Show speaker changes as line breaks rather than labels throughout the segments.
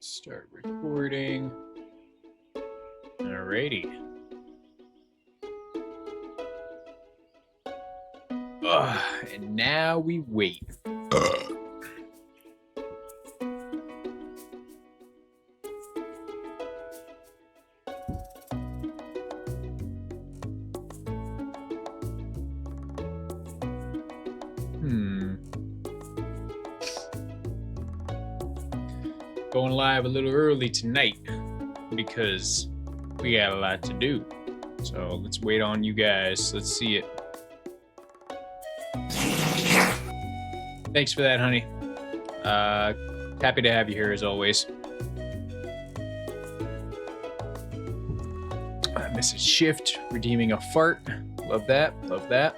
Start recording. Alrighty. And now we wait. Going live a little early tonight because we got a lot to do. So let's wait on you guys. Let's see it. Thanks for that, honey. Happy to have you here as always. Mrs. Shift redeeming a fart. Love that. Love that.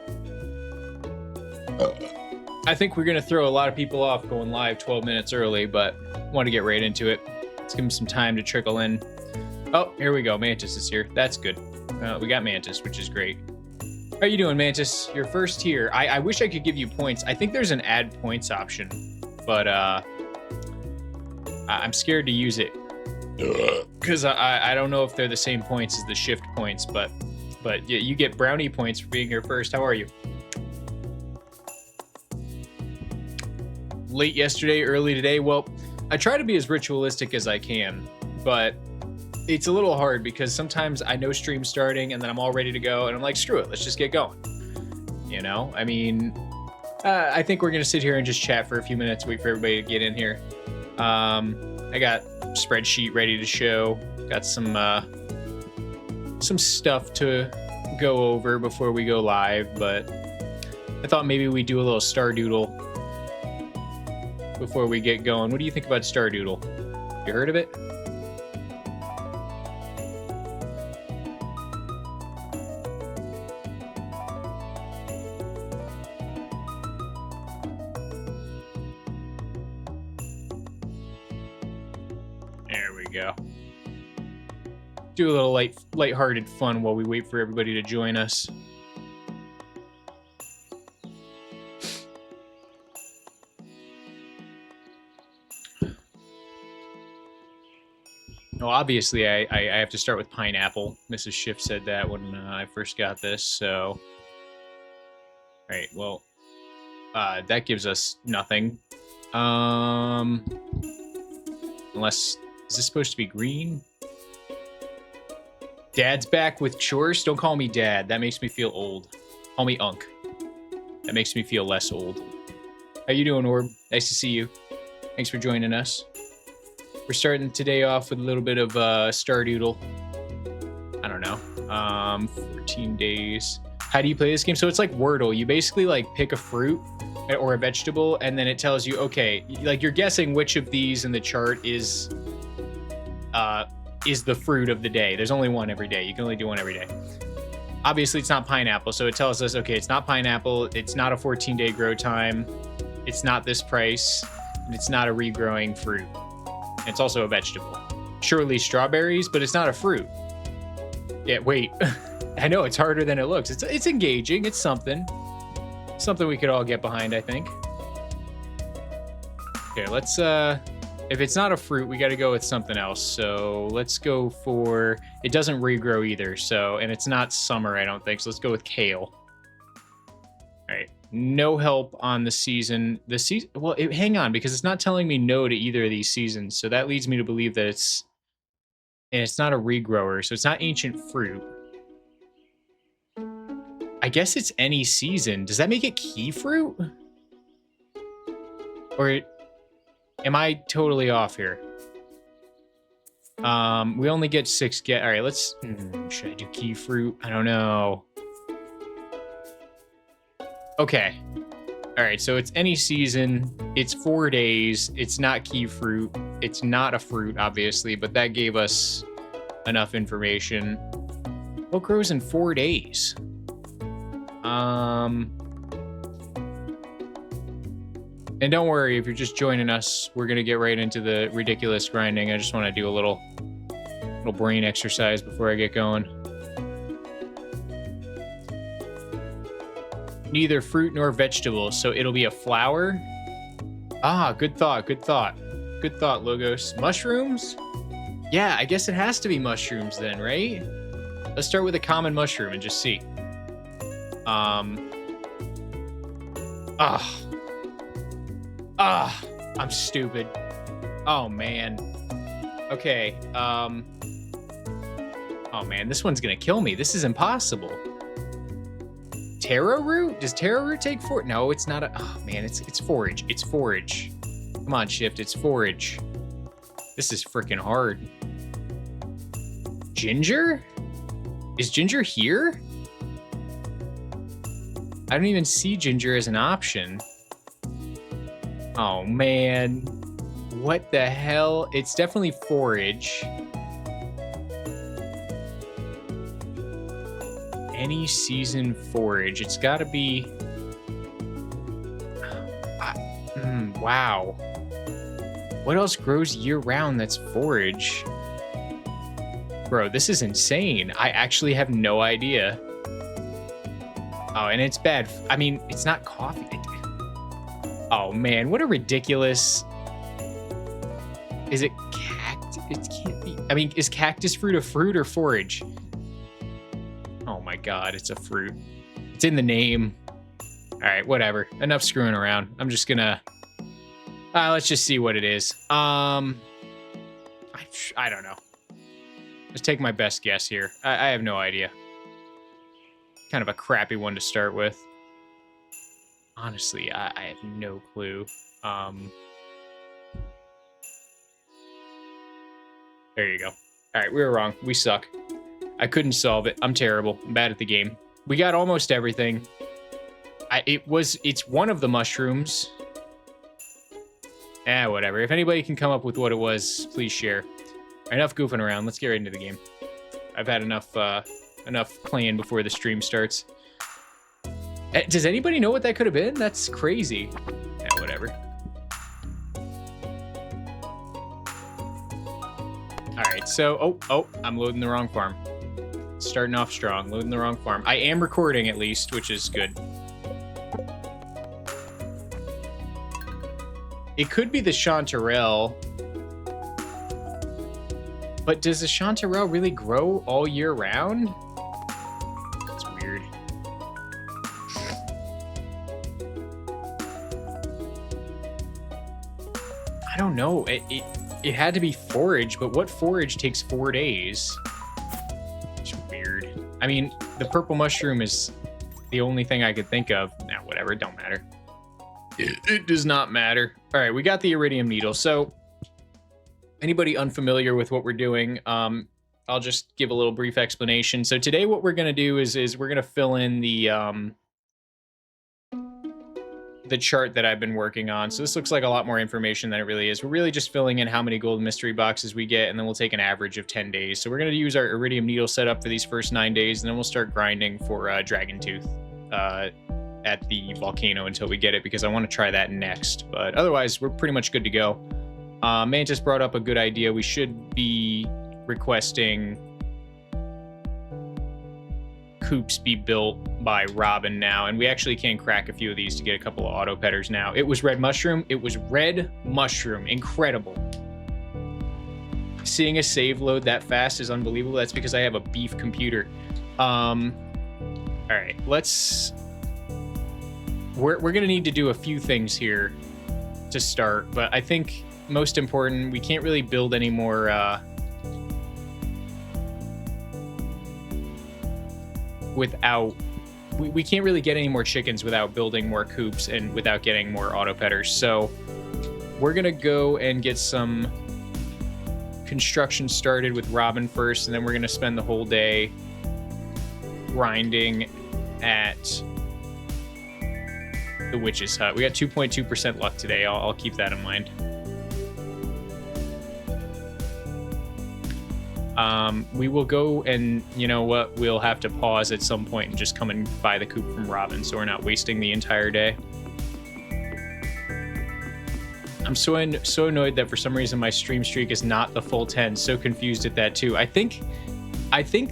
I think we're gonna throw a lot of people off going live 12 minutes early, but want to get right into it. Let's give them some time to trickle in. Oh, here we go. Mantis is here. That's good. We got Mantis, which is great. How you doing, Mantis? You're first here. I wish I could give you points. I think there's an add points option, but I'm scared to use it because I don't know if they're the same points as the shift points, but yeah, you get brownie points for being here first. How are you? Late yesterday, early today. Well, I try to be as ritualistic as I can, but it's a little hard because sometimes I know stream's starting and then I'm all ready to go and I'm like, screw it, let's just get going. You know, I mean, I think we're gonna sit here and just chat for a few minutes, wait for everybody to get in here. I got a spreadsheet ready to show, got some stuff to go over before we go live, but I thought maybe we'd do a little Stardoodle before we get going. What do you think about Stardoodle? You heard of it? There we go. Do a little lighthearted fun while we wait for everybody to join us. Well, obviously, I have to start with pineapple. Mrs. Shift said that when I first got this, so... Alright, well, that gives us nothing. Unless... Is this supposed to be green? Dad's back with chores? Don't call me Dad. That makes me feel old. Call me Unk. That makes me feel less old. How you doing, Orb? Nice to see you. Thanks for joining us. We're starting today off with a little bit of Stardoodle. I don't know. 14 days. How do you play this game? So it's like Wordle. You basically like pick a fruit or a vegetable, and then it tells you, okay, like you're guessing which of these in the chart is the fruit of the day. There's only one every day. You can only do one every day. Obviously, it's not pineapple, so it tells us, okay, it's not pineapple. It's not a 14-day grow time. It's not this price, and it's not a regrowing fruit. It's also a vegetable. Surely strawberries, but it's not a fruit. Yeah, wait. I know, it's harder than it looks. It's engaging. It's something. Something we could all get behind, I think. Okay, let's... If it's not a fruit, we got to go with something else. So let's go for... It doesn't regrow either, so... And it's not summer, I don't think. So let's go with kale. All right. No help on the season. Well, hang on, because it's not telling me no to either of these seasons. So that leads me to believe that it's... And it's not a regrower, so it's not ancient fruit. I guess it's any season. Does that make it key fruit? Or am I totally off here? We only get 6 get. All right, let's... should I do key fruit? I don't know. Okay. All right, so it's any season. It's 4 days. It's not key fruit. It's not a fruit, obviously, but that gave us enough information. What grows in 4 days? And don't worry, if you're just joining us, we're going to get right into the ridiculous grinding. I just want to do a little brain exercise before I get going. Neither fruit nor vegetable, so it'll be a flower. Ah, good thought, good thought. Good thought, Logos. Mushrooms? Yeah, I guess it has to be mushrooms then, right? Let's start with a common mushroom and just see. I'm stupid. Oh, man. Okay, oh, man, this one's gonna kill me. This is impossible. Taro root? Does taro root take forage? No, it's not a... Oh, man, it's forage. It's forage. Come on, Shift, it's forage. This is freaking hard. Ginger? Is ginger here? I don't even see ginger as an option. Oh, man. What the hell? It's definitely forage. Any season forage. It's got to be... wow. What else grows year-round that's forage? Bro, this is insane. I actually have no idea. Oh, and it's bad. I mean, it's not coffee. Oh, man, what a ridiculous... Is it cactus? It can't be... I mean, is cactus fruit a fruit or forage? Oh, my God, it's a fruit. It's in the name. All right, whatever. Enough screwing around. I'm just gonna... let's just see what it is. I don't know. Just take my best guess here. I have no idea. Kind of a crappy one to start with. Honestly, I have no clue. There you go. All right, we were wrong. We suck. I couldn't solve it. I'm terrible. I'm bad at the game. We got almost everything. It's one of the mushrooms. Whatever. If anybody can come up with what it was, please share. Enough goofing around. Let's get right into the game. I've had enough playing before the stream starts. Does anybody know what that could have been? That's crazy. Whatever. All right, so, oh, I'm loading the wrong farm. Starting off strong, loading the wrong farm. I am recording at least, which is good. It could be the chanterelle. But does the chanterelle really grow all year round? That's weird. I don't know. It had to be forage, but what forage takes 4 days? It's weird. I mean, the purple mushroom is the only thing I could think of. Nah, whatever, it don't matter. It does not matter. All right, we got the iridium needle. So anybody unfamiliar with what we're doing, I'll just give a little brief explanation. So today what we're going to do is we're going to fill in the chart that I've been working on. So this looks like a lot more information than it really is. We're really just filling in how many golden mystery boxes we get, and then we'll take an average of 10 days. So we're going to use our iridium needle setup for these first 9 days, and then we'll start grinding for Dragon Tooth at the volcano until we get it, because I want to try that next. But otherwise, we're pretty much good to go. Mantis brought up a good idea. We should be requesting coops be built by Robin now, and we actually can crack a few of these to get a couple of auto petters now. It was red mushroom. It was red mushroom. Incredible. Seeing a save load that fast is unbelievable. That's because I have a beef computer. All right, let's... We're gonna need to do a few things here to start, but I think most important, we can't really build any more without... We can't really get any more chickens without building more coops and without getting more auto petters. So we're gonna go and get some construction started with Robin first, and then we're gonna spend the whole day grinding at the witch's hut. We got 2.2% luck today. I'll keep that in mind. We will go and, you know what, we'll have to pause at some point and just come and buy the coop from Robin, so we're not wasting the entire day. I'm so annoyed that for some reason my stream streak is not the full 10. So confused at that too. I think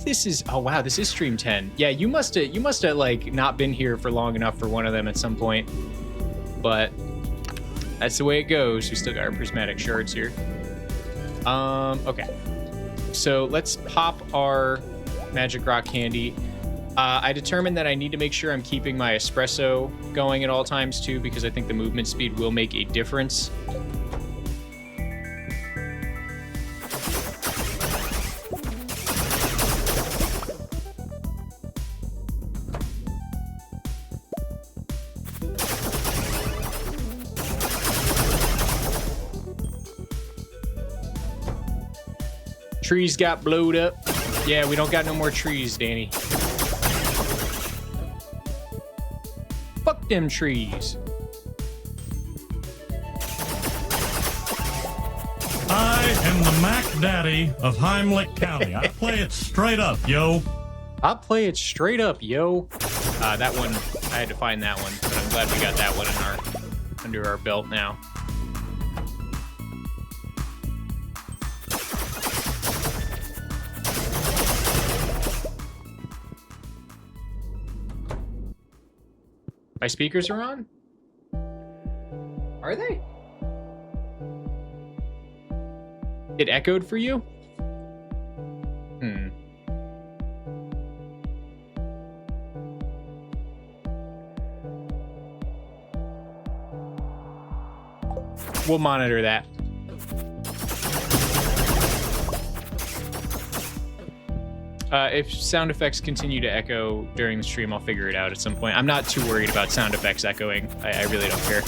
this is... Oh wow, this is stream 10. Yeah, you must have like not been here for long enough for one of them at some point. But That's the way it goes. We still got our prismatic shards here. Okay. So let's pop our magic rock candy. I determined that I need to make sure I'm keeping my espresso going at all times too, because I think the movement speed will make a difference. Trees got blowed up. Yeah, we don't got no more trees, Danny. Fuck them trees.
I am the Mac Daddy of Heimlich County. I play it straight up, yo.
I'll play it straight up, yo. That one, I had to find that one, but I'm glad we got that one in under our belt now. My speakers are on? Are they? It echoed for you? We'll monitor that. If sound effects continue to echo during the stream, I'll figure it out at some point. I'm not too worried about sound effects echoing. I really don't care.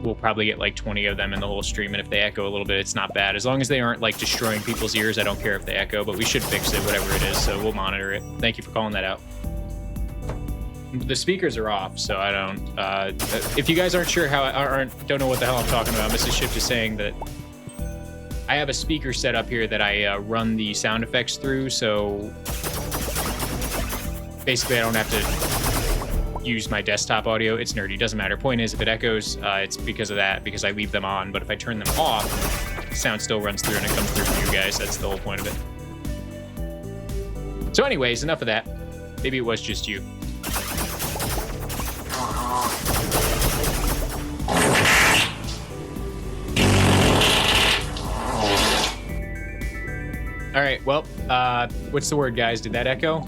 We'll probably get like 20 of them in the whole stream, and if they echo a little bit, it's not bad. As long as they aren't like destroying people's ears, I don't care if they echo, but we should fix it, whatever it is, so we'll monitor it. Thank you for calling that out. The speakers are off, so I don't... if you guys aren't sure don't know what the hell I'm talking about, Mrs. Shift is saying that I have a speaker set up here that I run the sound effects through, so basically I don't have to use my desktop audio. It's nerdy, doesn't matter. Point is, if it echoes, it's because of that, because I leave them on, but if I turn them off, the sound still runs through and it comes through for you guys. That's the whole point of it. So anyways, enough of that. Maybe it was just you. All right, well, what's the word, guys? Did that echo?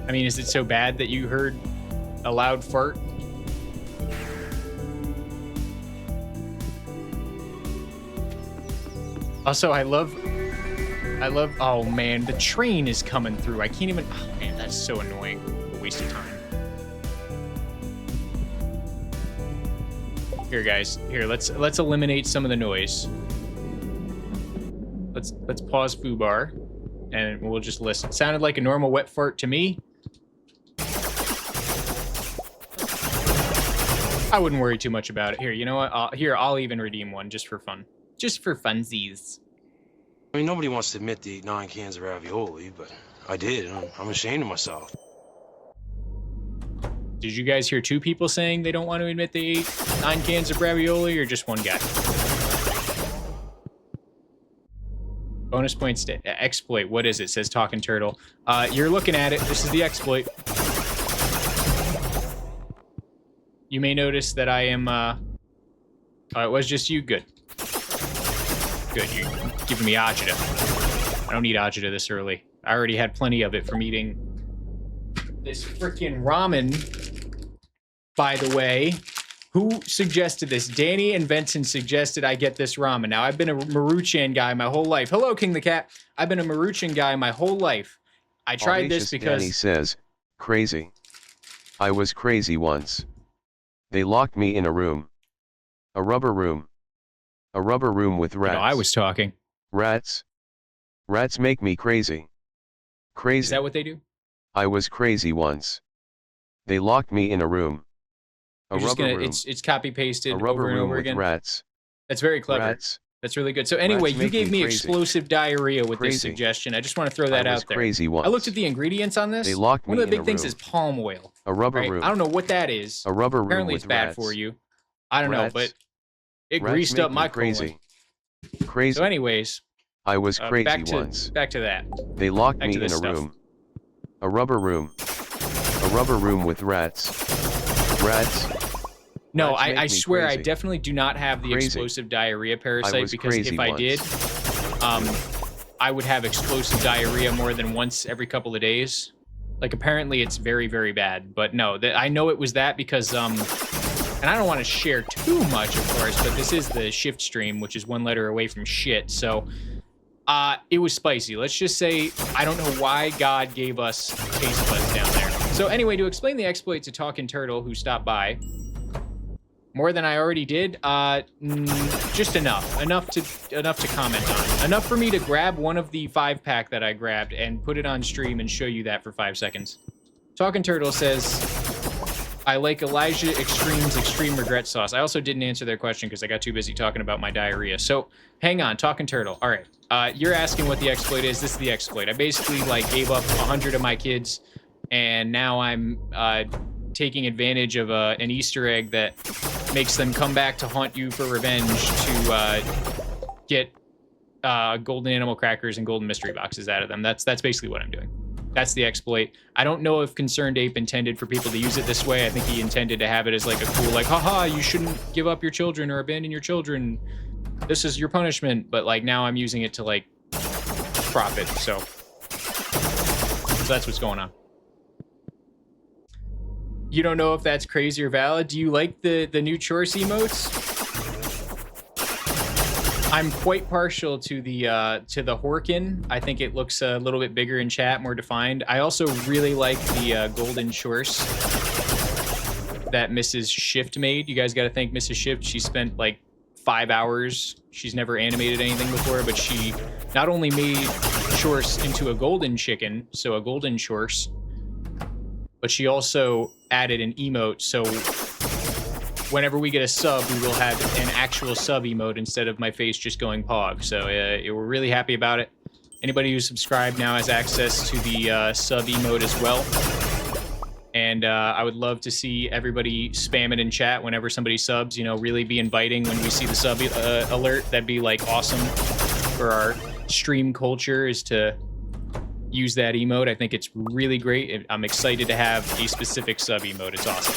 I mean, is it so bad that you heard a loud fart? Also, I love, oh man, the train is coming through. I can't even, oh man, that's so annoying. A waste of time. Here, guys, here, let's eliminate some of the noise. Let's pause foobar, and we'll just listen. It sounded like a normal wet fart to me. I wouldn't worry too much about it. Here, you know what? I'll even redeem one just for fun. Just for funsies.
I mean, nobody wants to admit they ate 9 cans of ravioli, but I did, and I'm ashamed of myself.
Did you guys hear 2 people saying they don't want to admit they ate 9 cans of ravioli, or just one guy? Bonus points to exploit. What is it? Says Talking Turtle. You're looking at it. This is the exploit. You may notice that I am... oh, it was just you? Good. Good, you're giving me agita. I don't need agita this early. I already had plenty of it from eating this freaking ramen, by the way. Who suggested this? Danny and Vincent suggested I get this ramen. Now, I've been a Maruchan guy my whole life. Hello, King the Cat. I've been a Maruchan guy my whole life. I tried this because...
Danny says, crazy. I was crazy once. They locked me in a room. A rubber room. A rubber room with rats.
No, I was talking.
Rats. Rats make me crazy. Crazy.
Is that what they do?
I was crazy once. They locked me in a room. A rubber room.
It's copy pasted
a rubber
over and
room
over
with
again.
Rats.
That's very clever.
Rats.
That's really good. So anyway, you gave me
crazy.
explosive diarrhea with this suggestion. I just want to throw that out there.
Crazy once.
I looked at the ingredients on this.
They locked me
One of the
in
big things is palm oil.
A rubber
right?
room.
I don't know what that is.
A rubber room
Apparently
with
it's bad
rats.
for you. I don't know, but it
Rats
greased up my
crazy.
colon.
Crazy.
So anyways,
I was crazy once.
Back to that.
They locked me in a room. A rubber room. A rubber room with rats. Rats.
No,
Let's make
I
me
swear I
crazy.
definitely do not have the
Crazy.
explosive diarrhea parasite,
was
because
crazy
if I
once.
did, I would have explosive diarrhea more than once every couple of days. Like, apparently it's very, very bad. But no, I know it was that because, and I don't want to share too much, of course, but this is the shift stream, which is one letter away from shit, so it was spicy. Let's just say, I don't know why God gave us taste buds down there. So anyway, to explain the exploit to Talking Turtle, who stopped by, more than I already did, just enough to comment on. Enough for me to grab one of the 5-pack that I grabbed and put it on stream and show you that for 5 seconds. Talking Turtle says, I like Elijah Extreme's Extreme Regret Sauce. I also didn't answer their question because I got too busy talking about my diarrhea. So, hang on, Talking Turtle. All right, you're asking what the exploit is. This is the exploit. I basically, like, gave up 100 of my kids, and now I'm taking advantage of an Easter egg that makes them come back to haunt you for revenge to get golden animal crackers and golden mystery boxes out of them. That's basically what I'm doing. That's the exploit. I don't know if Concerned Ape intended for people to use it this way. I think he intended to have it as like a cool, like, haha, you shouldn't give up your children or abandon your children. This is your punishment. But like now I'm using it to like profit. So that's what's going on. You don't know if that's crazy or valid. Do you like the new chores emotes? I'm quite partial to the Horkin. I think it looks a little bit bigger in chat, more defined. I also really like the golden chores that Mrs. Shift made. You guys got to thank Mrs. Shift. She spent like 5 hours. She's never animated anything before, but she not only made chores into a golden chicken, so a golden chores, but she also added an emote. So whenever we get a sub, we will have an actual sub emote instead of my face just going pog. So we're really happy about it. Anybody who's subscribed now has access to the sub emote as well. And I would love to see everybody spam it in chat whenever somebody subs, you know, really be inviting when we see the sub alert. That'd be like awesome for our stream culture, is to use that emote. I think it's really great. I'm excited to have a specific sub emote. It's awesome.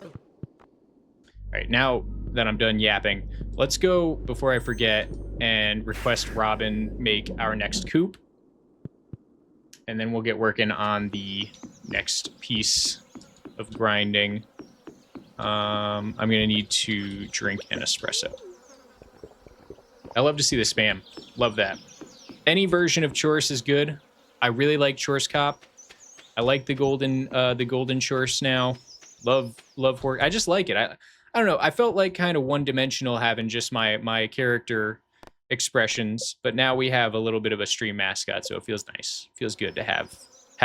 All right, now that I'm done yapping, let's go, before I forget, and request Robin make our next coop. And then we'll get working on the next piece of grinding. I'm going to need to drink an espresso. I love to see the spam. Love that. Any version of chores is good. I really like Chores Cop. I like the golden chores now. Love work. I just like it. I don't know. I felt like kind of one-dimensional having just my character expressions, but now we have a little bit of a stream mascot, so it feels nice. Feels good to have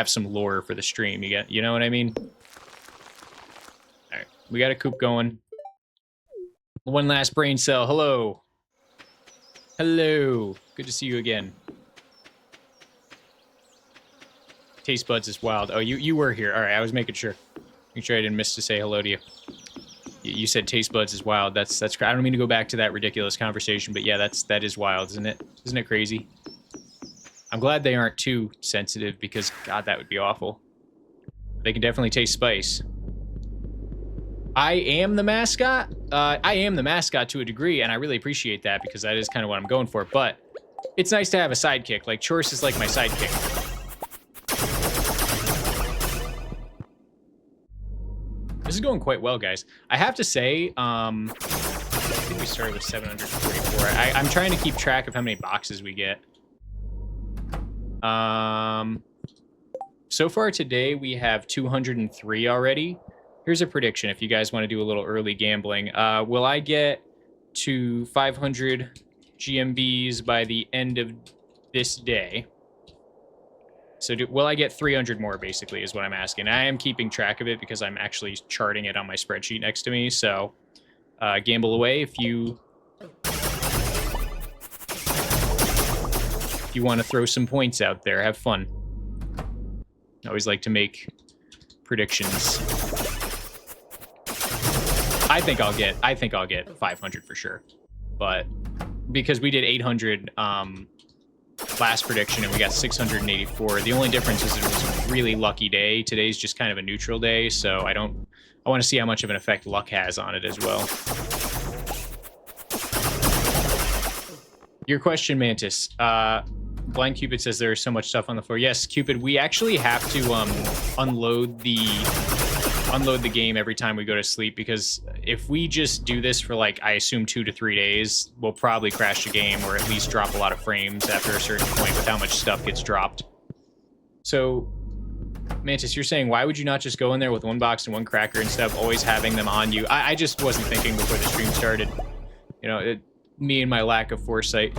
some lore for the stream. You know what I mean? All right, we got a coop going. One last brain cell. Hello. Hello. Good to see you again. Taste buds is wild. Oh, you were here. All right, I was making sure. Make sure I didn't miss to say hello to you. You said taste buds is wild. That's I don't mean to go back to that ridiculous conversation, but yeah, that is wild, isn't it? Isn't it crazy? I'm glad they aren't too sensitive, because God, that would be awful. They can definitely taste spice. I am the mascot. I am the mascot to a degree, and I really appreciate that, because that is kind of what I'm going for. But it's nice to have a sidekick. Like Chorus is like my sidekick. This is going quite well, guys. I have to say, I think we started with 744. I'm trying to keep track of how many boxes we get. So far today, we have 203 already. Here's a prediction if you guys want to do a little early gambling. Will I get to 500 GMBs by the end of this day? So will I get 300 more, basically, is what I'm asking. I am keeping track of it because I'm actually charting it on my spreadsheet next to me. So gamble away if you want to throw some points out there. Have fun. I always like to make predictions. I think I'll get 500 for sure. But because we did 800 last prediction and we got 684. The only difference is it was a really lucky day. Today's just kind of a neutral day, so I I want to see how much of an effect luck has on it as well. Your question, Mantis. Blind Cupid says there's so much stuff on the floor. Yes, Cupid, we actually have to unload the game every time we go to sleep, because if we just do this for like, I assume 2 to 3 days, we'll probably crash the game or at least drop a lot of frames after a certain point with how much stuff gets dropped. So, Mantis, you're saying, why would you not just go in there with 1 box and 1 cracker instead of always having them on you? I just wasn't thinking before the stream started. You know, me and my lack of foresight.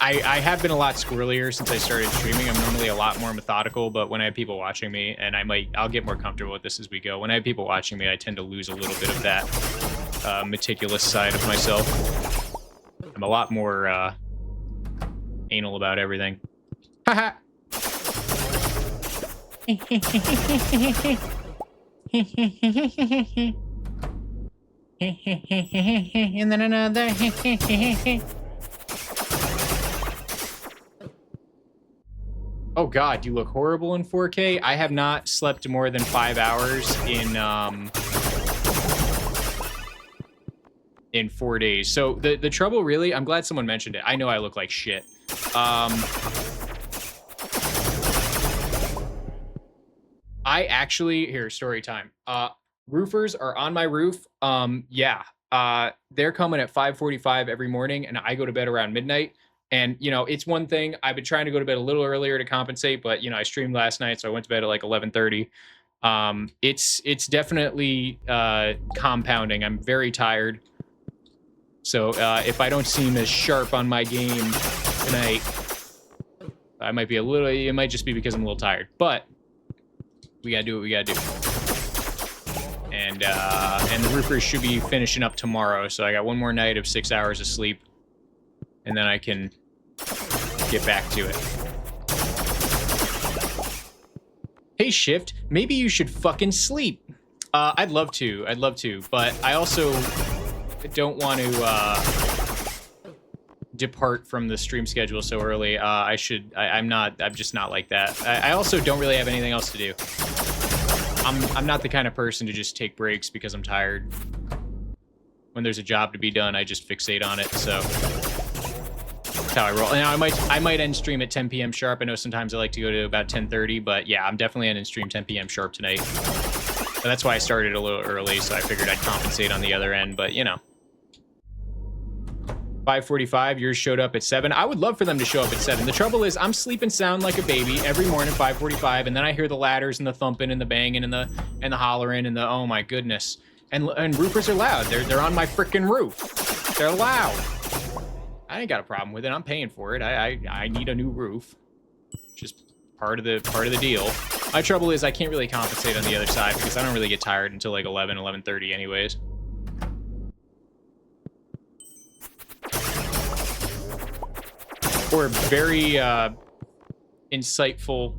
I have been a lot squirrelier since I started streaming. I'm normally a lot more methodical, but when I have people watching me, and I'll get more comfortable with this as we go. When I have people watching me, I tend to lose a little bit of that meticulous side of myself. I'm a lot more anal about everything. Haha. And then another. Oh god, you look horrible in 4K. I have not slept more than 5 hours in 4 days. So the trouble really, I'm glad someone mentioned it. I know I look like shit. I actually, here, story time. Roofers are on my roof. Yeah. They're coming at 5:45 every morning, and I go to bed around midnight. And, you know, it's one thing. I've been trying to go to bed a little earlier to compensate, but, you know, I streamed last night, so I went to bed at like 11:30. It's definitely compounding. I'm very tired. So if I don't seem as sharp on my game tonight, I might be a little, it might just be because I'm a little tired. But we gotta do what we gotta do. And the roofers should be finishing up tomorrow, so I got 1 more night of 6 hours of sleep. And then I can get back to it. Hey, Shift, maybe you should fucking sleep. I'd love to, but I also don't want to depart from the stream schedule so early. I'm just not like that. I also don't really have anything else to do. I'm not the kind of person to just take breaks because I'm tired. When there's a job to be done, I just fixate on it, so that's how I roll. Now, I might end stream at 10 p.m. sharp. I know sometimes I like to go to about 10:30, but yeah, I'm definitely ending stream 10 p.m. sharp tonight. But that's why I started a little early, so I figured I'd compensate on the other end, but you know. 5:45, yours showed up at 7. I would love for them to show up at 7. The trouble is, I'm sleeping sound like a baby every morning at 5:45, and then I hear the ladders and the thumping and the banging and the hollering and the, oh my goodness. And roofers are loud. They're on my freaking roof. They're loud. I ain't got a problem with it. I'm paying for it. I need a new roof. Just part of the deal. My trouble is I can't really compensate on the other side because I don't really get tired until like 11:30 anyways. Or very insightful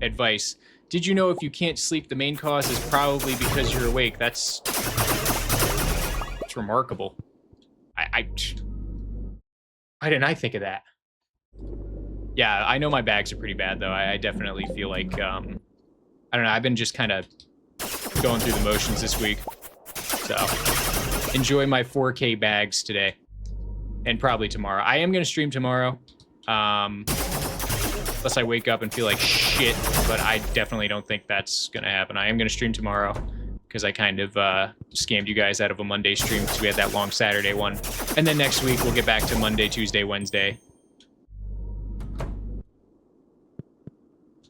advice. Did you know if you can't sleep, the main cause is probably because you're awake? That's remarkable. Why didn't I think of that? Yeah, I know my bags are pretty bad, though. I definitely feel like, I don't know, I've been just kind of going through the motions this week. So, enjoy my 4K bags today. And probably tomorrow. I am going to stream tomorrow. Unless I wake up and feel like shit, but I definitely don't think that's going to happen. I am going to stream tomorrow because I kind of scammed you guys out of a Monday stream because we had that long Saturday one. And then next week, we'll get back to Monday, Tuesday, Wednesday.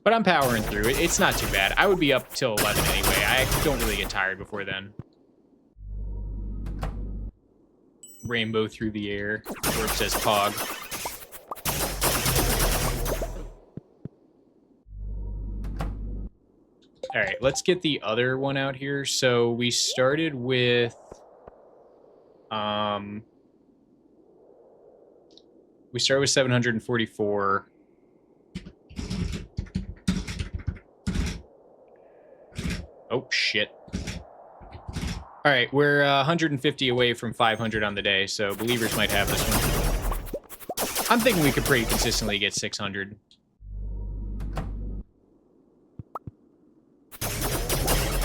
But I'm powering through it. It's not too bad. I would be up till 11 anyway. I don't really get tired before then. Rainbow through the air, or it says Pog. All right, let's get the other one out here. So we started with, we started with 744. Oh, shit. All right, we're 150 away from 500 on the day, so believers might have this one. I'm thinking we could pretty consistently get 600.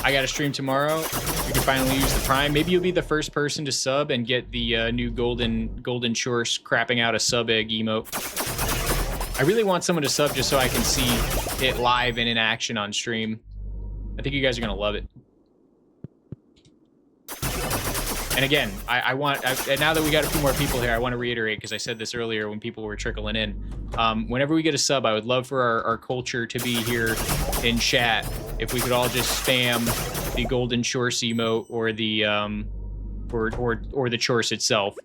I got to stream tomorrow. We can finally use the Prime. Maybe you'll be the first person to sub and get the new golden shores crapping out a sub egg emote. I really want someone to sub just so I can see it live and in action on stream. I think you guys are gonna love it. And again, I want, now that we got a few more people here, I want to reiterate, because I said this earlier when people were trickling in. Whenever we get a sub, I would love for our culture to be here in chat. If we could all just spam the golden shorts emote or the or the chorus itself.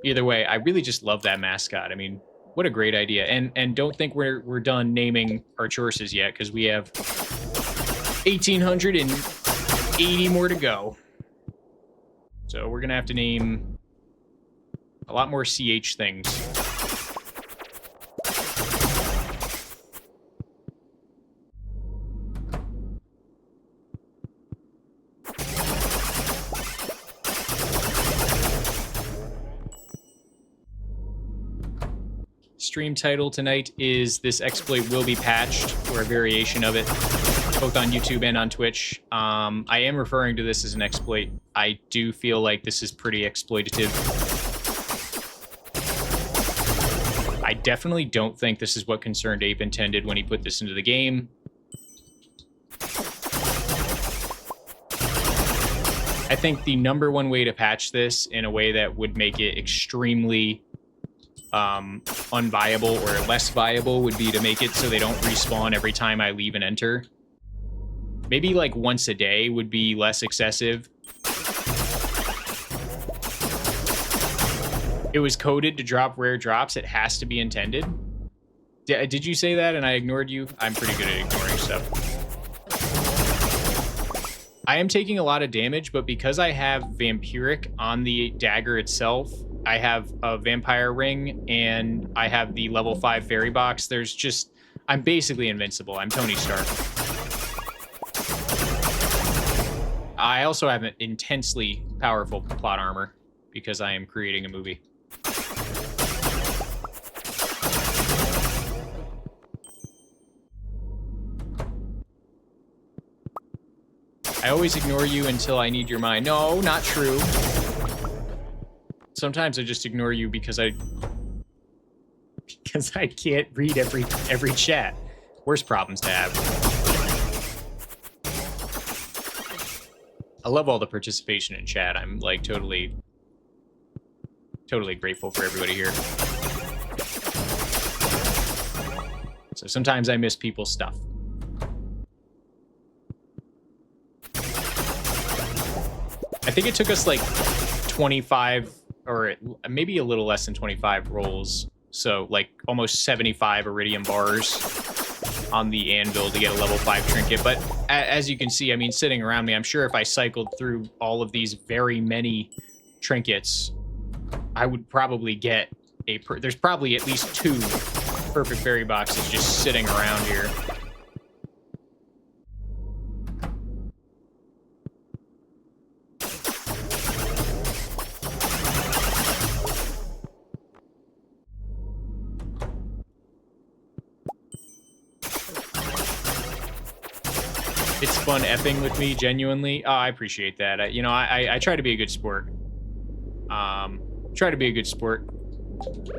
Either way, I really just love that mascot. I mean, what a great idea. And don't think we're done naming our choruses yet, because we have 1,880 more to go. So we're gonna have to name a lot more CH things. Stream title tonight is "This Exploit Will Be Patched," or a variation of it, both on YouTube and on Twitch. I am referring to this as an exploit. I do feel like this is pretty exploitative. I definitely don't think this is what Concerned Ape intended when he put this into the game. I think the #1 way to patch this in a way that would make it extremely unviable or less viable would be to make it so they don't respawn every time I leave and enter. Maybe like once a day would be less excessive. It was coded to drop rare drops. It has to be intended. Did you say that and I ignored you? I'm pretty good at ignoring stuff. I am taking a lot of damage, but because I have Vampiric on the dagger itself, I have a Vampire Ring, and I have the level 5 Fairy Box, there's just... I'm basically invincible. I'm Tony Stark. I also have an intensely powerful plot armor, because I am creating a movie. I always ignore you until I need your mind. No, not true. Sometimes I just ignore you because I can't read every chat. Worst problems to have. I love all the participation in chat. I'm like totally grateful for everybody here. So sometimes I miss people's stuff. I think it took us like 25 or maybe a little less than 25 rolls. So like almost 75 iridium bars on the anvil to get a level 5 trinket. But as you can see, I mean, sitting around me, I'm sure if I cycled through all of these very many trinkets, I would probably get there's probably at least 2 perfect fairy boxes just sitting around here. It's fun effing with me, genuinely. Oh, I appreciate that. You know, I try to be a good sport. Try to be a good sport.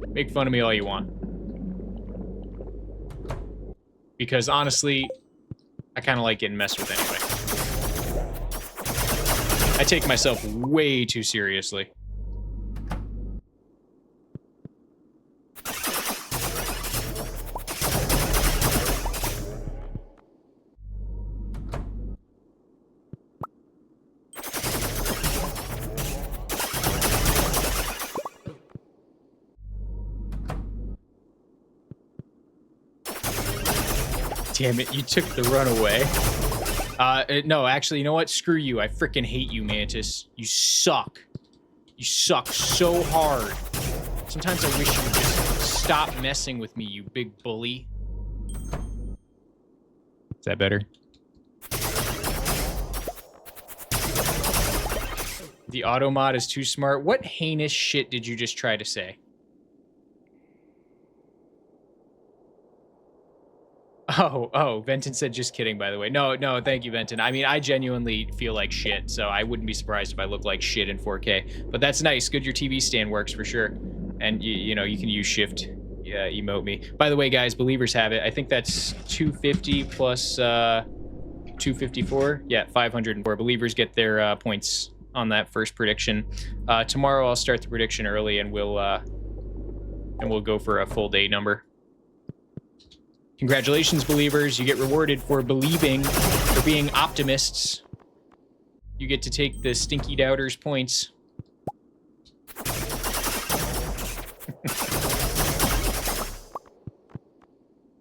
Make fun of me all you want. Because honestly, I kind of like getting messed with anyway. I take myself way too seriously. Damn it, you took the runaway. No, actually, you know what? Screw you. I freaking hate you, Mantis. You suck. You suck so hard. Sometimes I wish you would just stop messing with me, you big bully. Is that better? The auto mod is too smart. What heinous shit did you just try to say? Oh, Venton said just kidding, by the way. No, thank you, Venton. I mean, I genuinely feel like shit, so I wouldn't be surprised if I look like shit in 4K. But that's nice. Good your TV stand works for sure. And, you know, you can use shift, emote me. By the way, guys, believers have it. I think that's 250 plus 254. Yeah, 504. Believers get their points on that first prediction. Tomorrow I'll start the prediction early, and we'll go for a full day number. Congratulations, believers. You get rewarded for believing, for being optimists. You get to take the stinky doubters points.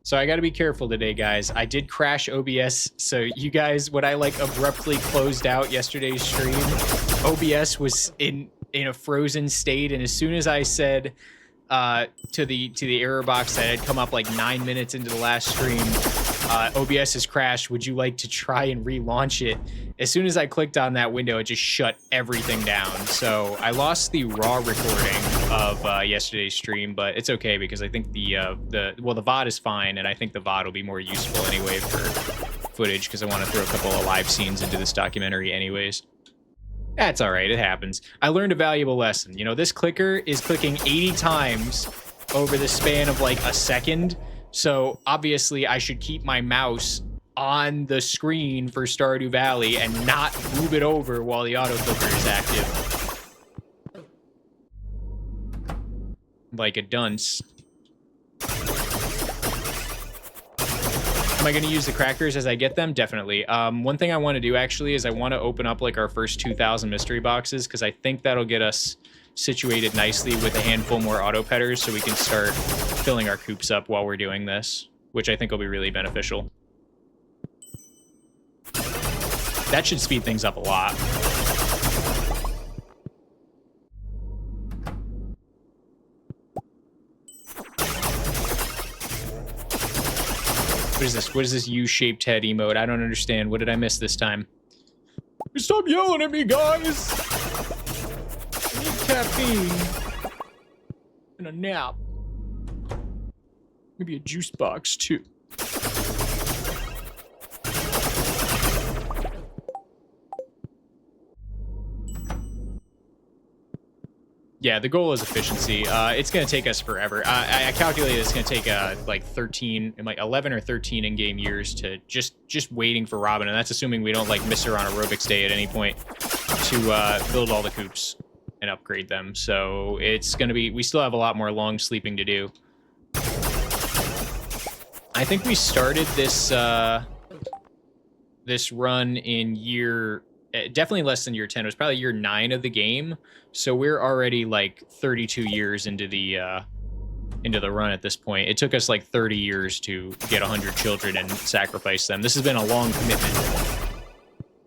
So I got to be careful today, guys. I did crash OBS. So you guys, when I like abruptly closed out yesterday's stream, OBS was in a frozen state. And as soon as I said to the error box that had come up like 9 minutes into the last stream, OBS has crashed. Would you like to try and relaunch it? As soon as I clicked on that window, it just shut everything down. So I lost the raw recording of yesterday's stream, but it's okay because I think the VOD is fine, and I think the VOD will be more useful anyway for footage because I want to throw a couple of live scenes into this documentary anyways. That's all right. It happens. I learned a valuable lesson. You know, this clicker is clicking 80 times over the span of like a second. So obviously I should keep my mouse on the screen for Stardew Valley and not move it over while the autoclicker is active. Like a dunce. Am I going to use the crackers as I get them? Definitely. One thing I want to do actually is I want to open up like our first 2,000 mystery boxes because I think that'll get us situated nicely with a handful more auto petters so we can start filling our coops up while we're doing this, which I think will be really beneficial. That should speed things up a lot. What is this? What is this U-shaped head emote? I don't understand. What did I miss this time? Stop yelling at me, guys! I need caffeine. And a nap. Maybe a juice box, too. Yeah, the goal is efficiency. It's going to take us forever. I calculated it's going to take like 11 or 13 in-game years to just waiting for Robin, and that's assuming we don't like miss her on aerobics day at any point to build all the coops and upgrade them. So it's going to be, we still have a lot more long sleeping to do. I think we started this this run in year, definitely less than year 10. It was probably year 9 of the game. So we're already like 32 years into the run at this point. It took us like 30 years to get 100 children and sacrifice them. This has been a long commitment.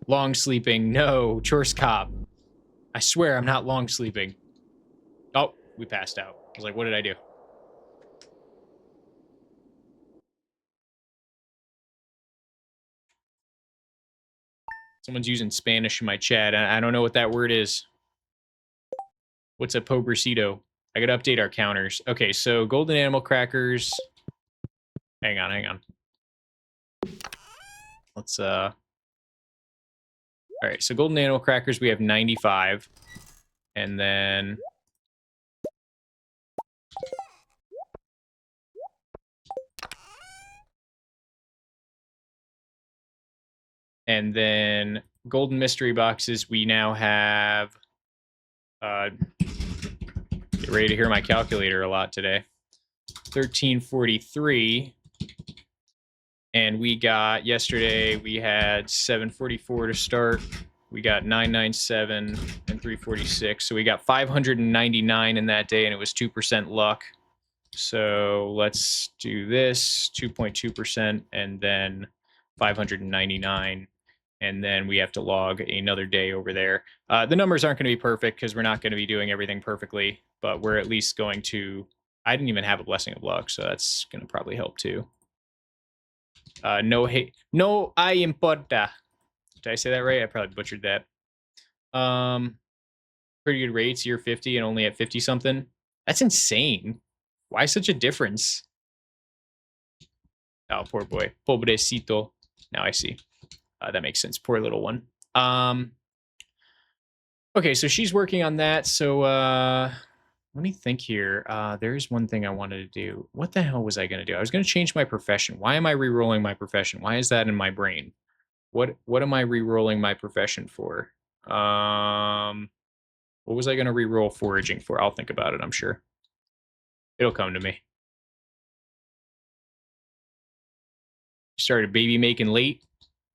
Long sleeping. No, chores cop. I swear I'm not long sleeping. Oh, we passed out. I was like, what did I do? Someone's using Spanish in my chat. I don't know what that word is. What's a pobrecito? I gotta update our counters. Okay, so golden animal crackers. Hang on. Let's all right, so golden animal crackers we have 95. And then golden mystery boxes we now have get ready to hear my calculator a lot today. 1343. And we got, yesterday, we had 744 to start. We got 997 and 346. So we got 599 in that day, and it was 2% luck. So let's do this, 2.2%, and then 599. And then we have to log another day over there. The numbers aren't going to be perfect because we're not going to be doing everything perfectly, but we're at least going to... I didn't even have a blessing of luck, so that's going to probably help too. No importa. Did I say that right? I probably butchered that. Pretty good rates, year 50 and only at 50 something. That's insane. Why such a difference? Oh, poor boy. Pobrecito. Now I see. That makes sense. Poor little one. Okay, so she's working on that. So let me think here. There's one thing I wanted to do. What the hell was I going to do? I was going to change my profession. Why am I re-rolling my profession? Why is that in my brain? What am I re-rolling my profession for? What was I going to re-roll foraging for? I'll think about it, I'm sure. It'll come to me. Started baby making late.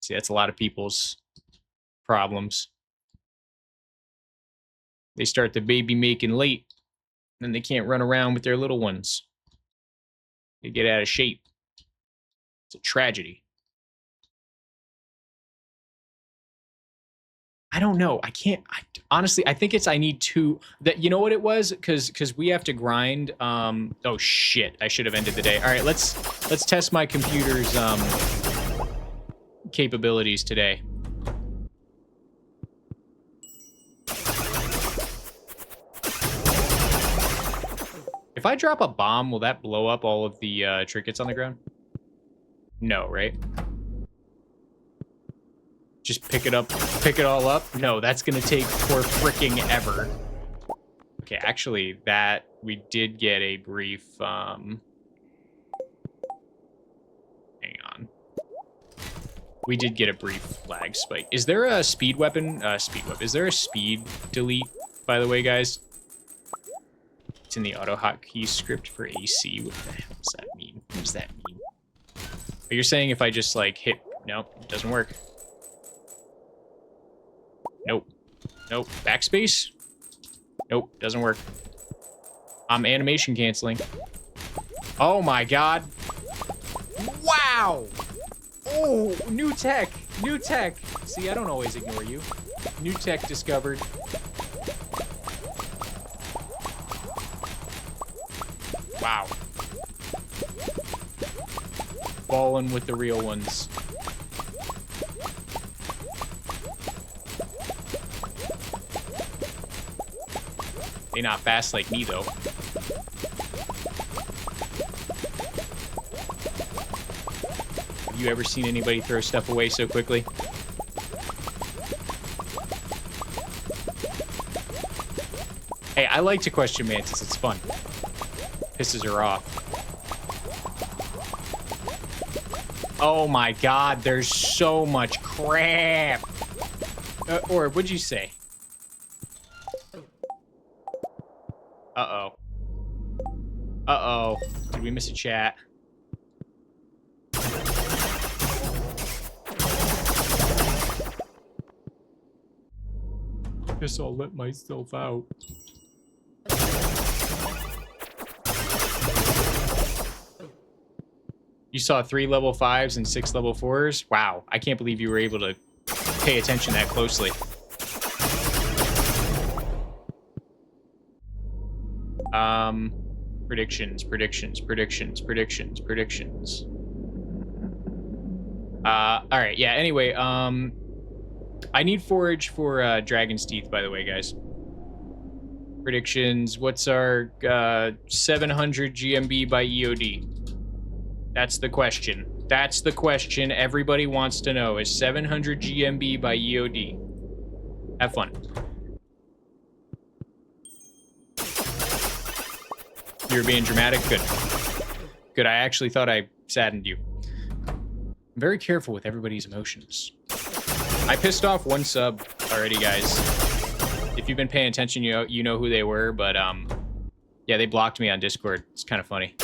See, that's a lot of people's problems. They start the baby making late, then they can't run around with their little ones. They get out of shape. It's a tragedy. I don't know. I can't. Honestly, I think it's I need two. That you know what it was? Because we have to grind. Oh shit! I should have ended the day. All right, let's test my computer's capabilities today. If I drop a bomb, will that blow up all of the trinkets on the ground? No, right? Just pick it all up? No, that's gonna take for freaking ever. Okay, actually, that we did get a brief, hang on. We did get a brief lag spike. Is there a speed weapon? Is there a speed delete, by the way, guys? It's in the auto hotkey script for AC. What the hell does that mean? What does that mean? But you're saying if I just like hit, nope, it doesn't work. Nope. Nope. Backspace? Nope. Doesn't work. I'm animation canceling. Oh my god. Wow! Oh, new tech. New tech. See, I don't always ignore you. New tech discovered. Wow. Ballin' with the real ones. They not fast like me, though. Have you ever seen anybody throw stuff away so quickly? Hey, I like to question Mantis. It's fun. Pisses her off. Oh my god, there's so much crap. Or what'd you say? Uh-oh. Uh-oh. Did we miss a chat? Guess I'll let myself out. You saw 3 level 5s and 6 level 4s? Wow, I can't believe you were able to pay attention that closely. Predictions. Alright, yeah, anyway, I need forage for Dragon's Teeth, by the way, guys. Predictions, what's our 700 GMB by EOD? That's the question. That's the question everybody wants to know, is 700 GMB by EOD. Have fun. You're being dramatic? Good. Good, I actually thought I saddened you. I'm very careful with everybody's emotions. I pissed off one sub already, guys. If you've been paying attention, you know who they were, but yeah, they blocked me on Discord. It's kind of funny.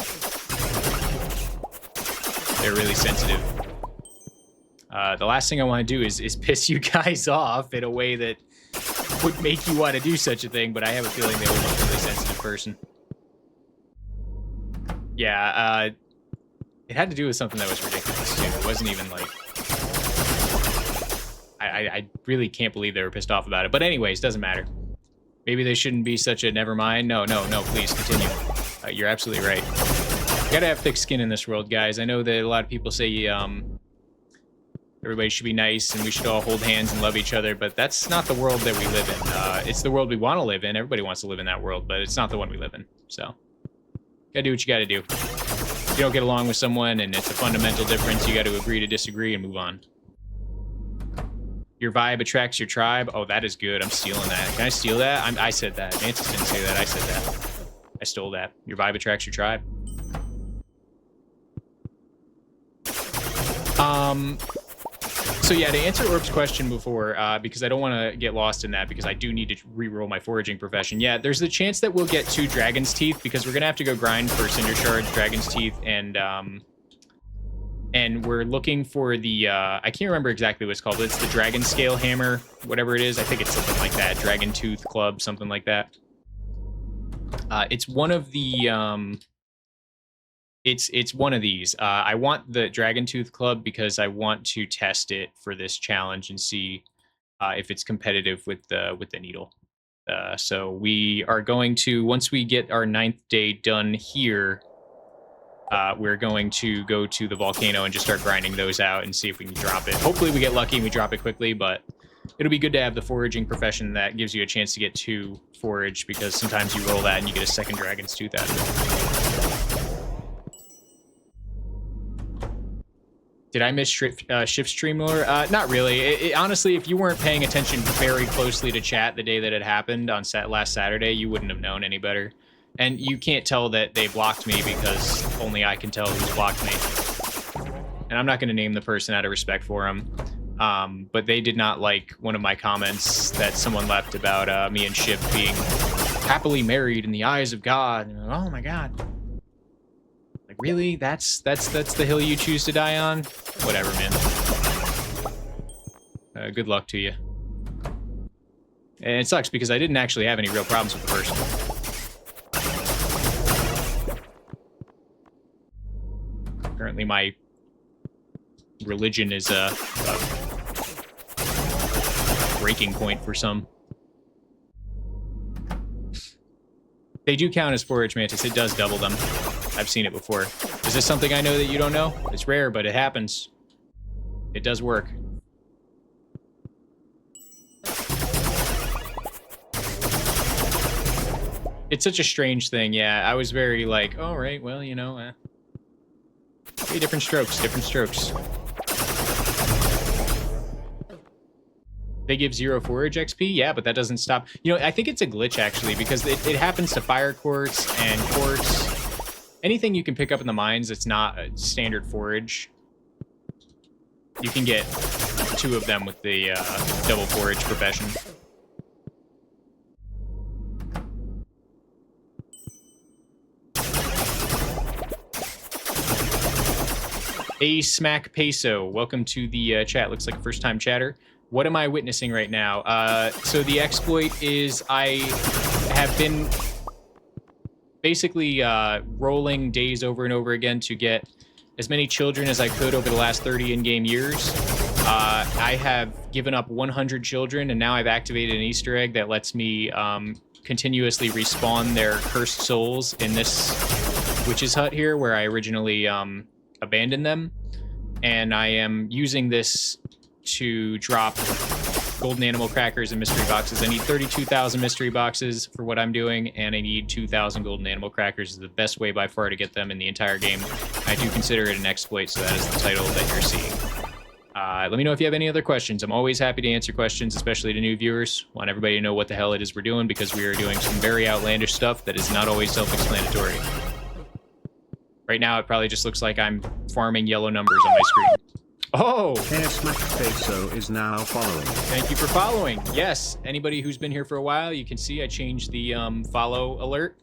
They're really sensitive. The last thing I want to do is piss you guys off in a way that would make you want to do such a thing, but I have a feeling they were a really sensitive person. Yeah, it had to do with something that was ridiculous, too. It wasn't even like... I really can't believe they were pissed off about it. But anyways, doesn't matter. Maybe they shouldn't be such a never mind. No, please, continue. You're absolutely right. You gotta have thick skin in this world, guys. I know that a lot of people say everybody should be nice and we should all hold hands and love each other, but that's not the world that we live in. It's the world we want to live in. Everybody wants to live in that world, but it's not the one we live in. So, gotta do what you gotta do. you don't get along with someone and it's a fundamental difference, you got to agree to disagree and move on. Your vibe attracts your tribe. Oh, that is good. I'm stealing that. Can I steal that? I said that. Mantis didn't say that. I said that. I stole that. Your vibe attracts your tribe. So yeah, to answer Orb's question before, because I don't want to get lost in that, because I do need to re-roll my foraging profession. Yeah, there's the chance that we'll get 2 Dragon's Teeth, because we're gonna have to go grind for Cinder Shards, Dragon's Teeth, and we're looking for the I can't remember exactly what it's called, but it's the Dragon Scale Hammer, whatever it is. I think it's something like that, Dragon Tooth Club, something like that. It's one of the It's one of these. I want the Dragon Tooth Club because I want to test it for this challenge and see if it's competitive with the needle. So we are going to, once we get our 9th day done here, we're going to go to the volcano and just start grinding those out and see if we can drop it. Hopefully we get lucky and we drop it quickly, but it'll be good to have the foraging profession that gives you a chance to get 2 forage, because sometimes you roll that and you get a 2nd Dragon's Tooth out of it. Did I miss shift stream lore? Not really. Honestly, if you weren't paying attention very closely to chat the day that it happened on last Saturday, you wouldn't have known any better. And you can't tell that they blocked me because only I can tell who's blocked me. And I'm not going to name the person out of respect for him. But they did not like one of my comments that someone left about me and Shift being happily married in the eyes of God. And, oh my God. Like, really? That's the hill you choose to die on? Whatever, man. Good luck to you. And it sucks because I didn't actually have any real problems with the person. Apparently my religion is a breaking point for some. They do count as forage mantis. It does double them. I've seen it before. Is this something I know that you don't know? It's rare, but it happens. It does work. It's such a strange thing, yeah. I was very like, all right, well, you know, hey, different strokes, different strokes. They give 0 forage XP? Yeah, but that doesn't stop. You know, I think it's a glitch, actually, because it happens to fire quartz and quartz. Anything you can pick up in the mines that's not a standard forage. You can get 2 of them with the double forage profession. A Smack Peso, welcome to the chat. Looks like a first-time chatter. What am I witnessing right now? So the exploit is I have been basically rolling days over and over again to get as many children as I could over the last 30 in-game years. I have given up 100 children, and now I've activated an Easter egg that lets me continuously respawn their cursed souls in this witch's hut here, where I originally abandoned them. And I am using this to drop golden animal crackers and mystery boxes. I need 32,000 mystery boxes for what I'm doing, and I need 2,000 golden animal crackers. Is the best way by far to get them in the entire game. I do consider it an exploit, so that is the title that you're seeing. Let me know if you have any other questions. I'm always happy to answer questions, especially to new viewers. Want everybody to know what the hell it is we're doing, because we are doing some very outlandish stuff that is not always self-explanatory. Right now, it probably just looks like I'm farming yellow numbers on my screen. Oh!
Smack Peso is now following.
Thank you for following. Yes, anybody who's been here for a while, you can see I changed the follow alert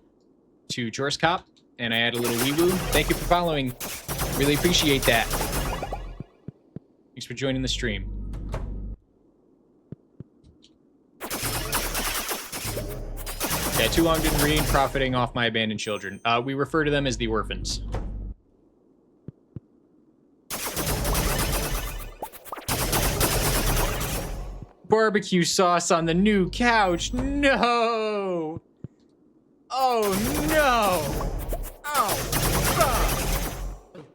to Jorce Cop, and I add a little wee-woo. Thank you for following. Really appreciate that. Thanks for joining the stream. Yeah, too long didn't read, profiting off my abandoned children. We refer to them as the orphans. Barbecue sauce on the new couch. No! Oh, no! Oh,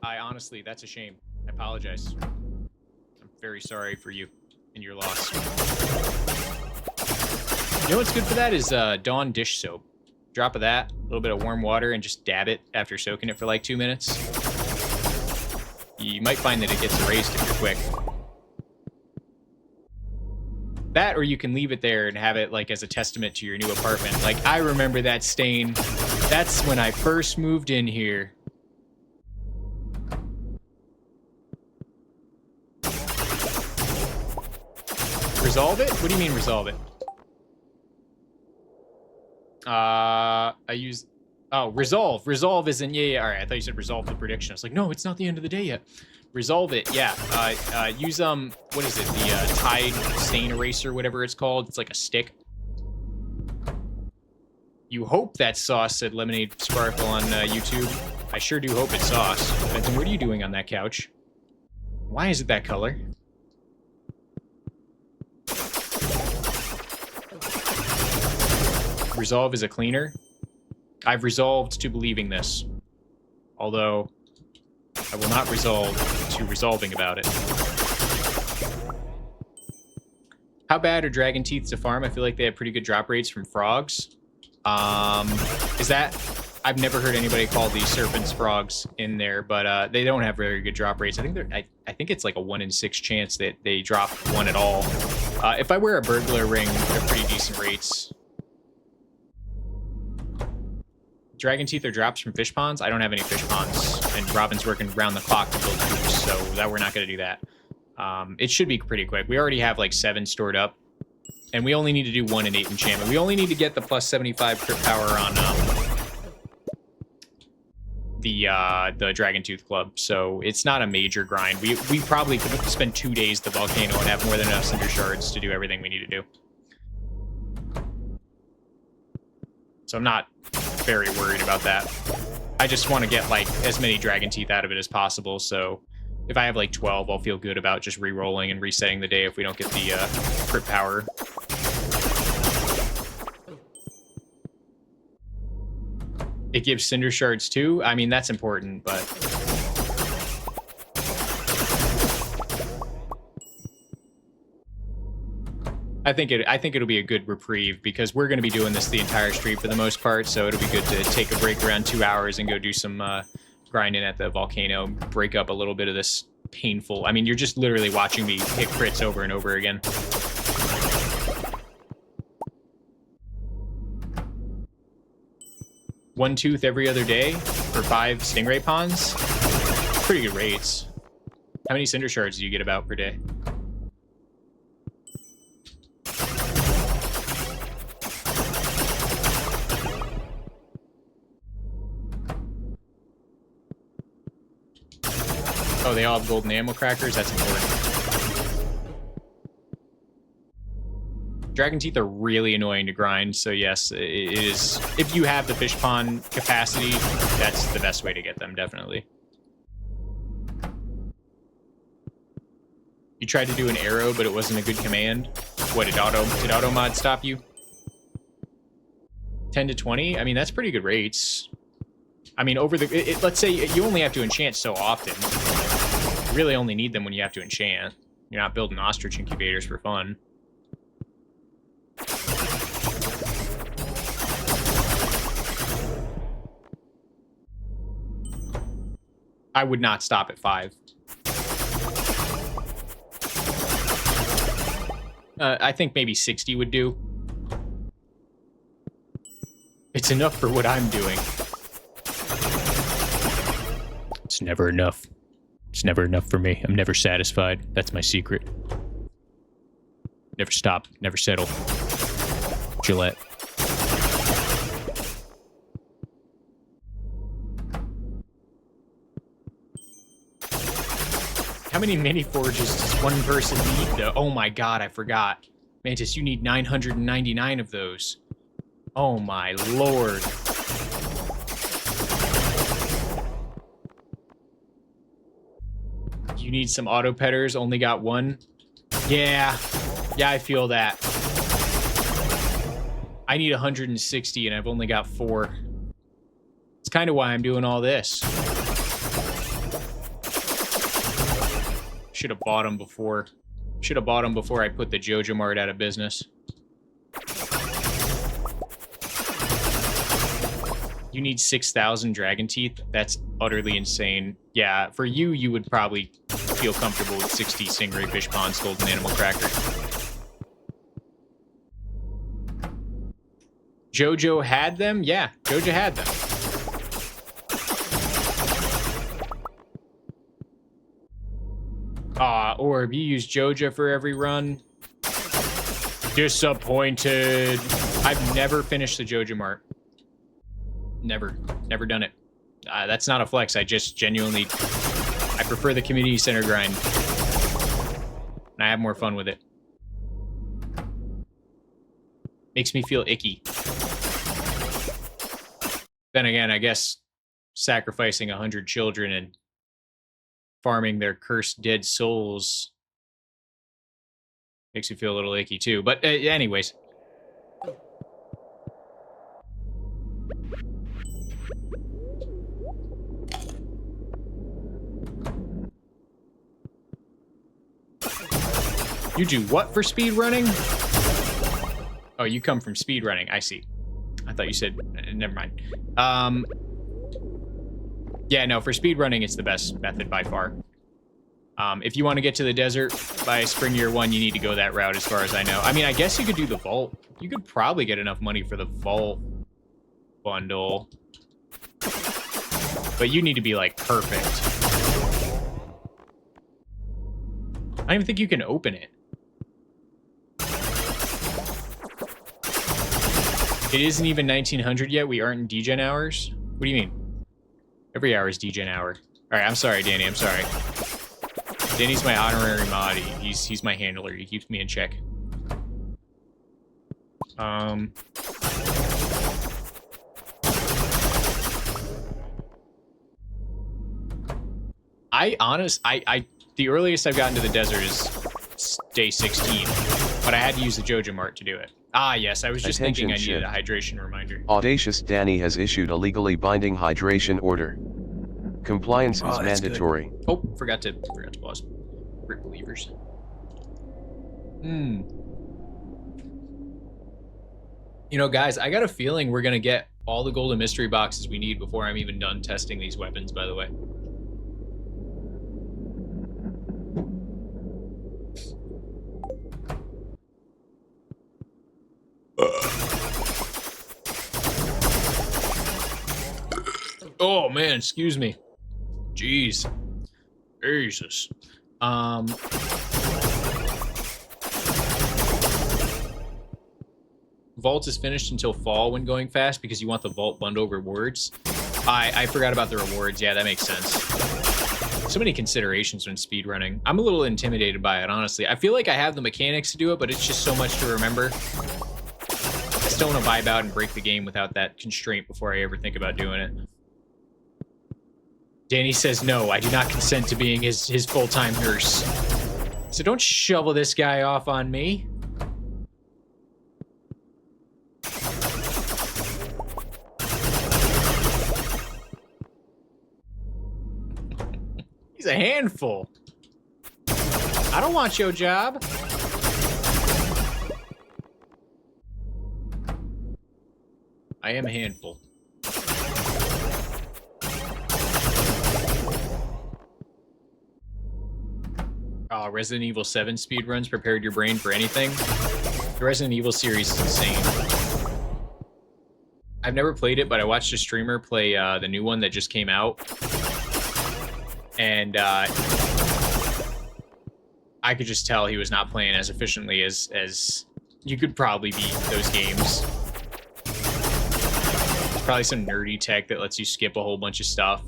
fuck! Honestly, that's a shame. I apologize. I'm very sorry for you and your loss. You know what's good for that is Dawn dish soap. Drop of that, a little bit of warm water, and just dab it after soaking it for like 2 minutes. you might find that it gets erased if you're quick. That, or you can leave it there and have it like as a testament to your new apartment. Like, I remember that stain. That's when I first moved in here. Resolve it? What do you mean resolve it? I use... Oh, resolve. Resolve isn't... Yeah, all right. I thought you said resolve the prediction. I was like, no, it's not the end of the day yet. Resolve it, yeah. Use, what is it? The Tide Stain Eraser, whatever it's called. It's like a stick. You hope that's sauce, said Lemonade Sparkle on YouTube. I sure do hope it's sauce. Benton, what are you doing on that couch? Why is it that color? Resolve is a cleaner. I've resolved to believing this. Although, I will not resolve to resolving about it. How bad are dragon teeth to farm? I feel like they have pretty good drop rates from frogs. Is that... I've never heard anybody call these serpents frogs in there, but they don't have very good drop rates. I think they're... I think it's like a 1 in 6 chance that they drop one at all. If I wear a burglar ring, they're pretty decent rates. Dragon teeth are drops from fish ponds? I don't have any fish ponds, and Robin's working round the clock to build hoops, so that we're not going to do that. It should be pretty quick. We already have like 7 stored up, and we only need to do 1 in 8 enchantment. We only need to get the plus 75 crit power on the Dragon Tooth Club, so it's not a major grind. We probably could spend 2 days at the volcano and have more than enough cinder shards to do everything we need to do. So I'm not very worried about that. I just want to get like as many dragon teeth out of it as possible, so if I have like 12, I'll feel good about just re-rolling and resetting the day if we don't get the crit power. It gives cinder shards too. I mean, that's important, but I think it'll be a good reprieve because we're going to be doing this the entire stream for the most part, so it'll be good to take a break around 2 hours and go do some grinding at the volcano, break up a little bit of this painful... I mean, you're just literally watching me hit crits over and over again. One tooth every other day for 5 stingray ponds? Pretty good rates. How many cinder shards do you get about per day? Oh, they all have golden ammo crackers? That's important. Dragon teeth are really annoying to grind, so yes, it is. If you have the fish pond capacity, that's the best way to get them, definitely. You tried to do an arrow, but it wasn't a good command. What, did auto mod stop you? 10 to 20? I mean, that's pretty good rates. I mean, over the... let's say you only have to enchant so often. You really only need them when you have to enchant. You're not building ostrich incubators for fun. I would not stop at 5. I think maybe 60 would do. It's enough for what I'm doing. It's never enough. It's never enough for me. I'm never satisfied. That's my secret. Never stop. Never settle. Gillette. How many mini forges does one person need, though? Oh my god, I forgot. Mantis, you need 999 of those. Oh my lord. You need some auto petters, only got 1? Yeah, I feel that. I need 160 and I've only got 4. It's kind of why I'm doing all this. Should have bought them before. Should have bought them before I put the Jojo Mart out of business. You need 6,000 dragon teeth? That's utterly insane. Yeah, for you, you would probably feel comfortable with 60 Stingray Fish Ponds Golden Animal Cracker. Jojo had them? Yeah, Jojo had them. Orb, you use Jojo for every run. Disappointed. I've never finished the Jojo Mart. Never done it. That's not a flex. I just genuinely, I prefer the community center grind. And I have more fun with it. Makes me feel icky. Then again, I guess sacrificing 100 children and farming their cursed dead souls makes me feel a little icky too. But anyways. You do what for speed running? Oh, you come from speed running. I see. I thought you said... never mind. Yeah, no, for speed running, it's the best method by far. If you want to get to the desert by spring year 1, you need to go that route as far as I know. I mean, I guess you could do the vault. You could probably get enough money for the vault bundle. But you need to be, like, perfect. I don't even think you can open it. It isn't even 1900 yet. We aren't in degen hours. What do you mean? Every hour is degen hour. All right, I'm sorry, Danny. I'm sorry. Danny's my honorary mod. He's my handler. He keeps me in check. The earliest I've gotten to the desert is day 16, but I had to use the Jojo Mart to do it. Ah, yes, I was just thinking I needed a hydration reminder.
Audacious Danny has issued a legally binding hydration order. Compliance is mandatory.
Good. Oh, forgot to pause. Rip believers. You know, guys, I got a feeling we're gonna get all the golden mystery boxes we need before I'm even done testing these weapons, by the way. Oh man, excuse me. Jeez. Jesus. Vault is finished until fall when going fast because you want the vault bundle rewards. I forgot about the rewards. Yeah, that makes sense. So many considerations when speedrunning. I'm a little intimidated by it, honestly. I feel like I have the mechanics to do it, but it's just so much to remember. I still want to vibe out and break the game without that constraint before I ever think about doing it. Danny says, no, I do not consent to being his full-time nurse. So don't shovel this guy off on me. He's a handful. I don't want your job. I am a handful. Resident Evil 7 speedruns prepared your brain for anything. The Resident Evil series is insane. I've never played it, but I watched a streamer play the new one that just came out. And I could just tell he was not playing as efficiently as you could probably beat those games. There's probably some nerdy tech that lets you skip a whole bunch of stuff.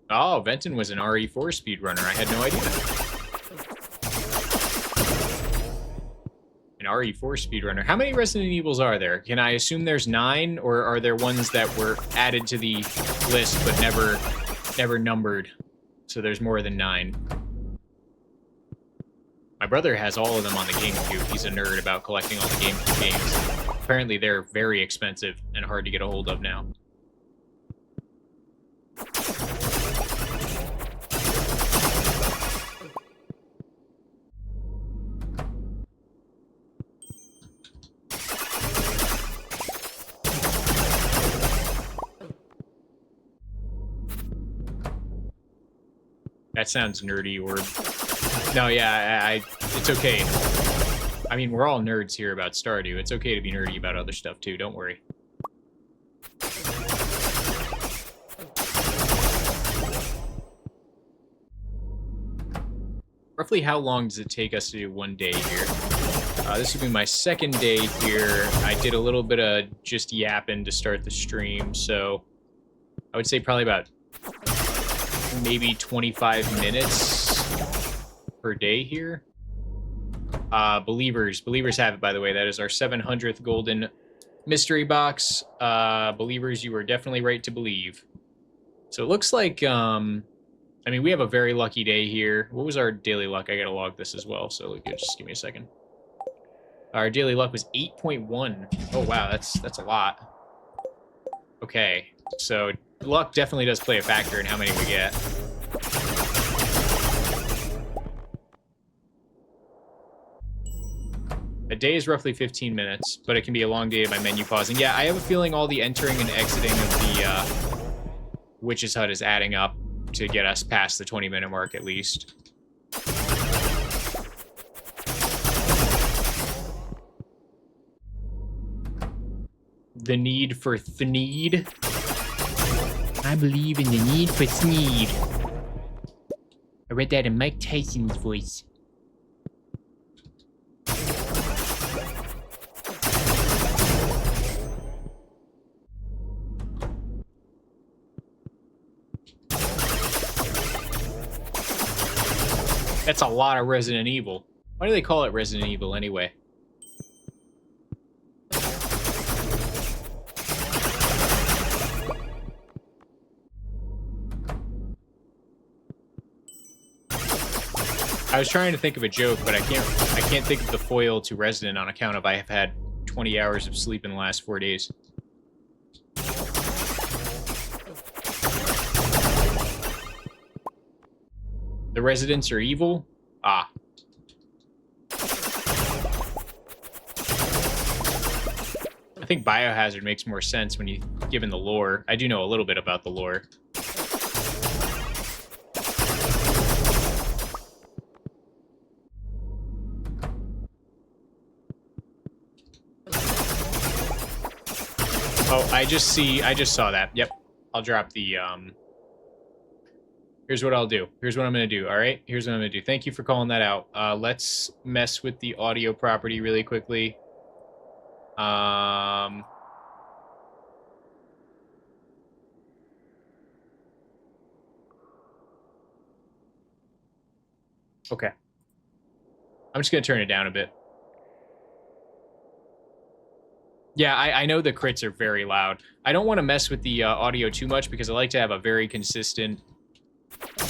Oh, Venton was an RE4 speedrunner. I had no idea. An RE4 speedrunner. How many Resident Evils are there? Can I assume there's 9, or are there ones that were added to the list but never numbered? So there's more than 9. My brother has all of them on the GameCube. He's a nerd about collecting all the GameCube games. Apparently they're very expensive and hard to get a hold of now. That sounds nerdy, or... No, yeah, it's okay. I mean, we're all nerds here about Stardew. It's okay to be nerdy about other stuff, too. Don't worry. Roughly how long does it take us to do one day here? This will be my second day here. I did a little bit of just yapping to start the stream, so I would say probably about maybe 25 minutes per day here. Believers have it, by the way. That is our 700th golden mystery box. Believers, you are definitely right to believe. So it looks like, I mean, we have a very lucky day here. What was our daily luck? I gotta log this as well, so just give me a second. Our daily luck was 8.1. Oh, wow, that's a lot. Okay, so luck definitely does play a factor in how many we get. A day is roughly 15 minutes, but it can be a long day by menu pausing. Yeah, I have a feeling all the entering and exiting of the Witch's Hut is adding up to get us past the 20-minute mark at least. The need for Thneed. I believe in the need for Thneed. I read that in Mike Tyson's voice. That's a lot of Resident Evil. Why do they call it Resident Evil anyway? I was trying to think of a joke, but I can't think of the foil to Resident on account of I have had 20 hours of sleep in the last 4 days. The residents are evil? Ah. I think Biohazard makes more sense when you given the lore. I do know a little bit about the lore. Oh, I just saw that. Yep. I'll drop the, Here's what I'll do. Here's what I'm going to do, all right? Here's what I'm going to do. Thank you for calling that out. Let's mess with the audio property really quickly. Okay. I'm just going to turn it down a bit. Yeah, I know the crits are very loud. I don't want to mess with the audio too much because I like to have a very consistent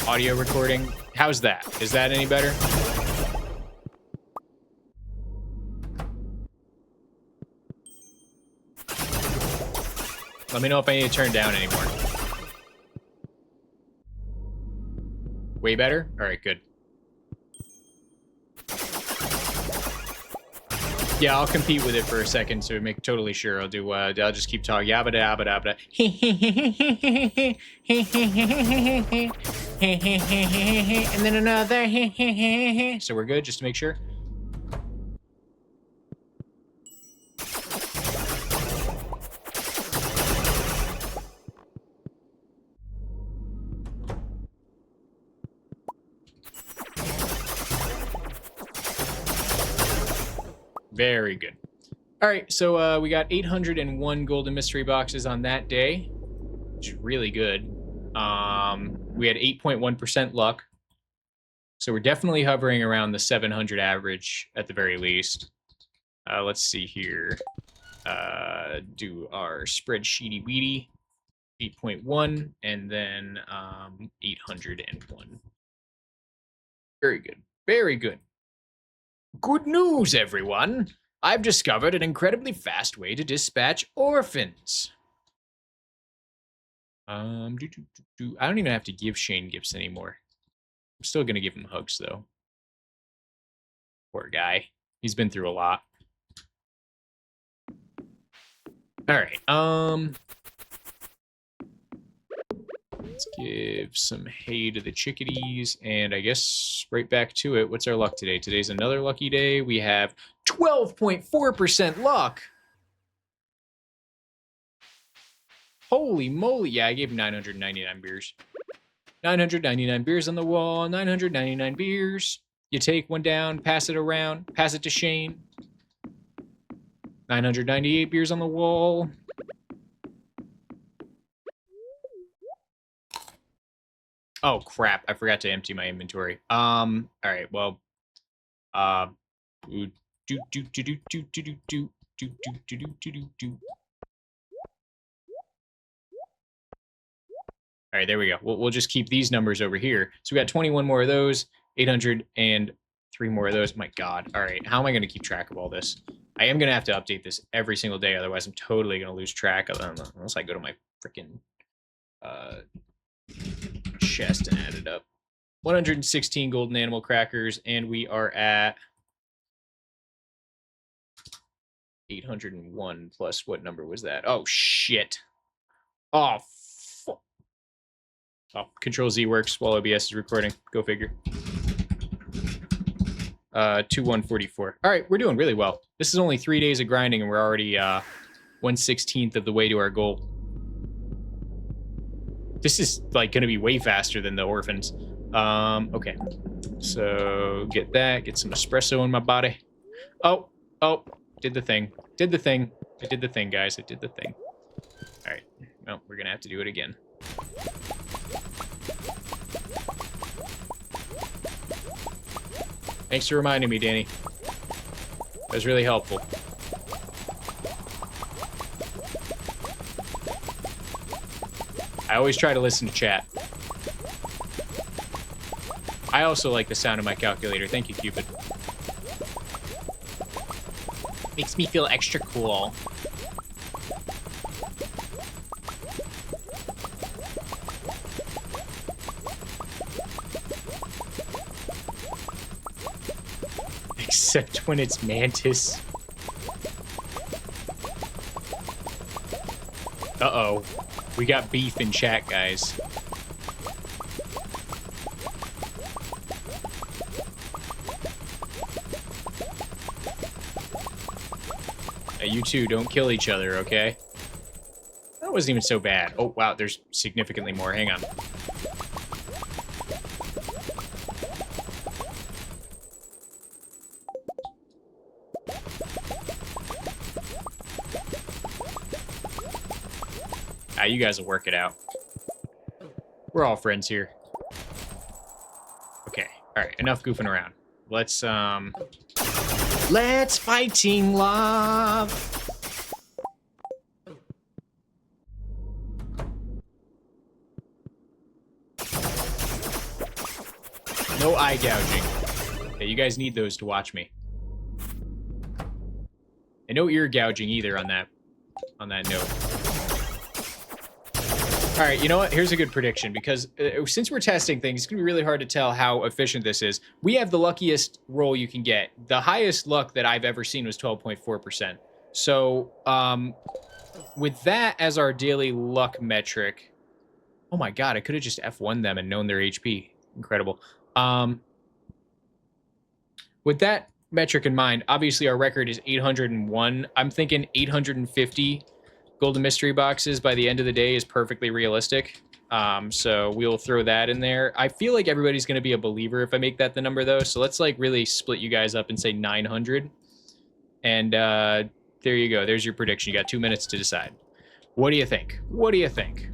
audio recording. How's that? Is that any better? Let me know if I need to turn down anymore. Way better? All right, good. Yeah, I'll compete with it for a second to make totally sure. I'll do. I'll just keep talking. Yabba dabba dabba. And then another. So we're good, just to make sure. Very good. All right, so we got 801 golden mystery boxes on that day, which is really good. We had 8.1% luck, so we're definitely hovering around the 700 average at the very least. Let's see here. Do our spreadsheety weedy. 8.1 and then 801. Very good. Very good. Good news, everyone! I've discovered an incredibly fast way to dispatch orphans. I don't even have to give Shane gifts anymore. I'm still gonna give him hugs, though. Poor guy. He's been through a lot. Alright, Let's give some hay to the chickadees, and I guess right back to it. What's our luck today? Today's another lucky day. We have 12.4% luck. Holy moly. Yeah, I gave him 999 beers. 999 beers on the wall, 999 beers. You take one down, pass it around, pass it to Shane. 998 beers on the wall. Oh crap, I forgot to empty my inventory. All right, well, do. All right, there we go. We'll just keep these numbers over here. So we got 21 more of those, 803 more of those. My God. All right, how am I going to keep track of all this? I am going to have to update this every single day, otherwise I'm totally going to lose track of them unless I go to my freaking chest and add it up. 116 golden animal crackers, and we are at 801 plus what number was that? Oh, shit. Oh, fuck. Oh, Control Z works while OBS is recording. Go figure. 2144. All right, we're doing really well. This is only 3 days of grinding, and we're already 1/16 of the way to our goal. This is like going to be way faster than the orphans. Okay. So get that. Get some espresso in my body. Oh, did the thing. Did the thing. I did the thing, guys. I did the thing. All right. Well, we're going to have to do it again. Thanks for reminding me, Danny. That was really helpful. I always try to listen to chat. I also like the sound of my calculator. Thank you, Cupid. Makes me feel extra cool. Except when it's Mantis. Uh-oh. We got beef in chat, guys. Hey, you two, don't kill each other, okay? That wasn't even so bad. Oh, wow, there's significantly more. Hang on. You guys will work it out. We're all friends here. Okay, all right, enough goofing around. Let's fighting love. No eye gouging. Okay, you guys need those to watch me. And no ear gouging either on that note. All right, you know what? Here's a good prediction, because since we're testing things, it's going to be really hard to tell how efficient this is. We have the luckiest roll you can get. The highest luck that I've ever seen was 12.4%. So with that as our daily luck metric... Oh my God, I could have just F1 them and known their HP. Incredible. With that metric in mind, obviously our record is 801. I'm thinking 850 golden mystery boxes by the end of the day is perfectly realistic. So we'll throw that in there. I feel like everybody's going to be a believer if I make that the number, though. So let's like really split you guys up and say 900. And there you go. There's your prediction. You got 2 minutes to decide. What do you think? What do you think?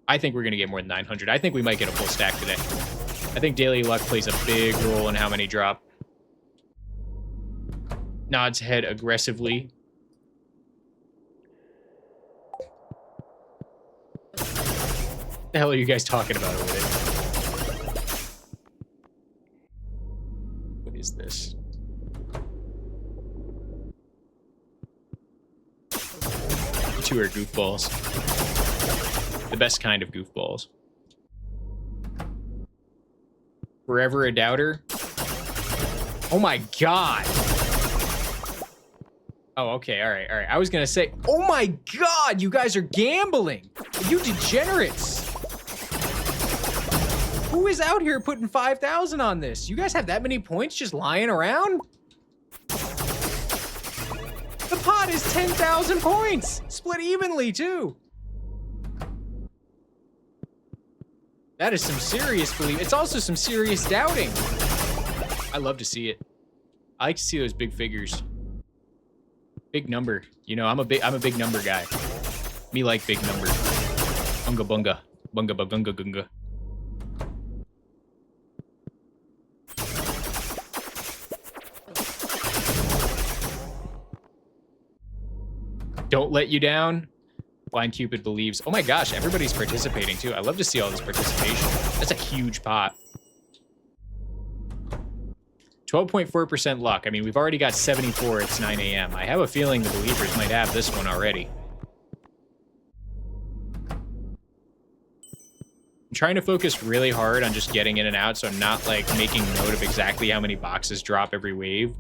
I think we're going to get more than 900. I think we might get a full stack today. I think daily luck plays a big role in how many drop. Nods head aggressively. What the hell are you guys talking about over there? What is this? You two are goofballs. The best kind of goofballs. Forever a doubter? Oh my God! Oh, okay, alright. I was gonna say, oh my God, you guys are gambling! You degenerates! Who is out here putting 5,000 on this? You guys have that many points just lying around? The pot is 10,000 points, split evenly too. That is some serious belief. It's also some serious doubting. I love to see it. I like to see those big figures. Big number. You know, I'm a big number guy. Me like big number. Bunga bunga. Bunga bunga gunga. Don't let you down. Blind Cupid believes. Oh my gosh, everybody's participating too. I love to see all this participation. That's a huge pot. 12.4% luck. I mean, we've already got 74. It's 9 a.m. I have a feeling the believers might have this one already. I'm trying to focus really hard on just getting in and out, so I'm not like making note of exactly how many boxes drop every wave.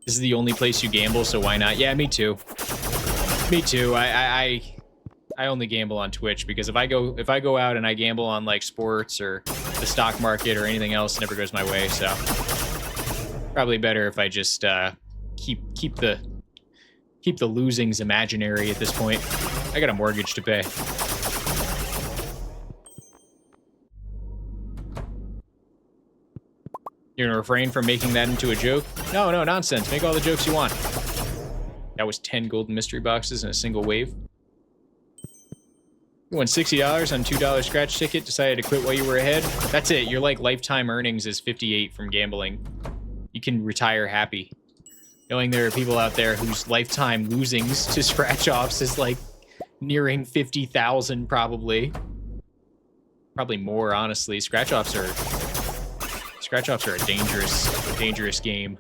This is the only place you gamble, so why not? Yeah, me too. Me too. I only gamble on Twitch because if I go out and I gamble on like sports or the stock market or anything else, it never goes my way. So probably better if I just keep the losings imaginary at this point. I got a mortgage to pay. You're gonna refrain from making that into a joke? No, nonsense. Make all the jokes you want. That was 10 golden mystery boxes in a single wave. You won $60 on $2 scratch ticket, decided to quit while you were ahead. That's it. Your like lifetime earnings is 58 from gambling. You can retire happy. Knowing there are people out there whose lifetime losings to scratch offs is like nearing 50,000 probably. Probably more, honestly. Scratch offs are a dangerous game.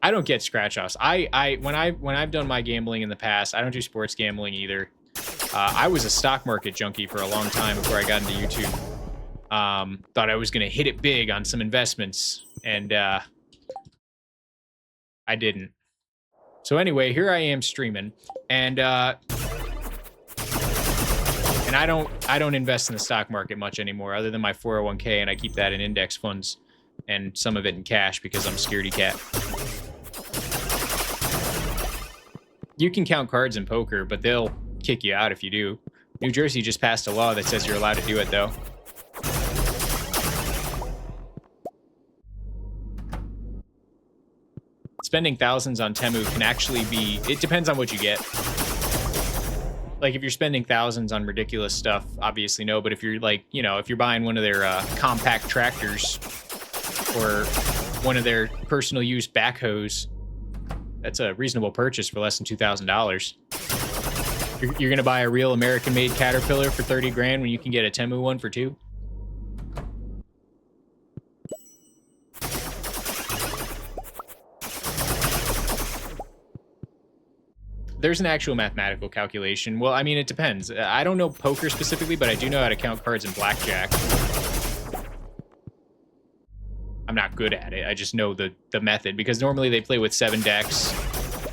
I don't get scratch offs. When I've done my gambling in the past, I don't do sports gambling either. I was a stock market junkie for a long time before I got into YouTube. Thought I was gonna hit it big on some investments, and I didn't. So anyway, here I am streaming, and I don't invest in the stock market much anymore, other than my 401k, and I keep that in index funds, and some of it in cash because I'm a scaredy cat. You can count cards in poker, but they'll kick you out if you do. New Jersey just passed a law that says you're allowed to do it, though. Spending thousands on Temu can actually be... It depends on what you get. Like, if you're spending thousands on ridiculous stuff, obviously no. But if you're, like, you know, if you're buying one of their compact tractors or one of their personal use backhoes, that's a reasonable purchase for less than $2,000. You're going to buy a real American-made Caterpillar for 30 grand when you can get a Temu one for 2? There's an actual mathematical calculation. Well, I mean, it depends. I don't know poker specifically, but I do know how to count cards in blackjack. I'm not good at it. I just know the method, because normally they play with 7 decks.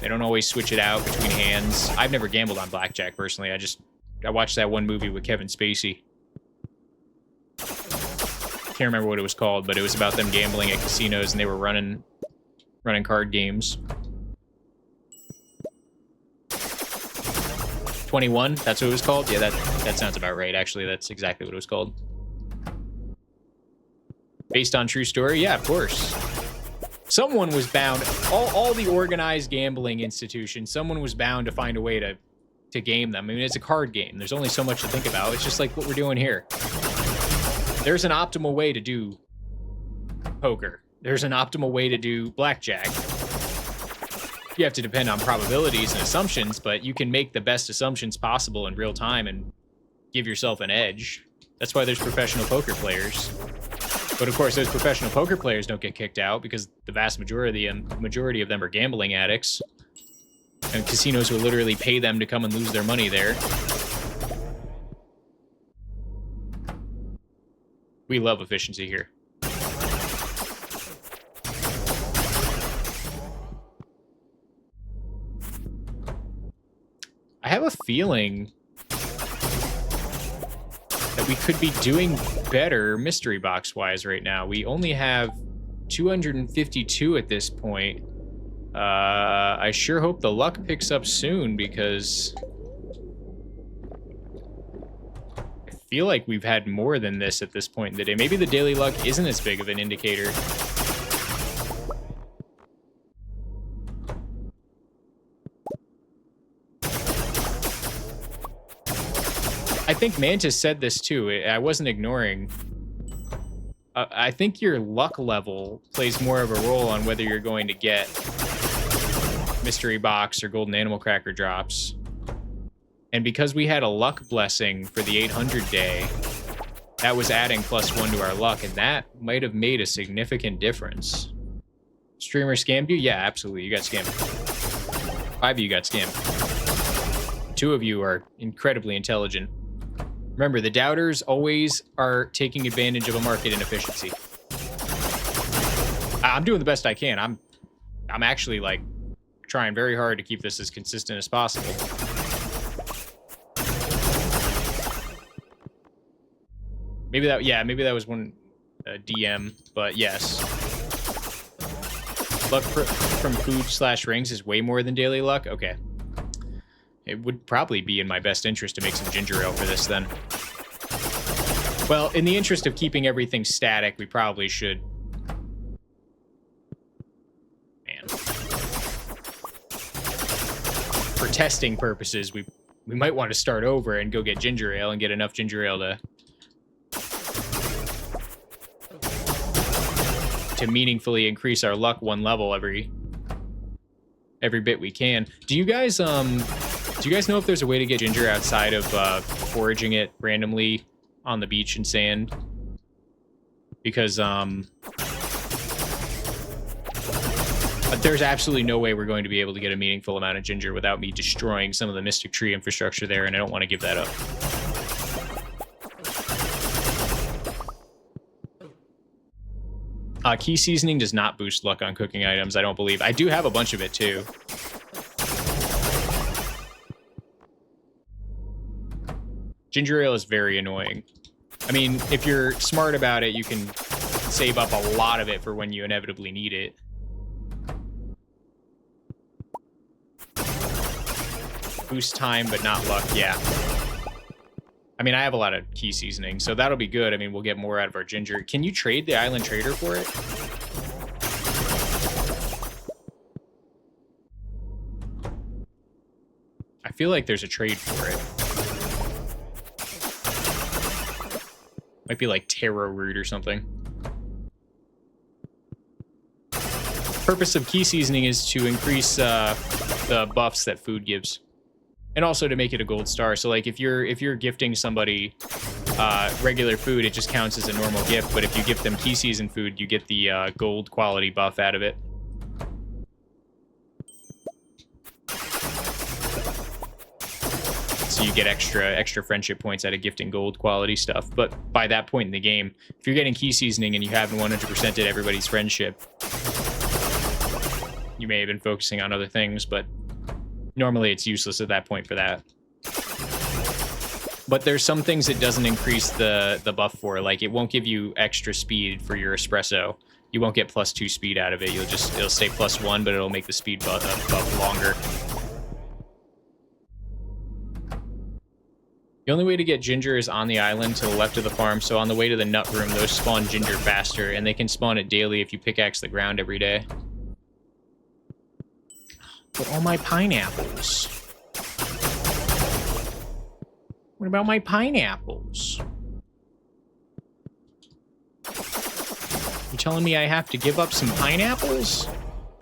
They don't always switch it out between hands. I've never gambled on blackjack personally. I watched that one movie with Kevin Spacey. Can't remember what it was called, but it was about them gambling at casinos and they were running card games. 21, that's what it was called? Yeah, that sounds about right. Actually, that's exactly what it was called. Based on true story? Yeah, of course. Someone was bound, all the organized gambling institutions, someone was bound to find a way to game them. I mean, it's a card game. There's only so much to think about. It's just like what we're doing here. There's an optimal way to do poker. There's an optimal way to do blackjack. You have to depend on probabilities and assumptions, but you can make the best assumptions possible in real time and give yourself an edge. That's why there's professional poker players. But of course, those professional poker players don't get kicked out because the vast majority of them are gambling addicts. And casinos will literally pay them to come and lose their money there. We love efficiency here. have a feeling that we could be doing better mystery box wise right now. We only have 252 at this point. I sure hope the luck picks up soon, because I feel like we've had more than this at this point in the day. Maybe the daily luck isn't as big of an indicator. I think Mantis said this too. I wasn't ignoring. I think your luck level plays more of a role on whether you're going to get mystery box or golden animal cracker drops. And because we had a luck blessing for the 800 day, that was adding +1 to our luck, and that might have made a significant difference. Streamer scammed you? Yeah, absolutely. You got scammed. 5 of you got scammed. 2 of you are incredibly intelligent. Remember, the doubters always are taking advantage of a market inefficiency. I'm doing the best I can. I'm actually, like, trying very hard to keep this as consistent as possible. Maybe that was one DM, but yes. Luck from food/rings is way more than daily luck? Okay. It would probably be in my best interest to make some ginger ale for this then. Well, in the interest of keeping everything static, we probably should... Man. For testing purposes, we might want to start over and go get ginger ale and get enough ginger ale to meaningfully increase our luck 1 level every bit we can. Do you guys know if there's a way to get ginger outside of foraging it randomly on the beach and sand? Because there's absolutely no way we're going to be able to get a meaningful amount of ginger without me destroying some of the Mystic Tree infrastructure there, and I don't want to give that up. Key seasoning does not boost luck on cooking items, I don't believe. I do have a bunch of it, too. Ginger ale is very annoying. I mean, if you're smart about it, you can save up a lot of it for when you inevitably need it. Boost time, but not luck, yeah. I mean, I have a lot of key seasoning, so that'll be good. I mean, we'll get more out of our ginger. Can you trade the island trader for it? I feel like there's a trade for it. Might be like taro root or something. Purpose of key seasoning is to increase the buffs that food gives, and also to make it a gold star. So like if you're gifting somebody regular food, it just counts as a normal gift. But if you gift them key season food, you get the gold quality buff out of it. So you get extra friendship points out of gifting gold quality stuff. But by that point in the game, if you're getting key seasoning and you haven't 100%ed everybody's friendship, you may have been focusing on other things, but normally it's useless at that point for that. But there's some things it doesn't increase the buff for, like it won't give you extra speed for your espresso. You won't get +2 speed out of it. It'll stay +1, but it'll make the speed buff longer. The only way to get ginger is on the island to the left of the farm, so on the way to the nut room, those spawn ginger faster, and they can spawn it daily if you pickaxe the ground every day. But all my pineapples. What about my pineapples? You telling me I have to give up some pineapples?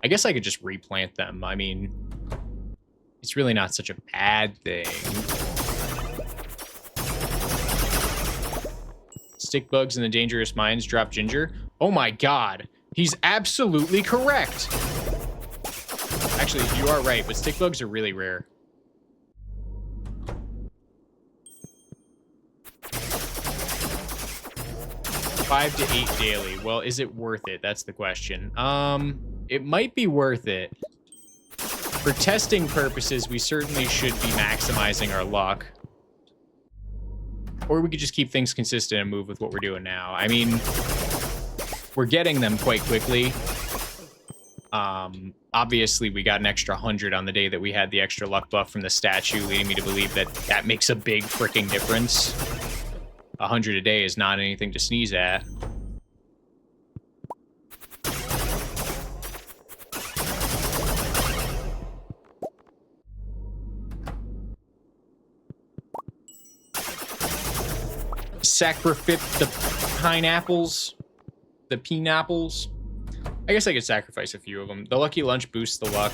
I guess I could just replant them. I mean, it's really not such a bad thing. Stick bugs in the dangerous mines drop ginger. Oh my god, he's absolutely correct. Actually, you are right, but stick bugs are really rare. $5 to $8 daily. Well, is it worth it? That's the question. It might be worth it. For testing purposes, we certainly should be maximizing our luck. Or we could just keep things consistent and move with what we're doing now. I mean, we're getting them quite quickly. Obviously, we got an extra 100 on the day that we had the extra luck buff from the statue, leading me to believe that that makes a big freaking difference. 100 a day is not anything to sneeze at. Sacrifice the pineapples, the pineapples. I guess I could sacrifice a few of them. The lucky lunch boosts the luck.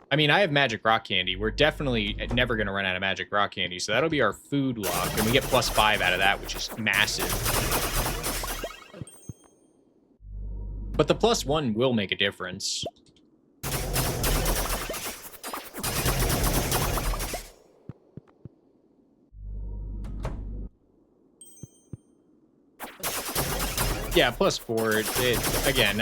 I mean, I have magic rock candy. We're definitely never going to run out of magic rock candy, so that'll be our food luck, and we get +5 out of that, which is massive. But the +1 will make a difference. Yeah, +4. It again,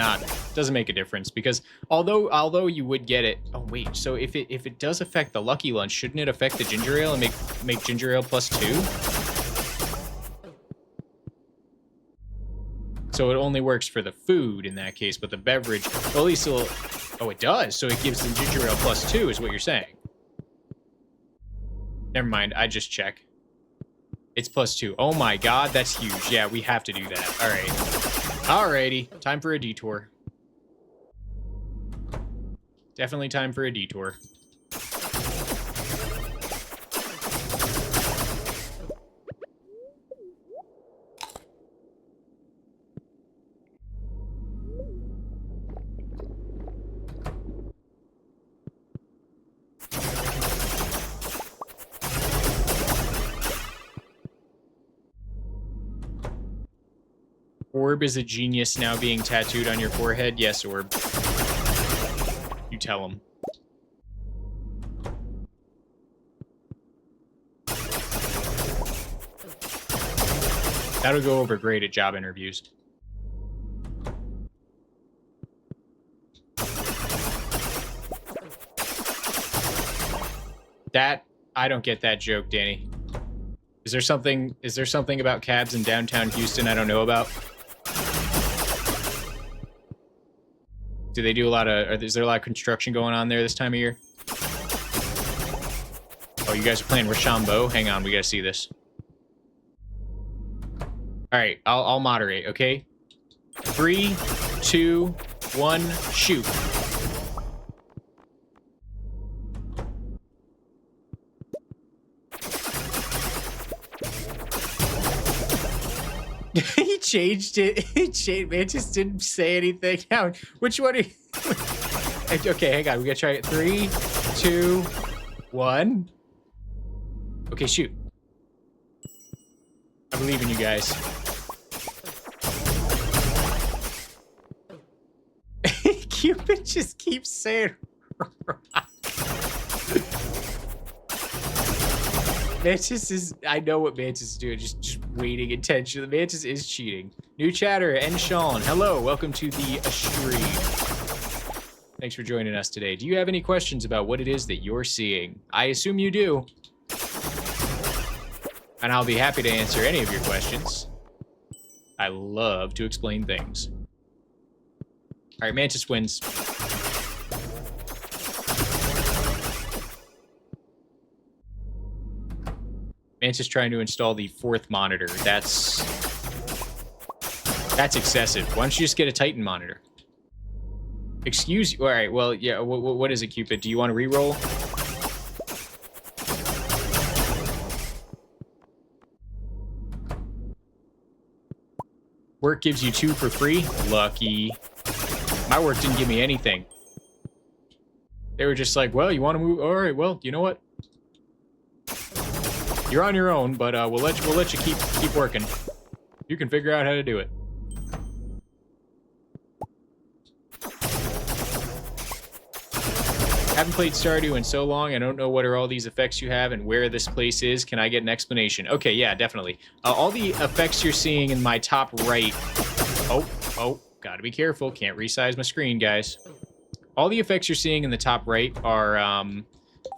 doesn't make a difference because although you would get it. Oh wait, so if it does affect the lucky lunch, shouldn't it affect the ginger ale and make ginger ale +2? So it only works for the food in that case, but the beverage, well, at least it'll. Oh, it does. So it gives the ginger ale +2, is what you're saying. Never mind. I just check. It's +2. Oh my god, that's huge. Yeah, we have to do that. All right. Alrighty. Time for a detour. Definitely time for a detour. Orb is a genius now being tattooed on your forehead. Yes, Orb. You tell him. That'll go over great at job interviews. I don't get that joke, Danny. Is there something about cabs in downtown Houston I don't know about? Do they do a lot of, is there a lot of construction going on there this time of year? Oh, you guys are playing Rochambeau? Hang on, we gotta see this. Alright, I'll moderate, okay? 3, 2, 1, shoot. He changed it. He changed. Man, just didn't say anything. Now, which one? Okay, hang on. We gotta try it. 3, 2, 1. Okay, shoot. I believe in you guys. Cupid just keeps saying. Mantis is, I know what Mantis is doing, just waiting attention. Mantis is cheating. New chatter, and Sean. Hello, welcome to the stream. Thanks for joining us today. Do you have any questions about what it is that you're seeing? I assume you do. And I'll be happy to answer any of your questions. I love to explain things. All right, Mantis wins. Mantis trying to install the 4th monitor. That's excessive. Why don't you just get a Titan monitor? Excuse you. All right, well, yeah, what is it, Cupid? Do you want to re-roll? Work gives you 2 for free? Lucky. My work didn't give me anything. They were just like, well, you want to move? All right, well, you know what? You're on your own, but we'll let you keep working. You can figure out how to do it. Haven't played Stardew in so long. I don't know what are all these effects you have and where this place is. Can I get an explanation? Okay, yeah, definitely. All the effects you're seeing in my top right. Oh, Gotta be careful. Can't resize my screen, guys. All the effects you're seeing in the top right are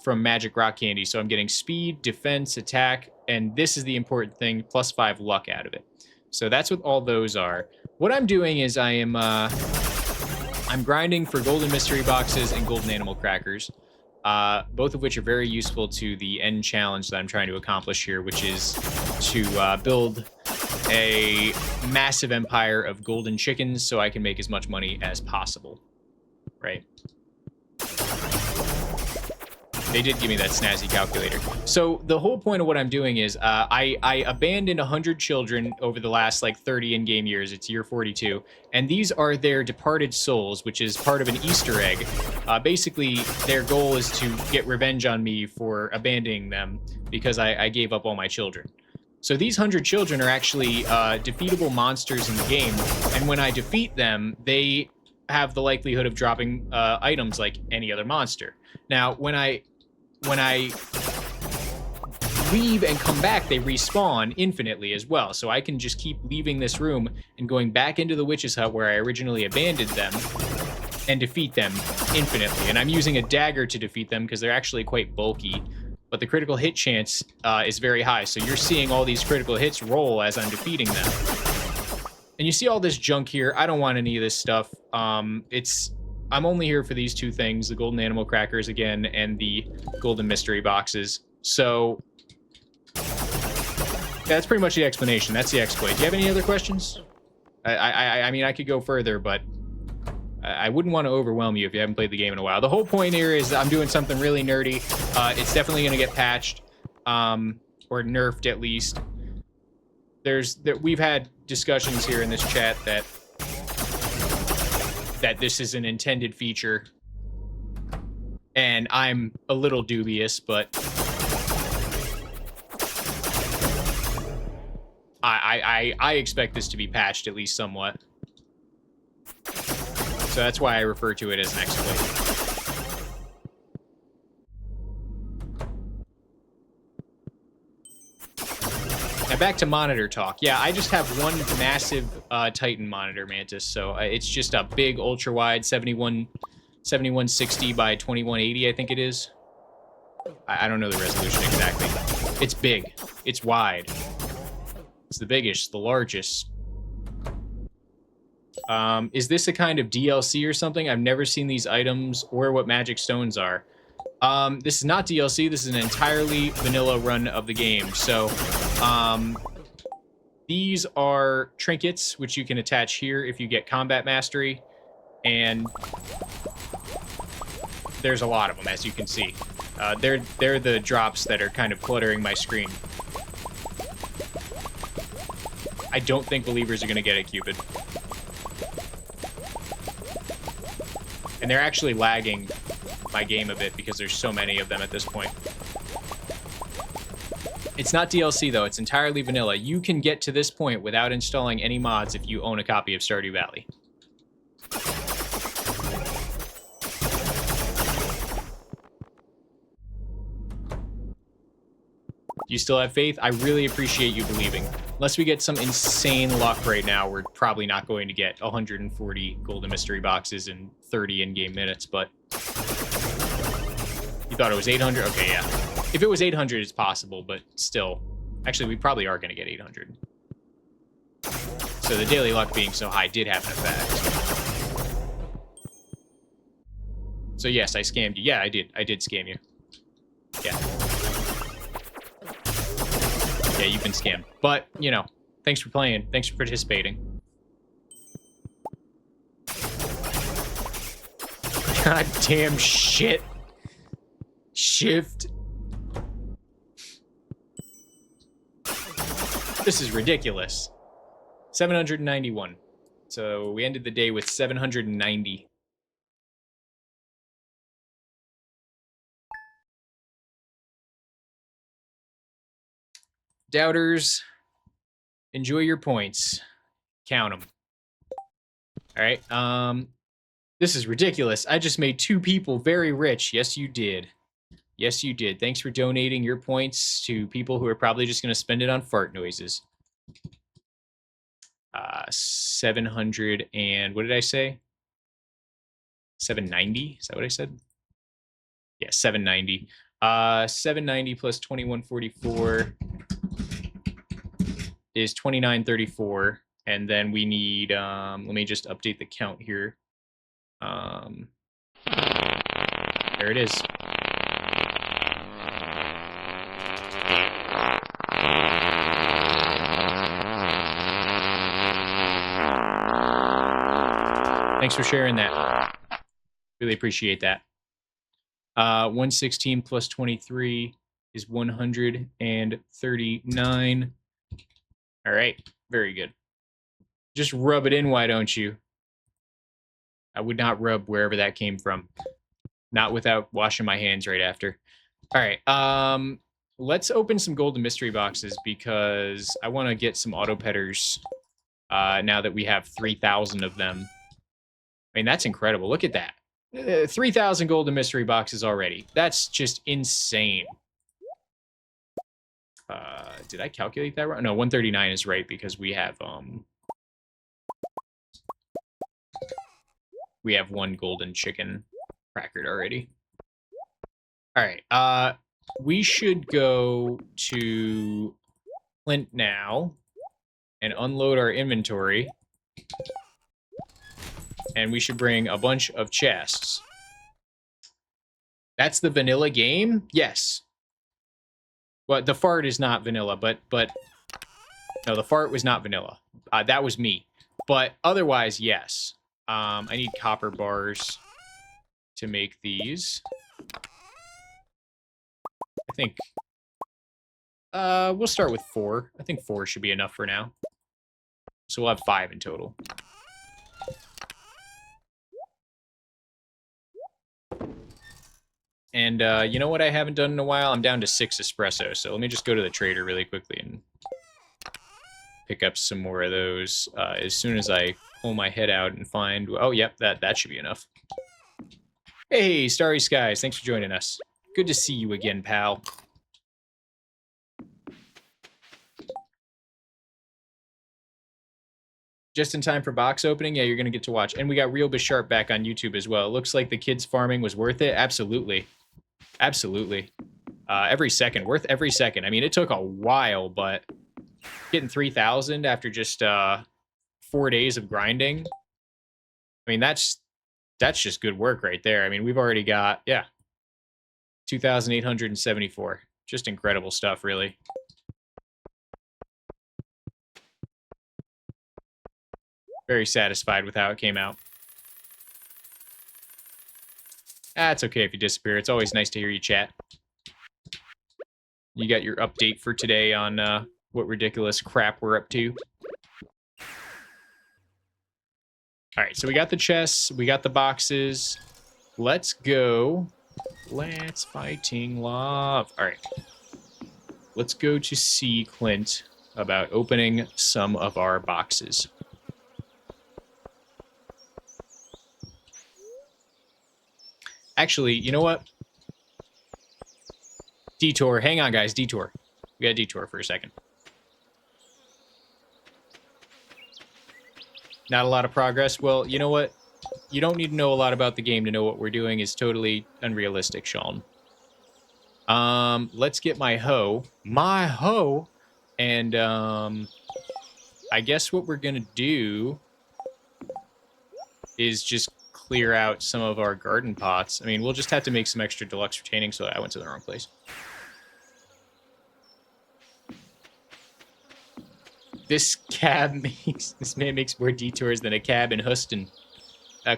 from Magic Rock Candy. So I'm getting speed, defense, attack, and this is the important thing, +5 luck out of it. So that's what all those are. What I'm doing is I'm grinding for golden mystery boxes and golden animal crackers, both of which are very useful to the end challenge that I'm trying to accomplish here, which is to build a massive empire of golden chickens so I can make as much money as possible. Right? They did give me that snazzy calculator. So the whole point of what I'm doing is I abandoned 100 children over the last like 30 in-game years. It's year 42. And these are their departed souls, which is part of an Easter egg. Basically, their goal is to get revenge on me for abandoning them because I gave up all my children. So these 100 children are actually defeatable monsters in the game. And when I defeat them, they have the likelihood of dropping items like any other monster. Now, when I leave and come back, they respawn infinitely as well. So I can just keep leaving this room and going back into the witch's hut where I originally abandoned them and defeat them infinitely. And I'm using a dagger to defeat them because they're actually quite bulky, but the critical hit chance is very high. So you're seeing all these critical hits roll as I'm defeating them. And you see all this junk here. I don't want any of this stuff. I'm only here for these two things, the golden animal crackers again, and the golden mystery boxes. So that's pretty much the explanation. That's the exploit. Do you have any other questions? I mean, I could go further, but I wouldn't want to overwhelm you if you haven't played the game in a while. The whole point here is I'm doing something really nerdy. It's definitely going to get patched, or nerfed at least. We've had discussions here in this chat that this is an intended feature, and I'm a little dubious, but I expect this to be patched at least somewhat. So that's why I refer to it as an exploit. Now back to monitor talk. Yeah, I just have one massive Titan monitor, Mantis. So it's just a big ultra wide 7160 by 2180, I think it is. I don't know the resolution exactly. It's big. It's wide. It's the biggest, the largest. Is this a kind of DLC or something? I've never seen these items or what magic stones are. This is not DLC. This is an entirely vanilla run of the game. So, these are trinkets, which you can attach here if you get combat mastery. And there's a lot of them, as you can see. They're the drops that are kind of cluttering my screen. I don't think believers are going to get it, Cupid. And they're actually lagging my game a bit because there's so many of them at this point. It's not DLC, though. It's entirely vanilla. You can get to this point without installing any mods if you own a copy of Stardew Valley. Do you still have faith? I really appreciate you believing. Unless we get some insane luck right now, we're probably not going to get 140 golden mystery boxes in 30 in-game minutes, but... You thought it was 800? Okay, yeah. If it was 800, it's possible, but still. Actually, we probably are going to get 800. So the daily luck being so high did have an effect. So yes, I scammed you. Yeah, I did. I did scam you. Yeah. Yeah, you've been scammed. But, you know, thanks for playing. Thanks for participating. God damn shit. Shift. This is ridiculous. 791. So we ended the day with 790. Doubters, enjoy your points. Count them. All right. This is ridiculous. I just made 2 people very rich. Yes, you did. Yes, you did. Thanks for donating your points to people who are probably just going to spend it on fart noises. 700 and what did I say? 790? Is that what I said? Yeah, 790. 790 plus 2144 is 2934. And then we need, let me just update the count here. There it is. Thanks for sharing that. Really appreciate that. 116 plus 23 is 139. All right, very good. Just rub it in, why don't you? I would not rub wherever that came from. Not without washing my hands right after. All right, let's open some golden mystery boxes because I want to get some auto petters now that we have 3,000 of them. I mean, that's incredible. Look at that. 3,000 golden mystery boxes already. That's just insane. Did I calculate that right? No, 139 is right because we have one golden chicken crackered already. All right. We should go to Flint now and unload our inventory. And we should bring a bunch of chests. That's the vanilla game? Yes. Well, the fart is not vanilla, but no, the fart was not vanilla. That was me. But otherwise, yes. I need copper bars to make these. I think we'll start with 4. I think 4 should be enough for now. So we'll have 5 in total. And you know what I haven't done in a while? I'm down to 6 espresso, so let me just go to the trader really quickly and pick up some more of those as soon as I pull my head out and find... Oh, yep, that should be enough. Hey, Starry Skies, thanks for joining us. Good to see you again, pal. Just in time for box opening? Yeah, you're going to get to watch. And we got Real Bisharp back on YouTube as well. Looks like the kids farming was worth it. Absolutely. Absolutely. Every second. Worth every second. I mean, it took a while, but getting 3,000 after just 4 days of grinding. I mean, that's just good work right there. I mean, we've already got, yeah, 2,874. Just incredible stuff, really. Very satisfied with how it came out. It's okay if you disappear. It's always nice to hear you chat. You got your update for today on what ridiculous crap we're up to. All right, so we got the chests. We got the boxes. Let's go. Let's fighting love. All right. Let's go to see Clint about opening some of our boxes. Actually, you know what? Detour. Hang on, guys. Detour. We got a detour for a second. Not a lot of progress. Well, you know what? You don't need to know a lot about the game to know what we're doing is totally unrealistic, Sean. Let's get my hoe. My hoe! And, I guess what we're gonna do is just clear out some of our garden pots. I mean, we'll just have to make some extra deluxe retaining soil. I went to the wrong place. This man makes more detours than a cab in Houston.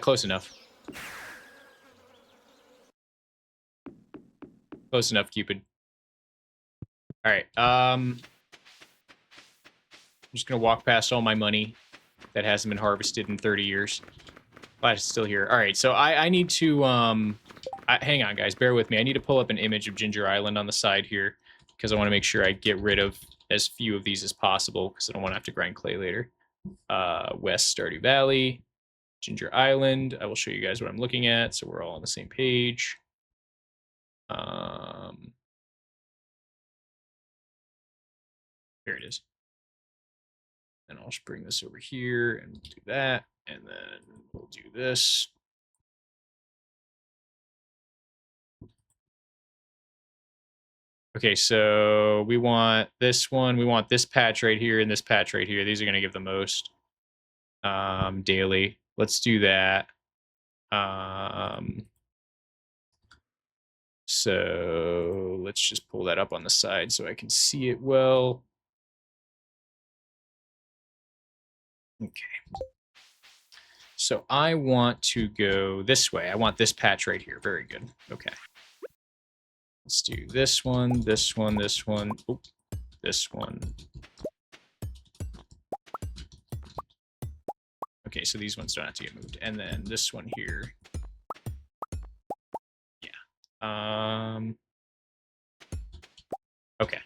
Close enough. Close enough, Cupid. All right. I'm just gonna walk past all my money that hasn't been harvested in 30 years. Glad it's still here. All right, so I need to hang on, guys. Bear with me. I need to pull up an image of Ginger Island on the side here because I want to make sure I get rid of as few of these as possible because I don't want to have to grind clay later. West Stardew Valley, Ginger Island. I will show you guys what I'm looking at so we're all on the same page. Here it is. And I'll just bring this over here and do that. And then we'll do this. Okay, so we want this one. We want this patch right here and this patch right here. These are going to give the most daily. Let's do that. So let's just pull that up on the side so I can see it well. Okay. So I want to go this way. I want this patch right here. Very good. Okay. Let's do this one, this one, this one. Oop, this one. Okay, so these ones don't have to get moved. And then this one here. Yeah. Okay.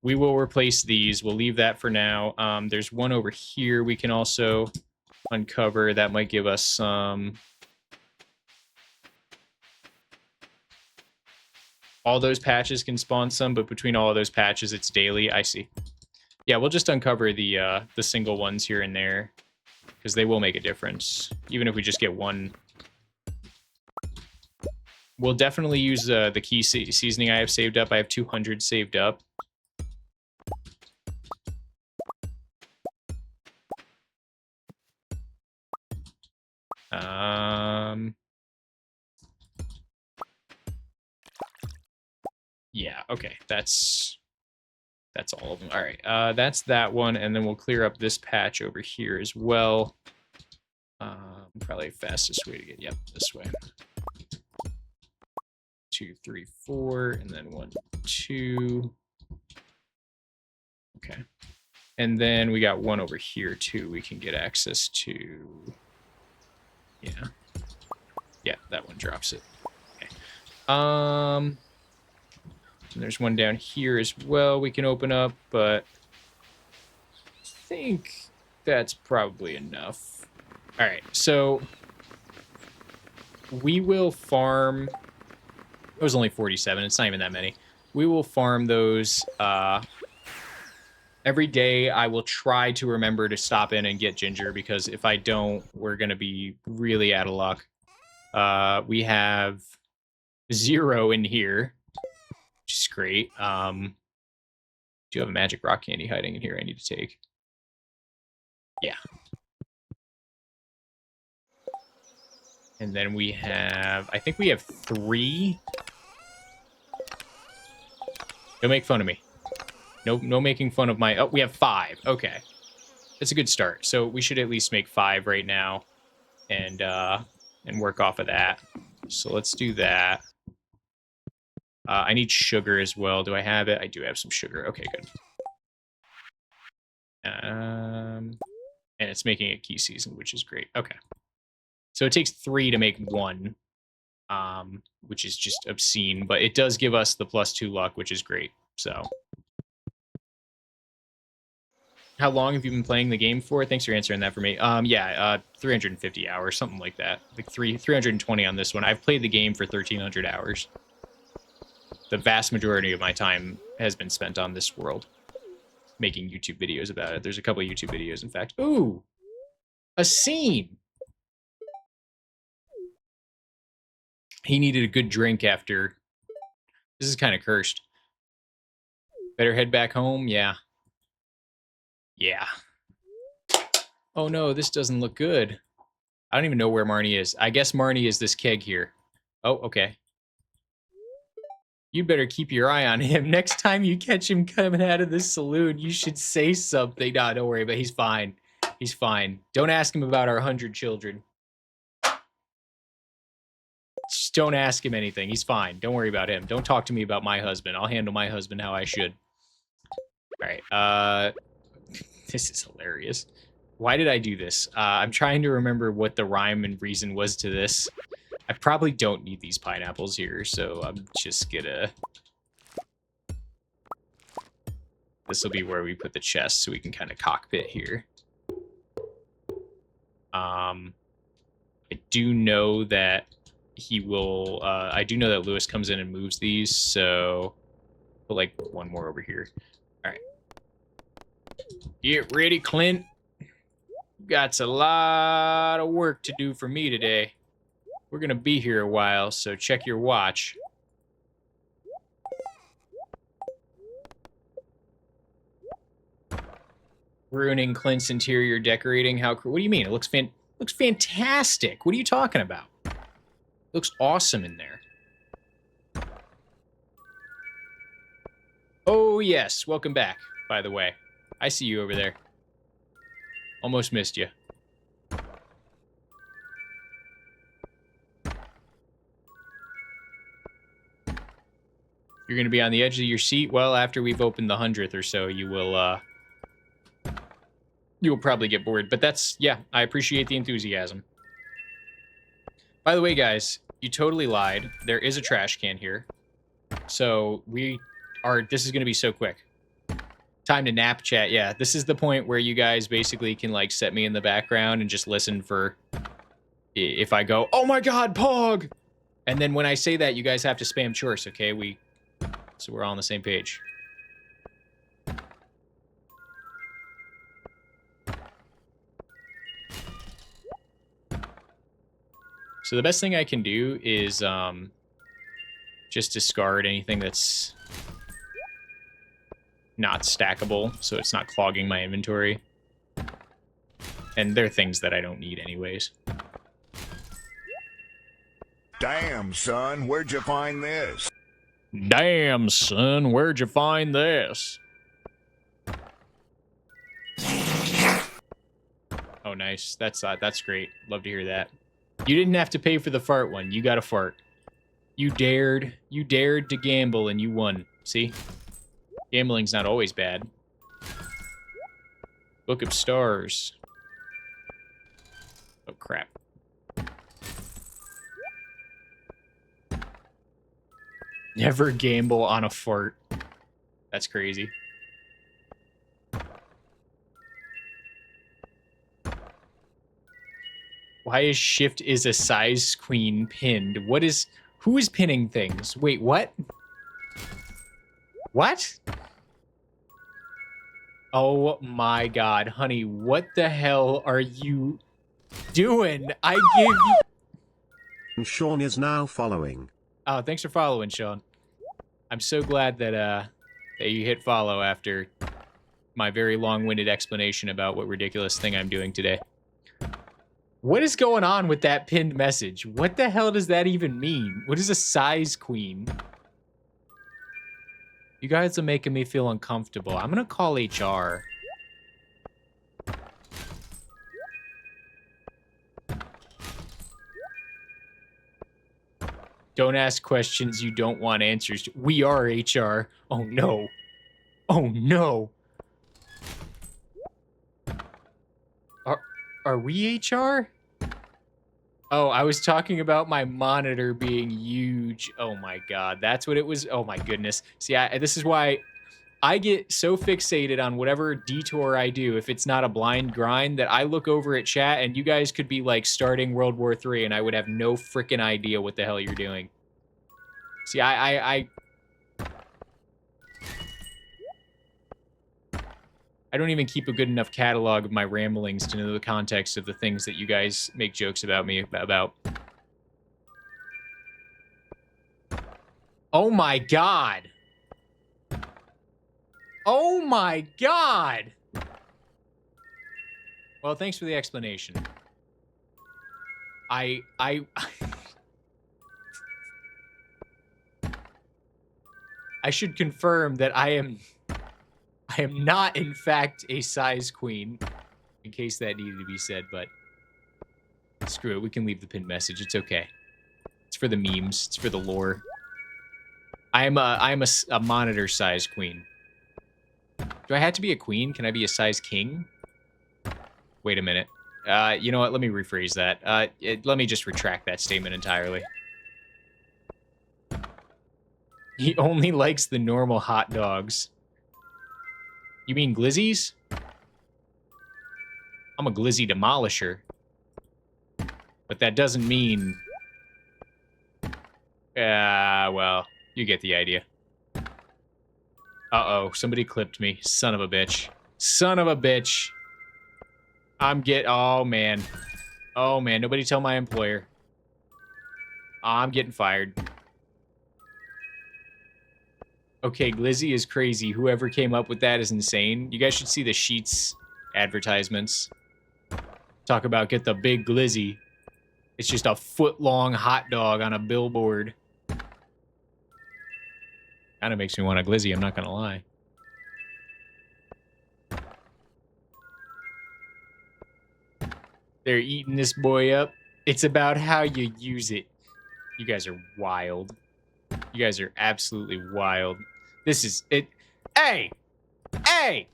We will replace these. We'll leave that for now. There's one over here we can also uncover. That might give us some... all those patches can spawn some, but between all of those patches, it's daily. I see. Yeah, we'll just uncover the single ones here and there, because they will make a difference, even if we just get one. We'll definitely use the key seasoning I have saved up. I have 200 saved up. Yeah, okay, that's all of them. All right, that's that one, and then we'll clear up this patch over here as well. Probably fastest way to get, yep, this way. 2, 3, 4, and then 1, 2. Okay, and then we got one over here too. We can get access to. Yeah, that one drops it. Okay. And there's one down here as well we can open up, but I think that's probably enough. All right, so we will farm. It was only 47. It's not even that many. We will farm those every day. I will try to remember to stop in and get ginger, because if I don't, we're going to be really out of luck. We have 0 in here, which is great. Do you have a magic rock candy hiding in here I need to take? Yeah. And then we have, I think we have 3. Don't make fun of me. No making fun of my, oh, we have 5. Okay. That's a good start. So we should at least make 5 right now and work off of that. So let's do that. I need sugar as well. Do I have it? I do have some sugar. Okay, good. And it's making a key season, which is great. Okay. So it takes 3 to make 1, which is just obscene, but it does give us the +2 luck, which is great. So, how long have you been playing the game for? Thanks for answering that for me. 350 hours, something like that. Like 320 on this one. I've played the game for 1,300 hours. The vast majority of my time has been spent on this world, making YouTube videos about it. There's a couple of YouTube videos, in fact. Ooh, a scene. He needed a good drink after. This is kind of cursed. Better head back home? Yeah. Yeah. Oh no, this doesn't look good. I don't even know where Marnie is. I guess Marnie is this keg here. Oh, okay. You better keep your eye on him. Next time you catch him coming out of this saloon, you should say something. Nah, don't worry, but he's fine. He's fine. Don't ask him about our 100 children. Just don't ask him anything. He's fine. Don't worry about him. Don't talk to me about my husband. I'll handle my husband how I should. All right. This is hilarious. Why did I do this? I'm trying to remember what the rhyme and reason was to this. I probably don't need these pineapples here, so I'm just gonna... This will be where we put the chest so we can kind of cockpit here. I do know that he will... I do know that Lewis comes in and moves these, so... Put like one more over here. All right. Get ready, Clint. Got a lot of work to do for me today. We're gonna be here a while, so check your watch. Ruining Clint's interior decorating. What do you mean? It looks fantastic. What are you talking about? It looks awesome in there. Oh, yes. Welcome back, by the way. I see you over there. Almost missed you. You're going to be on the edge of your seat? Well, after we've opened the 100th or so, you will probably get bored. But that's, yeah, I appreciate the enthusiasm. By the way, guys, you totally lied. There is a trash can here. So this is going to be so quick. Time to nap chat. Yeah, this is the point where you guys basically can, like, set me in the background and just listen for if I go, oh my god, Pog! And then when I say that, you guys have to spam chorus, okay? So we're all on the same page. So the best thing I can do is just discard anything that's not stackable, so it's not clogging my inventory. And they're things that I don't need anyways.
Damn, son, where'd you find this?
Damn, son, where'd you find this? Oh, nice. That's great. Love to hear that. You didn't have to pay for the fart one. You got a fart. You dared to gamble and you won. See? Gambling's not always bad. Book of Stars. Oh, crap. Never gamble on a fart. That's crazy. Why is shift is a size queen pinned? Who is pinning things? Wait, what? What? Oh my god, honey, what the hell are you doing? I give you...
And Sean is now following.
Oh, thanks for following, Sean. I'm so glad that you hit follow after my very long-winded explanation about what ridiculous thing I'm doing today. What is going on with that pinned message? What the hell does that even mean? What is a size queen? You guys are making me feel uncomfortable. I'm gonna call HR. Don't ask questions you don't want answers to. We are HR. Oh no. Oh no. Are we HR? Oh, I was talking about my monitor being huge. Oh my god, that's what it was. Oh my goodness. See, this is why I get so fixated on whatever detour I do, if it's not a blind grind, that I look over at chat and you guys could be like starting World War III and I would have no freaking idea what the hell you're doing. See, I don't even keep a good enough catalog of my ramblings to know the context of the things that you guys make jokes about me about. Oh my god! Oh my god! Well, thanks for the explanation. I should confirm that I am not, in fact, a size queen, in case that needed to be said, but screw it. We can leave the pinned message. It's okay. It's for the memes. It's for the lore. I'm a monitor size queen. Do I have to be a queen? Can I be a size king? Wait a minute. You know what? Let me rephrase that. Let me just retract that statement entirely. He only likes the normal hot dogs. You mean glizzies? I'm a glizzy demolisher. But that doesn't mean... well, you get the idea. Uh-oh, somebody clipped me. Son of a bitch. Son of a bitch. Oh, man. Oh, man. Nobody tell my employer. I'm getting fired. Okay, Glizzy is crazy. Whoever came up with that is insane. You guys should see the Sheets advertisements. Talk about get the big Glizzy. It's just a foot-long hot dog on a billboard. Kind of makes me want a Glizzy, I'm not gonna lie. They're eating this boy up. It's about how you use it. You guys are wild. You guys are absolutely wild. This is it. Hey! Hey!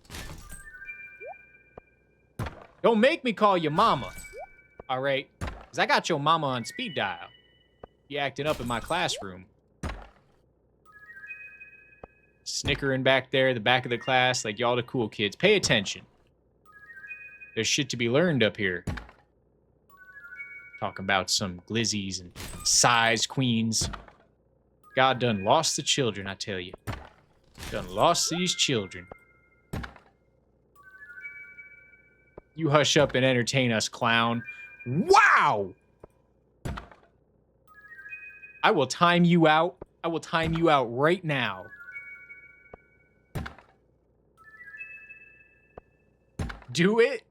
Don't make me call you mama. All right? Because I got your mama on speed dial. You acting up in my classroom. Snickering back there, the back of the class, like y'all the cool kids. Pay attention. There's shit to be learned up here. Talking about some glizzies and size queens. God done lost the children, I tell you. Done lost these children. You hush up and entertain us, clown. Wow! I will time you out. I will time you out right now. Do it?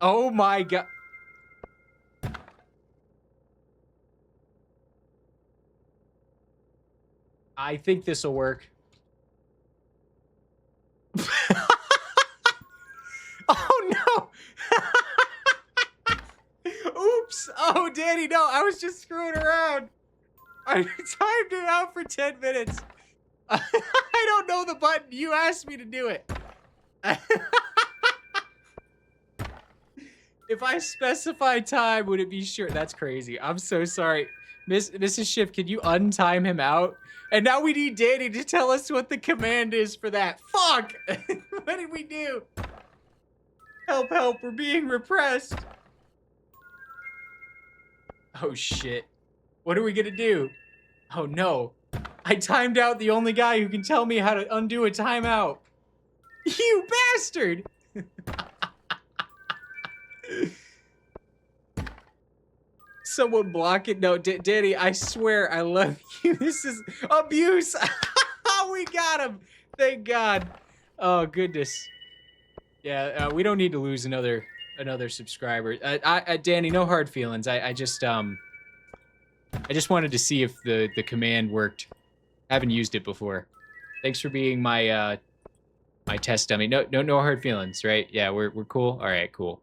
Oh my god. I think this will work. Oh no! Oops! Oh, Danny, no, I was just screwing around. I timed it out for 10 minutes. I don't know the button. You asked me to do it. If I specify time, would it be sure? That's crazy. I'm so sorry. Mrs. Schiff, can you untime him out? And now we need Danny to tell us what the command is for that. Fuck! What did we do? Help, help, we're being repressed. Oh shit. What are we gonna do? Oh no. I timed out the only guy who can tell me how to undo a timeout. You bastard! Someone block it. No, Danny, I swear I love you. This is abuse. We got him. Thank God. Oh, goodness. Yeah, we don't need to lose another subscriber. Danny, no hard feelings. I just wanted to see if the command worked. Haven't used it before. Thanks for being my my test dummy. No hard feelings, right? Yeah, we're cool. All right, cool.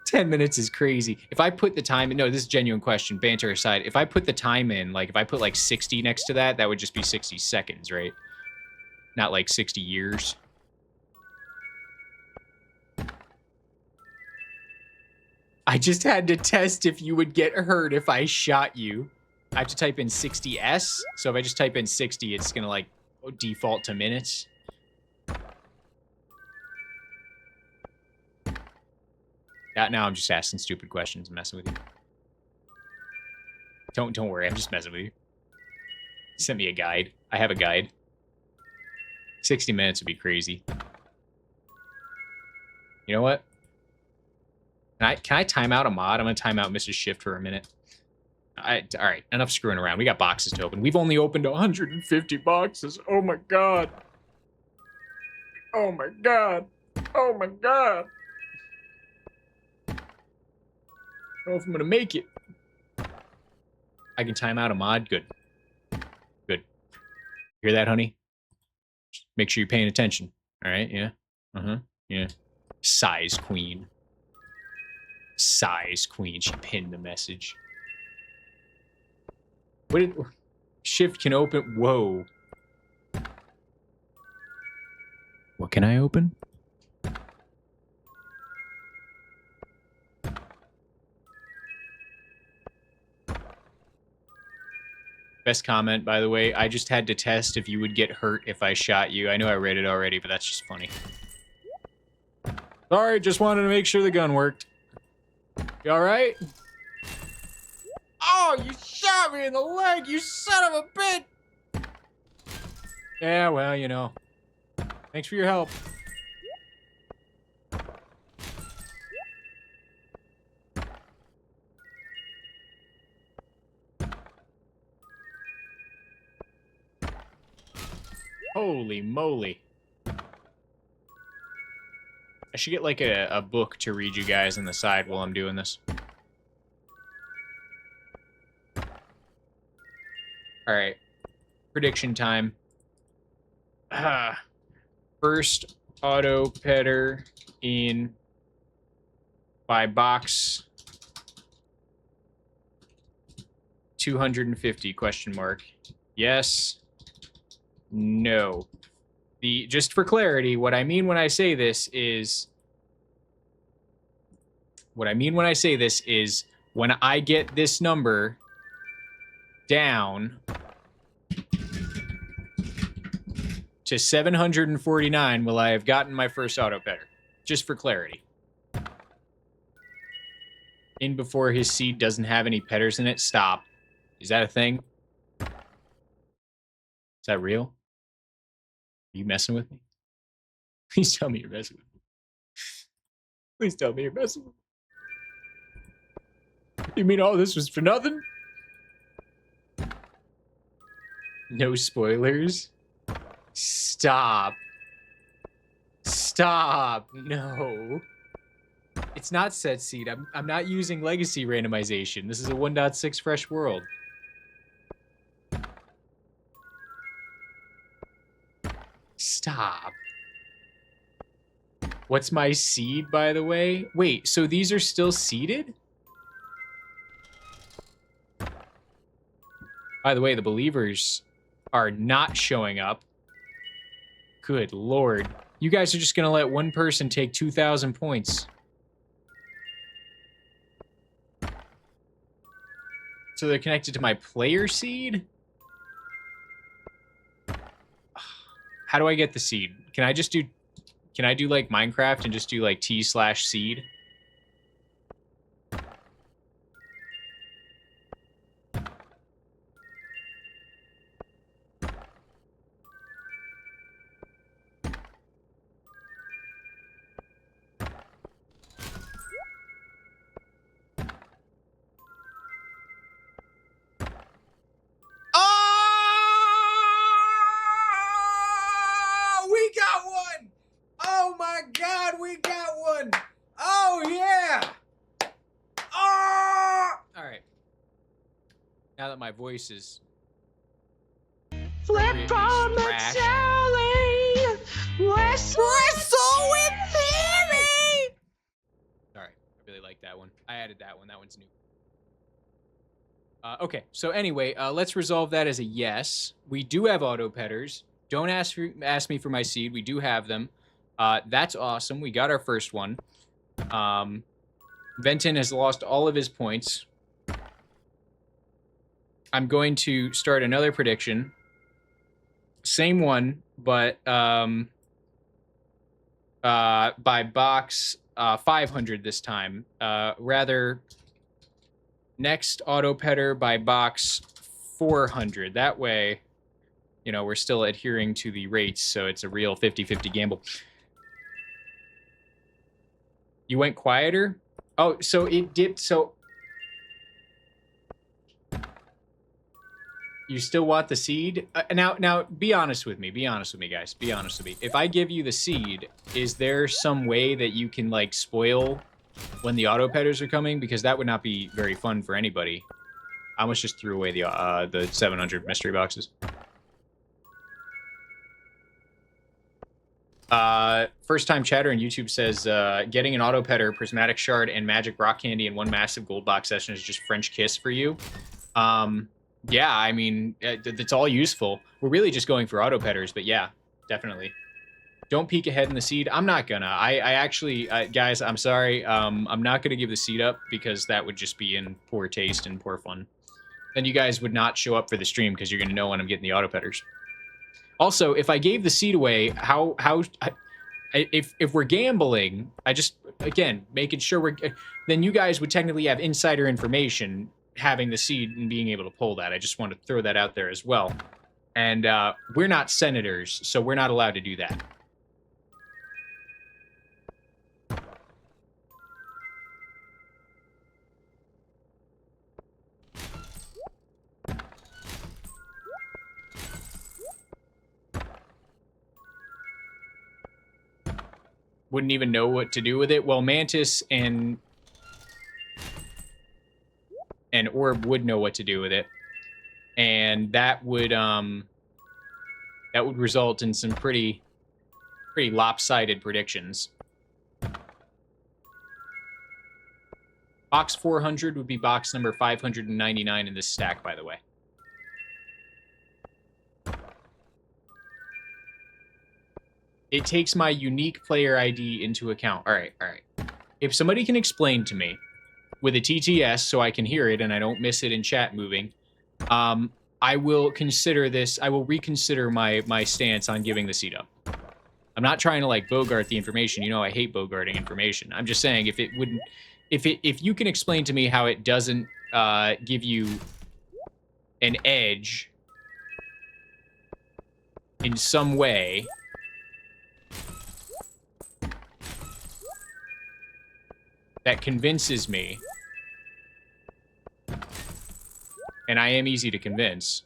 10 minutes is crazy. If I put the time in, no, this is a genuine question, banter aside. If I put the time in, like if I put like 60 next to that, that would just be 60 seconds, right? Not like 60 years. I just had to test if you would get hurt if I shot you. I have to type in 60s. So if I just type in 60, it's gonna like default to minutes. Now I'm just asking stupid questions and messing with you. Don't worry, I'm just messing with you. Send me a guide. I have a guide. 60 minutes would be crazy. You know what? Can I time out a mod? I'm gonna time out Mrs. Shift for a minute. All right, enough screwing around. We got boxes to open. We've only opened 150 boxes. Oh my god. Oh my god. Oh my god. I don't know if I'm gonna make it. I can time out a mod. Good. Hear that, honey? Make sure you're paying attention. All right, yeah. Yeah. Size queen. Size queen. She pinned the message. What did... Shift can open... Whoa. What can I open? Best comment, by the way. I just had to test if you would get hurt if I shot you. I know I read it already, but that's just funny. Sorry, just wanted to make sure the gun worked. You alright? Oh, you shot me in the leg, you son of a bitch! Yeah, well, you know. Thanks for your help. Holy moly. I should get like a book to read you guys on the side while I'm doing this. Alright. Prediction time. First auto petter in by box 250 question mark. Yes. No. Just for clarity, what I mean when I say this is when I get this number down to 749 will I have gotten my first auto petter. Just for clarity. In before his seed doesn't have any petters in it. Stop. Is that a thing? Is that real? Are you messing with me? Please tell me you're messing with me. Please tell me you're messing with me. You mean all this was for nothing? No spoilers? Stop. Stop. No. It's not set seed. I'm not using legacy randomization. This is a 1.6 fresh world. Stop. What's my seed, by the way? Wait, so these are still seeded? By the way, the believers are not showing up. Good lord. You guys are just gonna let one person take 2,000 points. So they're connected to my player seed? How do I get the seed? Can I do like Minecraft and just do like T/seed? Oh, we got one! Oh my god, we got one! Oh yeah! Oh! Alright. Now that my voice is
Flip from the telly, wrestle with theory.
Sorry, I really like that one. I added that one. That one's new. Okay, so anyway, let's resolve that as a yes. We do have auto petters. Don't ask me for my seed. We do have them. That's awesome. We got our first one. Venton has lost all of his points. I'm going to start another prediction. Same one, but by box 500 this time. Rather, next auto petter by box 400. That way, you know, we're still adhering to the rates, so it's a real 50-50 gamble. You went quieter? Oh, so it dipped, so... You still want the seed? Now, be honest with me. Be honest with me, guys. Be honest with me. If I give you the seed, is there some way that you can, like, spoil when the auto petters are coming? Because that would not be very fun for anybody. I almost just threw away the 700 mystery boxes. First time chatter on YouTube says, getting an auto petter, prismatic shard, and magic rock candy in one massive gold box session is just French kiss for you. Yeah, I mean, it's all useful. We're really just going for auto petters, but yeah, definitely. Don't peek ahead in the seed. I'm not gonna. I actually, guys, I'm sorry. I'm not gonna give the seed up because that would just be in poor taste and poor fun. Then you guys would not show up for the stream because you're gonna know when I'm getting the auto petters. Also, if I gave the seed away, if we're gambling, again, making sure then you guys would technically have insider information having the seed and being able to pull that. I just want to throw that out there as well. And we're not senators, so we're not allowed to do that. wouldn't even know what to do with it. Well, Mantis and Orb would know what to do with it, and that would result in some pretty lopsided predictions. Box 400 would be box number 599 in this stack, by the way. It takes my unique player ID into account. All right. If somebody can explain to me with a TTS so I can hear it and I don't miss it in chat moving, I will consider this. I will reconsider my stance on giving the seat up. I'm not trying to like bogart the information. You know, I hate bogarting information. I'm just saying if you can explain to me how it doesn't give you an edge in some way, that convinces me, and I am easy to convince,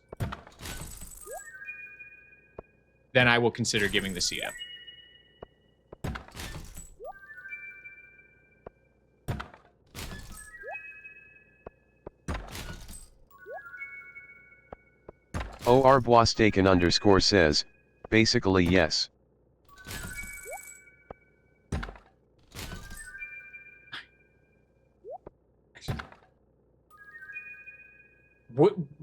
then I will consider giving the seat up.
ORBWASTAKEN _ says, basically yes.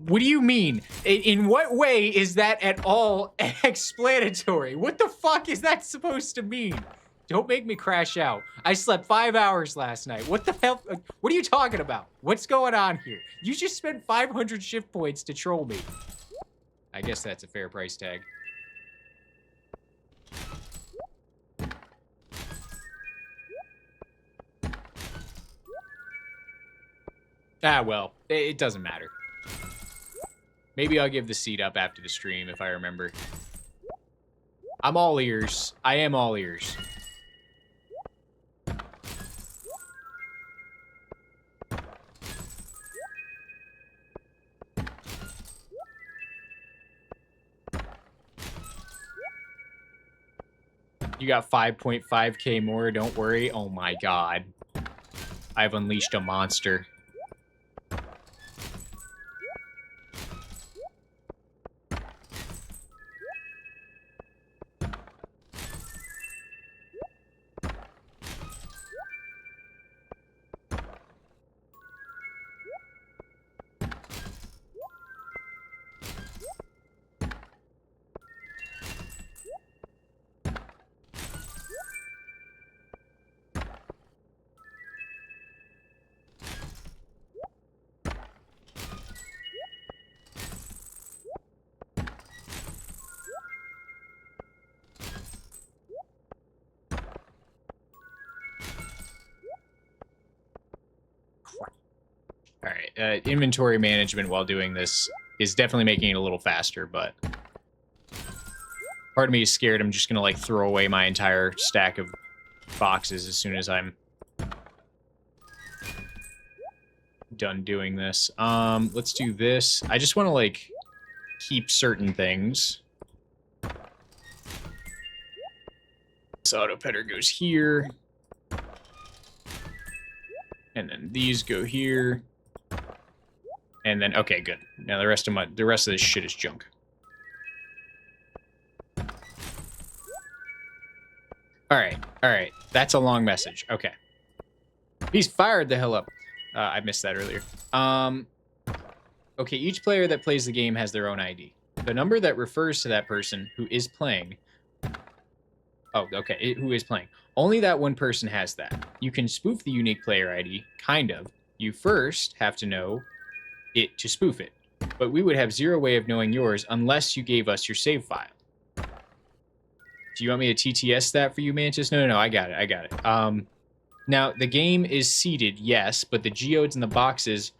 What do you mean? In what way is that at all explanatory? What the fuck is that supposed to mean? Don't make me crash out. I slept 5 hours last night. What the hell? What are you talking about? What's going on here? You just spent 500 shift points to troll me. I guess that's a fair price tag. Ah, well, it doesn't matter. Maybe I'll give the seat up after the stream if I remember. I'm all ears. I am all ears. You got 5.5k more, don't worry. Oh my god. I've unleashed a monster. Alright, inventory management while doing this is definitely making it a little faster, but part of me is scared I'm just gonna like throw away my entire stack of boxes as soon as I'm done doing this. Let's do this. I just want to like keep certain things. This auto petter goes here. And then these go here. And then, okay, good. Now the rest of this shit is junk. Alright. That's a long message. Okay. He's fired the hell up. I missed that earlier. Okay, each player that plays the game has their own ID. The number that refers to that person who is playing... Oh, okay, who is playing. Only that one person has that. You can spoof the unique player ID, kind of. You first have to know it to spoof it. But we would have zero way of knowing yours unless you gave us your save file. Do you want me to TTS that for you, Mantis? No, I got it. Now, the game is seeded, yes, but the geodes in the boxes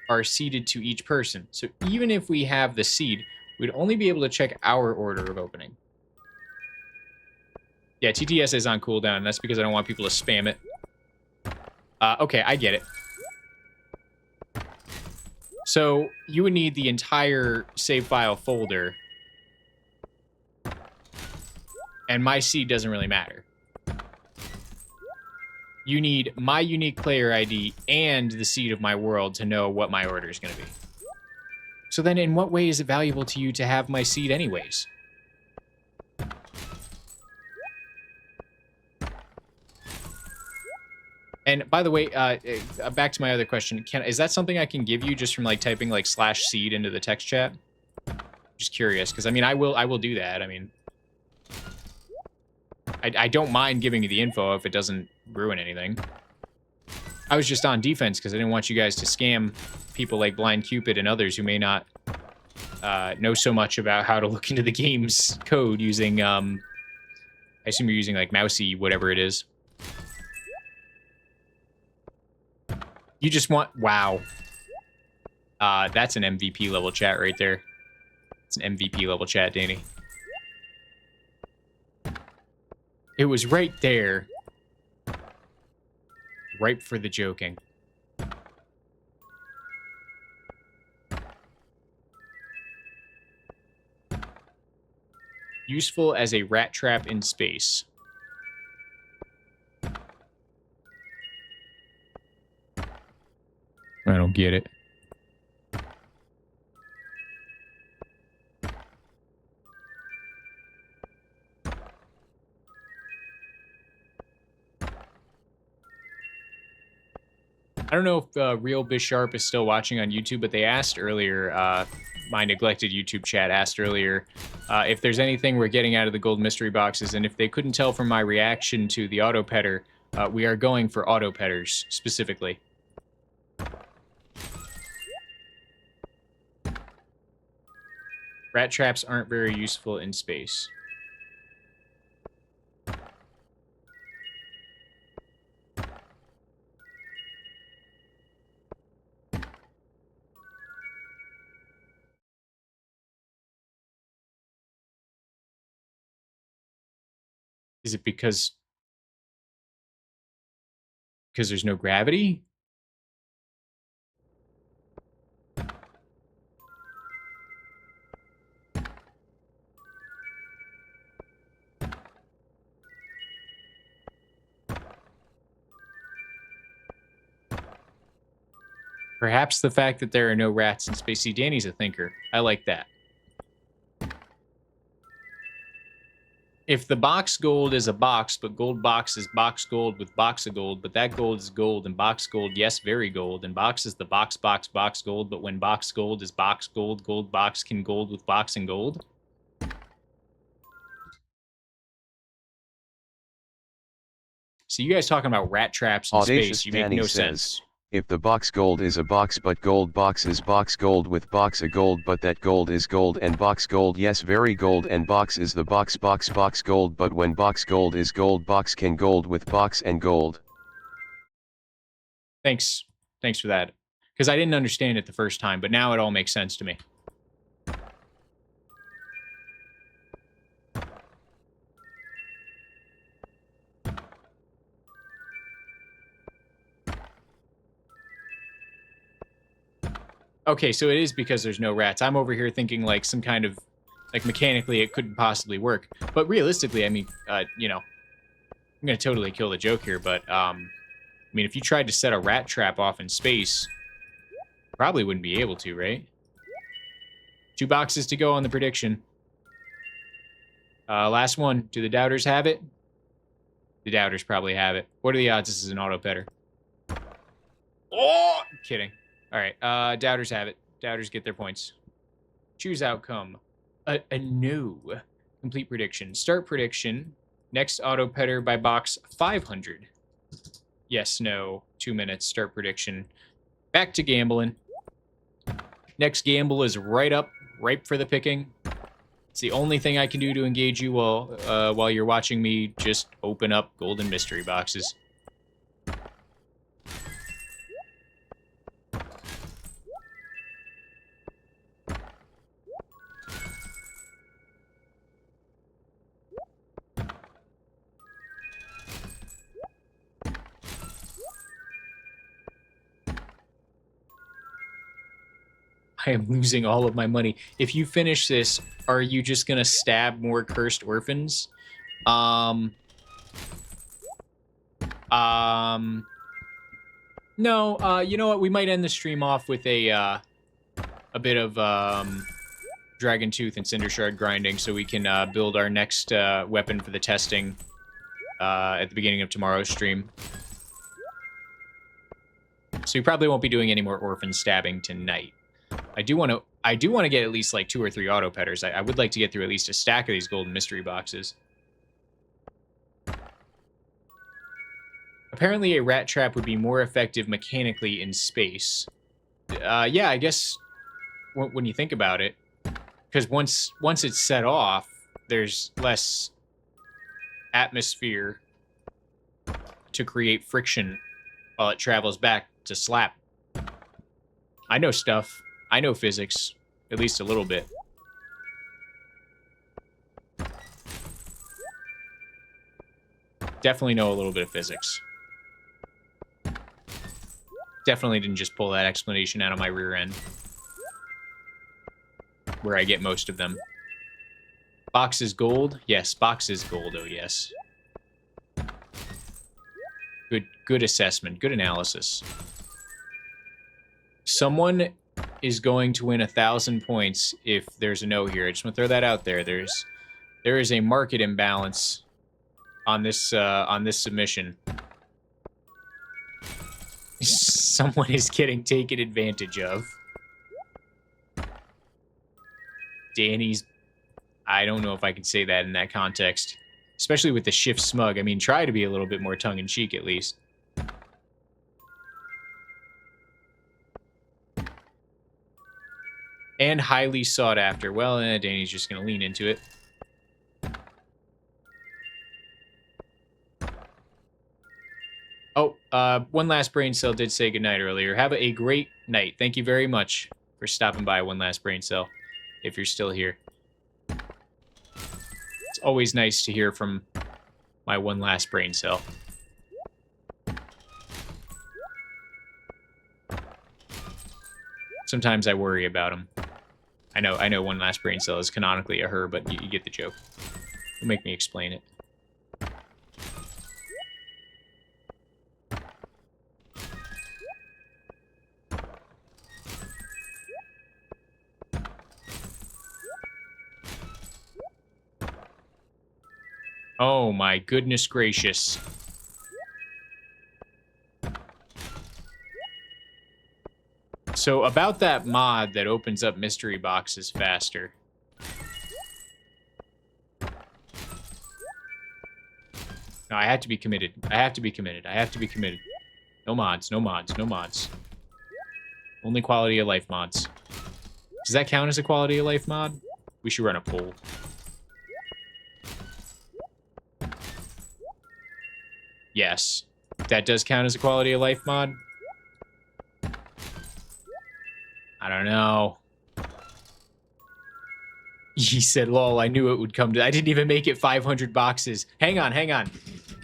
are seeded to each person. So even if we have the seed, we'd only be able to check our order of opening. Yeah, TTS is on cooldown, and that's because I don't want people to spam it. Okay, I get it. So you would need the entire save file folder. And my seed doesn't really matter. You need my unique player ID and the seed of my world to know what my order is going to be. So then in what way is it valuable to you to have my seed anyways? And by the way, back to my other question. Is that something I can give you just from like typing like /seed into the text chat? Just curious, because I mean, I will do that. I mean, I don't mind giving you the info if it doesn't ruin anything. I was just on defense because I didn't want you guys to scam people like Blind Cupid and others who may not know so much about how to look into the game's code using, I assume you're using like mousy, whatever it is. You just want, wow. That's an MVP level chat right there. It's an MVP level chat, Danny. It was right there. Ripe for the joking. Useful as a rat trap in space. I don't get it. I don't know if Real Bisharp is still watching on YouTube, but they asked earlier, my neglected YouTube chat asked earlier, if there's anything we're getting out of the gold mystery boxes, and if they couldn't tell from my reaction to the auto petter, we are going for auto petters specifically. Rat traps aren't very useful in space. Is it because there's no gravity? Perhaps the fact that there are no rats in space. See, Danny's a thinker. I like that. If the box gold is a box, but gold box is box gold with box of gold, but that gold is gold and box gold, yes, very gold, and box is the box gold, but when box gold is box gold, gold box can gold with box and gold? So you guys talking about rat traps in
Audacious
space, you make
Danny
no
says,
sense.
If the box gold is a box but gold box is box gold with box a gold but that gold is gold and box gold yes very gold and box is the box gold but when box gold is gold box can gold with box and gold.
Thanks for that. Because I didn't understand it the first time, but now it all makes sense to me. Okay, so it is because there's no rats. I'm over here thinking like some kind of, like mechanically it couldn't possibly work. But realistically, I mean, you know, I'm going to totally kill the joke here, but, I mean, if you tried to set a rat trap off in space, probably wouldn't be able to, right? 2 boxes to go on the prediction. Last one. Do the doubters have it? The doubters probably have it. What are the odds this is an auto petter? Oh! Kidding. All right, doubters have it. Doubters get their points. Choose outcome. A no. Complete prediction. Start prediction. Next auto petter by box 500. Yes, no. 2 minutes. Start prediction. Back to gambling. Next gamble is right up, ripe for the picking. It's the only thing I can do to engage you while you're watching me just open up golden mystery boxes. I am losing all of my money. If you finish this, are you just gonna stab more cursed orphans? No, you know what? We might end the stream off with a bit of Dragon Tooth and Cinder Shard grinding so we can build our next weapon for the testing at the beginning of tomorrow's stream. So we probably won't be doing any more orphan stabbing tonight. I do want to get at least like 2 or 3 auto petters. I would like to get through at least a stack of these golden mystery boxes. Apparently a rat trap would be more effective mechanically in space. Yeah, I guess when you think about it, because once it's set off, there's less atmosphere to create friction while it travels back to slap. I know stuff. I know physics, at least a little bit. Definitely know a little bit of physics. Definitely didn't just pull that explanation out of my rear end. Where I get most of them. Box is gold? Yes, box is gold, oh yes. Good assessment, good analysis. Someone is going to win 1,000 points if there's a no here. I just want to throw that out there. There is a market imbalance on this submission. Someone is getting taken advantage of. Danny's... I don't know if I can say that in that context. Especially with the shift smug. I mean, try to be a little bit more tongue-in-cheek, at least. And highly sought after. Well, Danny's just going to lean into it. Oh, one last brain cell did say goodnight earlier. Have a great night. Thank you very much for stopping by, one last brain cell, if you're still here. It's always nice to hear from my one last brain cell. Sometimes I worry about him. I know one last brain cell is canonically a her, but you get the joke. Don't make me explain it. Oh my goodness gracious. So about that mod that opens up mystery boxes faster. No, I have to be committed. I have to be committed. I have to be committed. No mods, no mods, no mods. Only quality of life mods. Does that count as a quality of life mod? We should run a poll. Yes. That does count as a quality of life mod? I don't know. He said, lol, I knew it would come to... I didn't even make it 500 boxes. Hang on, hang on.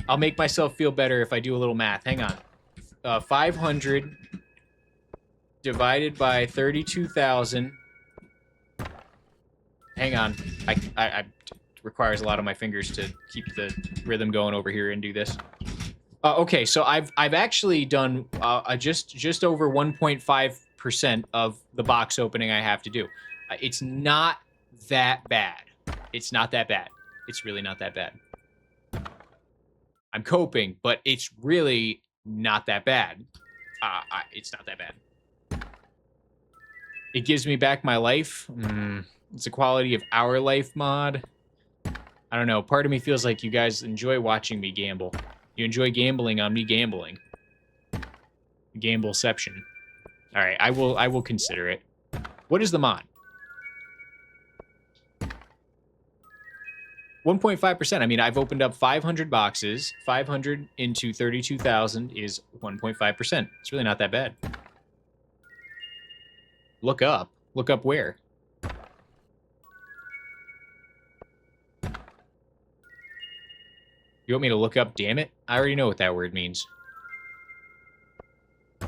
I'll make myself feel better if I do a little math. Hang on. 500 divided by 32,000. Hang on. I requires a lot of my fingers to keep the rhythm going over here and do this. Okay, so I've actually done just over 1.5% of the box opening I have to do. It's not that bad. It's not that bad. It's really not that bad. I'm coping, but it's really not that bad. It's not that bad. It gives me back my life. It's a quality of our life mod. I don't know. Part of me feels like you guys enjoy watching me gamble. You enjoy gambling on me gambling. Gambleception. All right, I will consider it. What is the mod? 1.5%. I mean, I've opened up 500 boxes. 500 into 32,000 is 1.5%. It's really not that bad. Look up. Look up where? You want me to look up, damn it? I already know what that word means.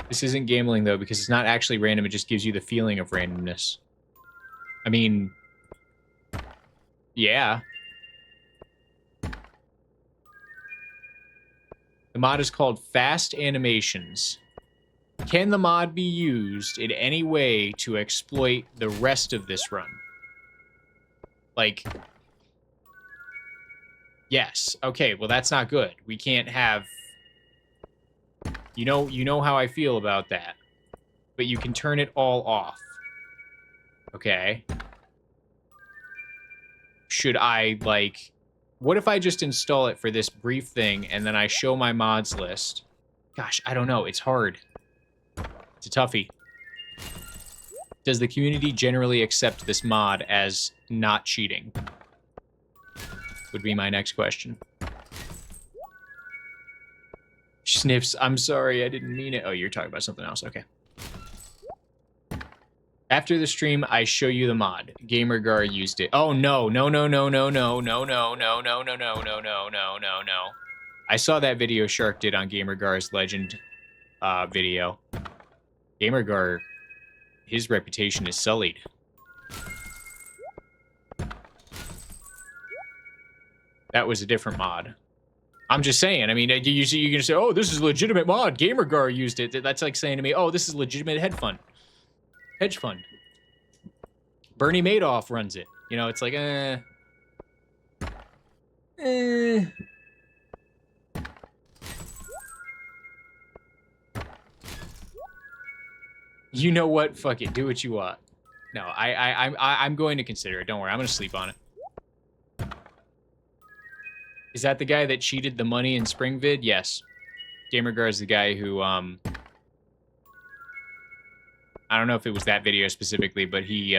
This isn't gambling, though, because it's not actually random. It just gives you the feeling of randomness. I mean... yeah. The The mod is called Fast Animations. Can the mod be used in any way to exploit the rest of this run? Like, yes. Okay, well, that's not good. We can't have... You know how I feel about that. But you can turn it all off. Okay. Should I, like... What if I just install it for this brief thing, and then I show my mods list? Gosh, I don't know. It's hard. It's a toughie. Does the community generally accept this mod as not cheating? Would be my next question. Sniffs, I'm sorry, I didn't mean it. Oh, you're talking about something else. Okay. After the stream, I show you the mod. GamerGar used it. Oh, no. No, no, no, no, no, no, no, no, no, no, no, no, no, no, no, no. I saw that video Shark did on GamerGar's Legend video. GamerGar, his reputation is sullied. That was a different mod. I'm just saying, I mean, you're going to say, oh, this is a legitimate mod. GamerGar used it. That's like saying to me, oh, this is a legitimate hedge fund. Bernie Madoff runs it. You know, it's like, You know what? Fuck it. Do what you want. No, I'm going to consider it. Don't worry. I'm going to sleep on it. Is that the guy that cheated the money in Springvid? Yes. GamerGar is the guy who, I don't know if it was that video specifically, but he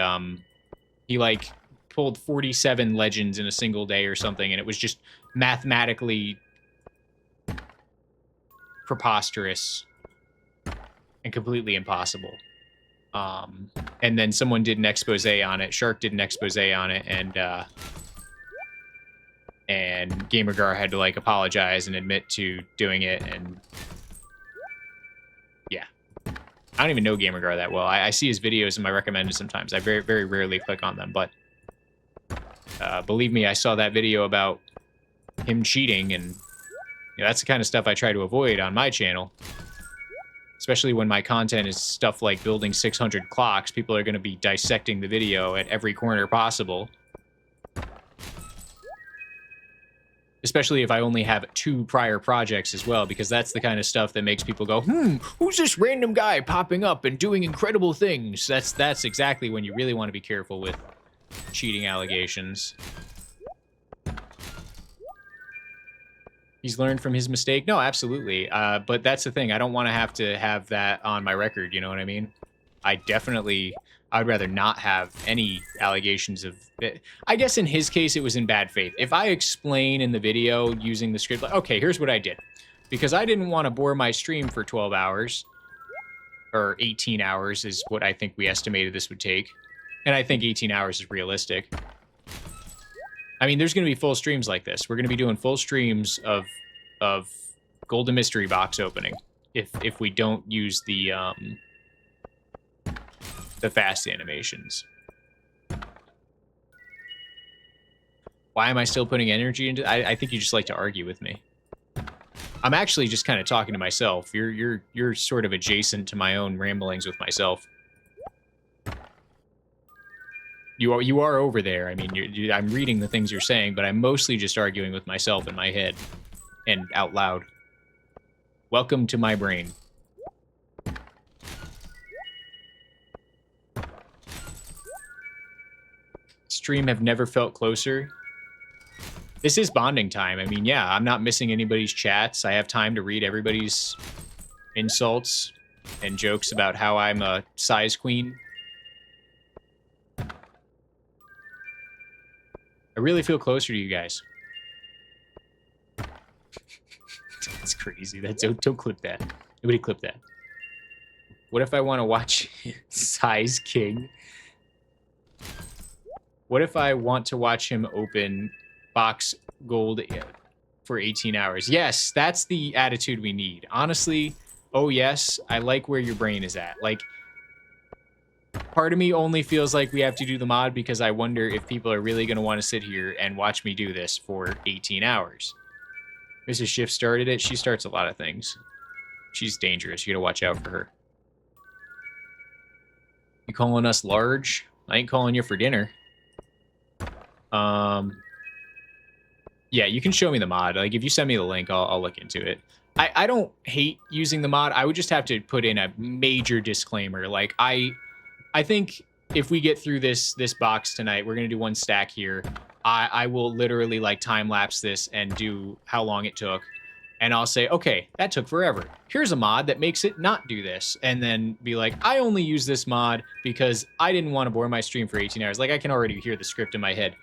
like pulled 47 legends in a single day or something, and it was just mathematically preposterous and completely impossible. And then someone did an expose on it. Shark did an expose on it, and GamerGar had to like apologize and admit to doing it, and yeah. I don't even know GamerGar that well. I see his videos in my recommended sometimes. I very, very rarely click on them, but believe me, I saw that video about him cheating, and you know, that's the kind of stuff I try to avoid on my channel. Especially when my content is stuff like building 600 clocks, people are going to be dissecting the video at every corner possible. Especially if I only have 2 prior projects as well, because that's the kind of stuff that makes people go, who's this random guy popping up and doing incredible things? That's exactly when you really want to be careful with cheating allegations. He's learned from his mistake? No, absolutely. But that's the thing. I don't want to have that on my record, you know what I mean? I'd rather not have any allegations of it. I guess in his case, it was in bad faith. If I explain in the video using the script, like, okay, here's what I did. Because I didn't want to bore my stream for 12 hours, or 18 hours is what I think we estimated this would take. And I think 18 hours is realistic. I mean, there's going to be full streams like this. We're going to be doing full streams of Golden Mystery Box opening if we don't use the fast animations. Why am I still putting energy into? I think you just like to argue with me. I'm actually just kind of talking to myself. You're sort of adjacent to my own ramblings with myself. You are over there. I mean, I'm reading the things you're saying, but I'm mostly just arguing with myself in my head and out loud. Welcome to my brain. Stream have never felt closer. This is bonding time. I mean, yeah, I'm not missing anybody's chats. I have time to read everybody's insults and jokes about how I'm a size queen. I really feel closer to you guys. That's crazy. Don't clip that. Nobody clip that. What if I want to watch Size King? What if I want to watch him open box gold for 18 hours? Yes, that's the attitude we need. Honestly, oh yes, I like where your brain is at. Like, part of me only feels like we have to do the mod because I wonder if people are really going to want to sit here and watch me do this for 18 hours. Mrs. Shift started it. She starts a lot of things. She's dangerous. You gotta watch out for her. You calling us large? I ain't calling you for dinner. Yeah, you can show me the mod. Like, if you send me the link, I'll look into it. I don't hate using the mod. I would just have to put in a major disclaimer. Like, I think if we get through this box tonight, we're gonna do one stack here. I will literally like time lapse this and do how long it took, and I'll say, okay, that took forever. Here's a mod that makes it not do this, and then be like, I only use this mod because I didn't want to bore my stream for 18 hours. Like, I can already hear the script in my head.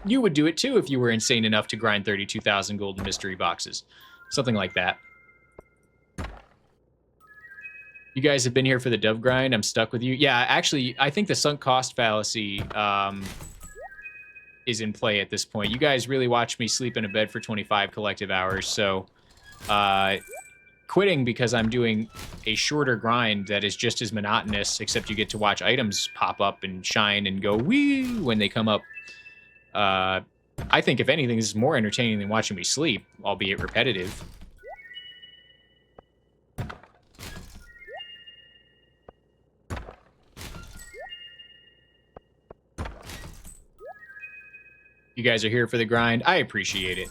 You would do it too if you were insane enough to grind 32,000 golden mystery boxes. Something like that. You guys have been here for the dove grind. I'm stuck with you. Yeah, actually, I think the sunk cost fallacy is in play at this point. You guys really watched me sleep in a bed for 25 collective hours, so quitting because I'm doing a shorter grind that is just as monotonous, except you get to watch items pop up and shine and go wee when they come up. I think, if anything, this is more entertaining than watching me sleep, albeit repetitive. You guys are here for the grind. I appreciate it.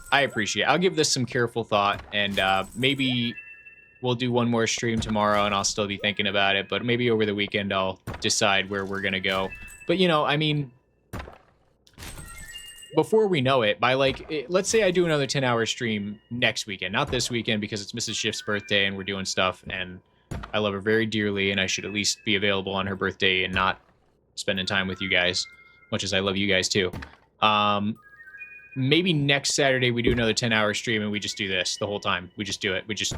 I'll give this some careful thought, and maybe we'll do one more stream tomorrow, and I'll still be thinking about it, but maybe over the weekend I'll decide where we're gonna go. But, you know, I mean, before we know it, by like, let's say I do another 10-hour stream next weekend, not this weekend because it's Mrs. Shift's birthday and we're doing stuff, and I love her very dearly, and I should at least be available on her birthday and not spending time with you guys, much as I love you guys too. Maybe next Saturday we do another 10-hour stream and we just do this the whole time. We just do it. We just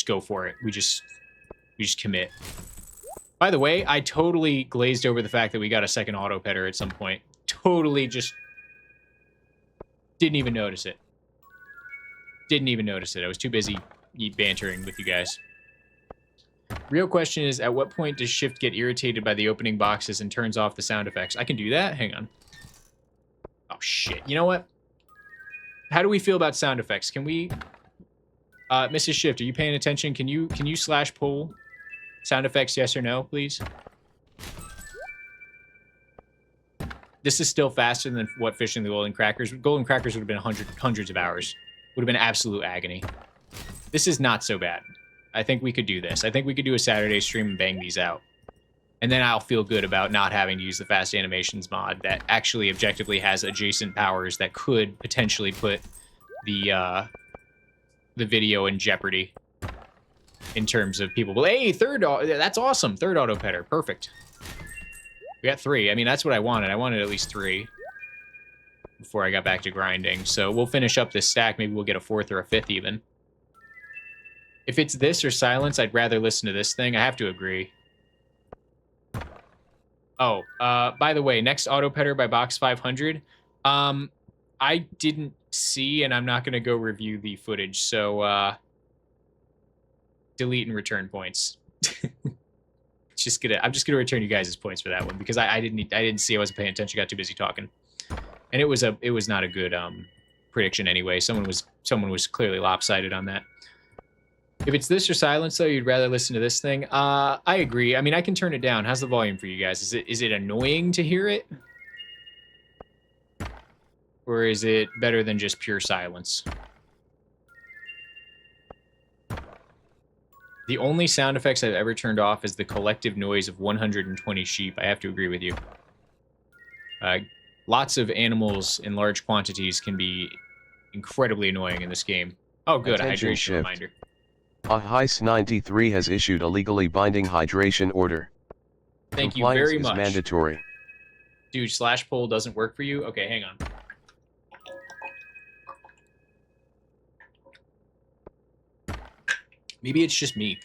go for it. We just commit. By the way, I totally glazed over the fact that we got a second auto petter at some point. Totally just didn't even notice it. Didn't even notice it. I was too busy bantering with you guys. Real question is, at what point does Shift get irritated by the opening boxes and turns off the sound effects? I can do that? Hang on. Oh, shit. You know what? How do we feel about sound effects? Can we... Mrs. Shift, are you paying attention? Can you slash poll sound effects, yes or no, please? This is still faster than what fishing the golden crackers. Golden crackers would have been hundreds of hours. Would have been absolute agony. This is not so bad. I think we could do this. I think we could do a Saturday stream and bang these out. And then I'll feel good about not having to use the fast animations mod that actually objectively has adjacent powers that could potentially put the video in jeopardy in terms of people. Well, hey, that's awesome. Third auto petter. Perfect. We got 3. I mean, that's what I wanted. I wanted at least 3 before I got back to grinding. So we'll finish up this stack. Maybe we'll get a 4th or a 5th even. If it's this or silence, I'd rather listen to this thing. I have to agree. Oh, by the way, next auto petter by Box 500. I didn't see, and I'm not going to go review the footage, so delete and return points. I'm just gonna return you guys' points for that one because I didn't see. I wasn't paying attention. Got too busy talking, and it was not a good prediction anyway. Someone was clearly lopsided on that. If it's this or silence, though, you'd rather listen to this thing. I agree. I mean, I can turn it down. How's the volume for you guys? Is it annoying to hear it, or is it better than just pure silence? The only sound effects I've ever turned off is the collective noise of 120 sheep. I have to agree with you. Lots of animals in large quantities can be incredibly annoying in this game. Oh, good.
Attention
Hydration
shift.
reminder.
Heis 93 has issued a legally binding hydration order.
Thank you very much.
Compliance is mandatory.
Dude, slash poll doesn't work for you? Okay, hang on. Maybe it's just me.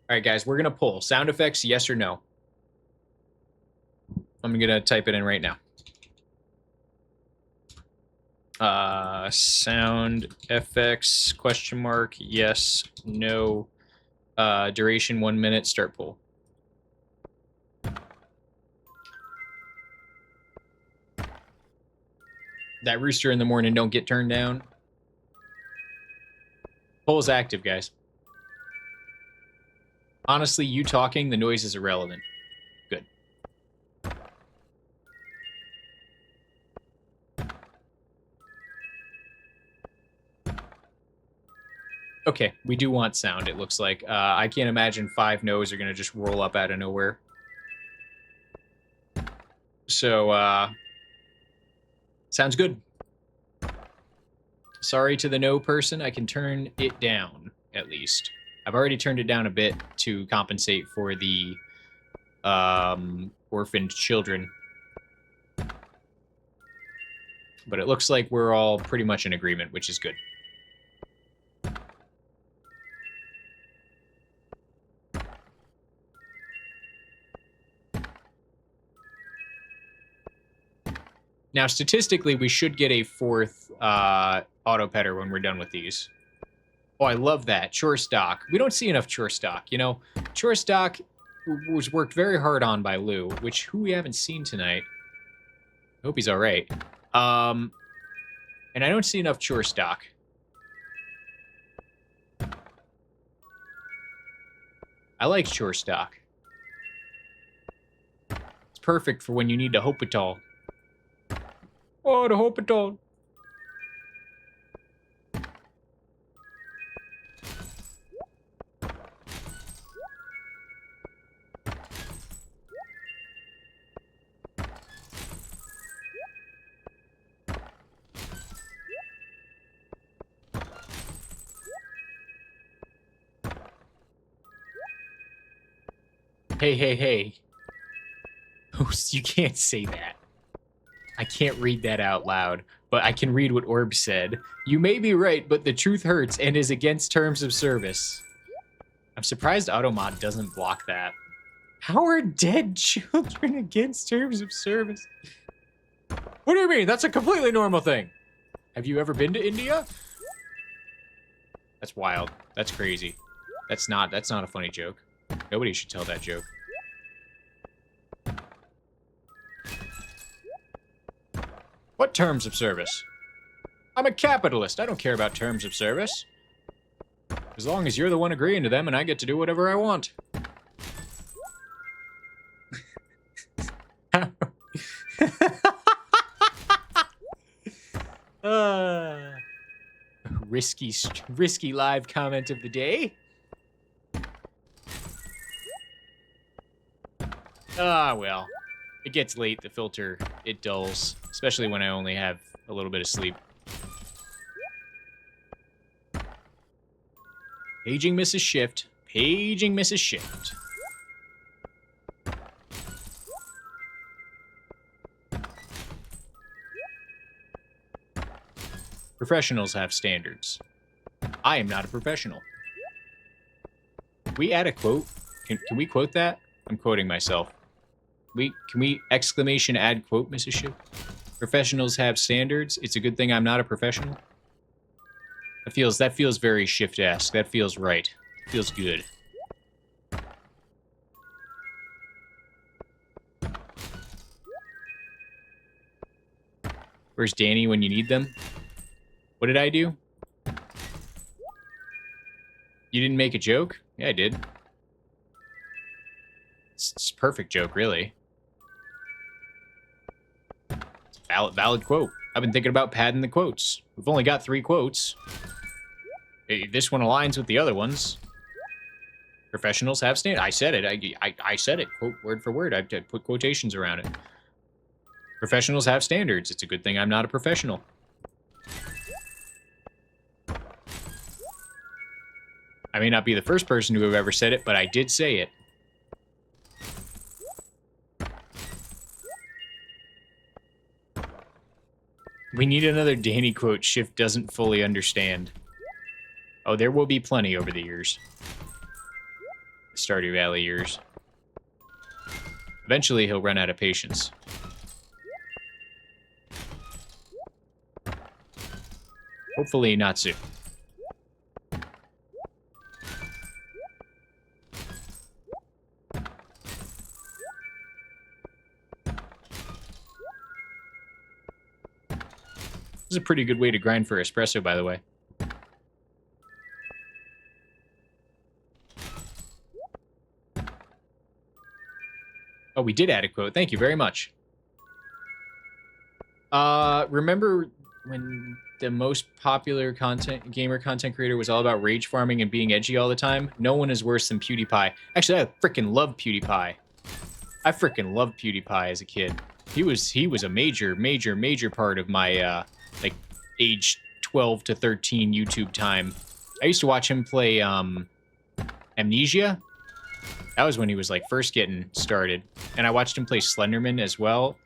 All right, guys, we're going to pull. Sound effects, yes or no? I'm going to type it in right now. Sound effects, question mark, yes, no. Duration 1 minute, start poll. That rooster in the morning don't get turned down. Poll's active, guys. Honestly, you talking, the noise is irrelevant. Good. Okay, we do want sound, it looks like. I can't imagine 5 no's are going to just roll up out of nowhere. So, sounds good. Sorry to the no person, I can turn it down, at least. I've already turned it down a bit to compensate for the orphaned children. But it looks like we're all pretty much in agreement, which is good. Now, statistically, we should get a 4th auto-petter when we're done with these. Oh, I love that. Chore stock. We don't see enough chore stock. You know, chore stock was worked very hard on by Lou, who we haven't seen tonight. I hope he's all right. And I don't see enough chore stock. I like chore stock. It's perfect for when you need to hope it all. Oh, to hope it all. Hey, hey, hey. Oh, you can't say that. I can't read that out loud, but I can read what Orb said. You may be right, but the truth hurts and is against terms of service. I'm surprised Automod doesn't block that. How are dead children against terms of service? What do you mean? That's a completely normal thing. Have you ever been to India? That's wild. That's crazy. That's not a funny joke. Nobody should tell that joke. What terms of service? I'm a capitalist. I don't care about terms of service. As long as you're the one agreeing to them and I get to do whatever I want. Risky live comment of the day. Ah, well. It gets late, the filter, it dulls. Especially when I only have a little bit of sleep. Paging Mrs. Shift. Paging Mrs. Shift. Professionals have standards. I am not a professional. Can we add a quote? Can we quote that? I'm quoting myself. Can we exclamation add quote, Mrs. Shift? Professionals have standards. It's a good thing I'm not a professional. That feels very shiftesque. That feels right. Feels good. Where's Danny when you need them? What did I do? You didn't make a joke? Yeah, I did. It's a perfect joke, really. It's a valid quote. I've been thinking about padding the quotes. We've only got 3 quotes. This one aligns with the other ones. Professionals have standards. I said it. I said it, quote word for word. I put quotations around it. Professionals have standards. It's a good thing I'm not a professional. I may not be the first person to have ever said it, but I did say it. We need another Danny quote Shift doesn't fully understand. Oh, there will be plenty over the years. Stardew Valley years. Eventually, he'll run out of patience. Hopefully not soon. This is a pretty good way to grind for espresso, by the way. Oh, we did add a quote. Thank you very much. Remember when the most popular gamer content creator was all about rage farming and being edgy all the time? No one is worse than PewDiePie. Actually, I freaking love PewDiePie. I freaking loved PewDiePie as a kid. He was a major part of my like age 12 to 13 YouTube time. I used to watch him play Amnesia. That was when he was like first getting started. And I watched him play Slenderman as well.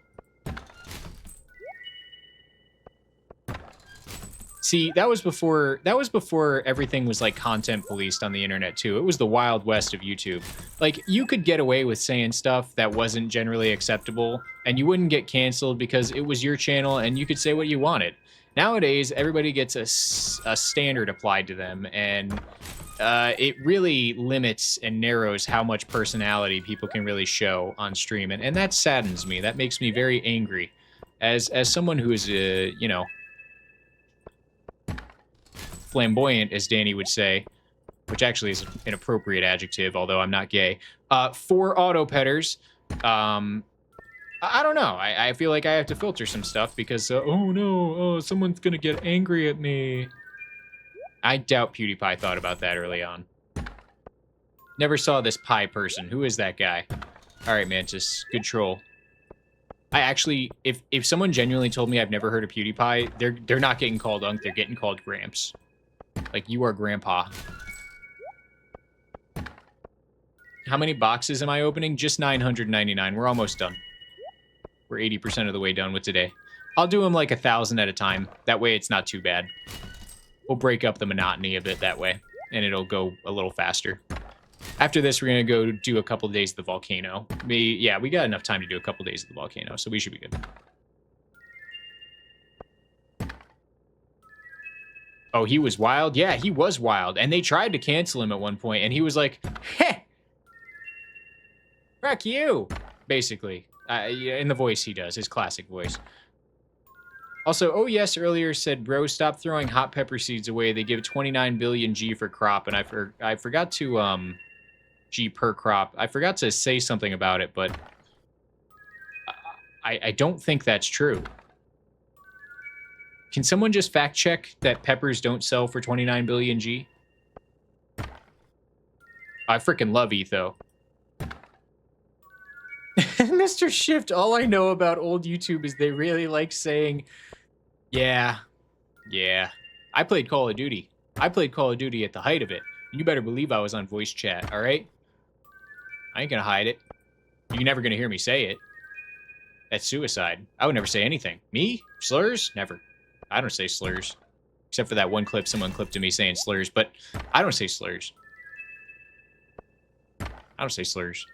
See, that was before everything was like content policed on the internet too. It was the Wild West of YouTube. Like, you could get away with saying stuff that wasn't generally acceptable and you wouldn't get canceled because it was your channel and you could say what you wanted. Nowadays, everybody gets a standard applied to them, and it really limits and narrows how much personality people can really show on stream, and that saddens me. That makes me very angry, as someone who is you know, flamboyant, as Danny would say, which actually is an appropriate adjective, although I'm not gay. For auto petters, I don't know. I feel like I have to filter some stuff because, oh no, someone's gonna get angry at me. I doubt PewDiePie thought about that early on. Never saw this pie person. Who is that guy? All right, Mantis, good troll. I actually, if someone genuinely told me I've never heard of PewDiePie, they're not getting called Unc, they're getting called Gramps. Like, you are Grandpa. How many boxes am I opening? Just 999. We're almost done. We're 80% of the way done with today. I'll do them like 1,000 at a time. That way it's not too bad. We'll break up the monotony a bit that way, and it'll go a little faster. After this, we're going to go do a couple days of the volcano. Yeah, we got enough time to do a couple days of the volcano, so we should be good. Oh, he was wild? Yeah, he was wild. And they tried to cancel him at one point, and he was like, heh! Fuck you! Basically. In the voice he does, his classic voice. Also, oh yes, earlier said, bro, stop throwing hot pepper seeds away. They give 29 billion G for crop, and I forgot to, G per crop. I forgot to say something about it, but I don't think that's true. Can someone just fact check that peppers don't sell for 29 billion G? I freaking love Etho. Mr. Shift, all I know about old YouTube is they really like saying, yeah. I played Call of Duty. I played Call of Duty at the height of it. You better believe I was on voice chat, all right? I ain't gonna hide it. You're never gonna hear me say it. That's suicide. I would never say anything. Me? Slurs? Never. I don't say slurs. Except for that one clip someone clipped of me saying slurs, but I don't say slurs. I don't say slurs.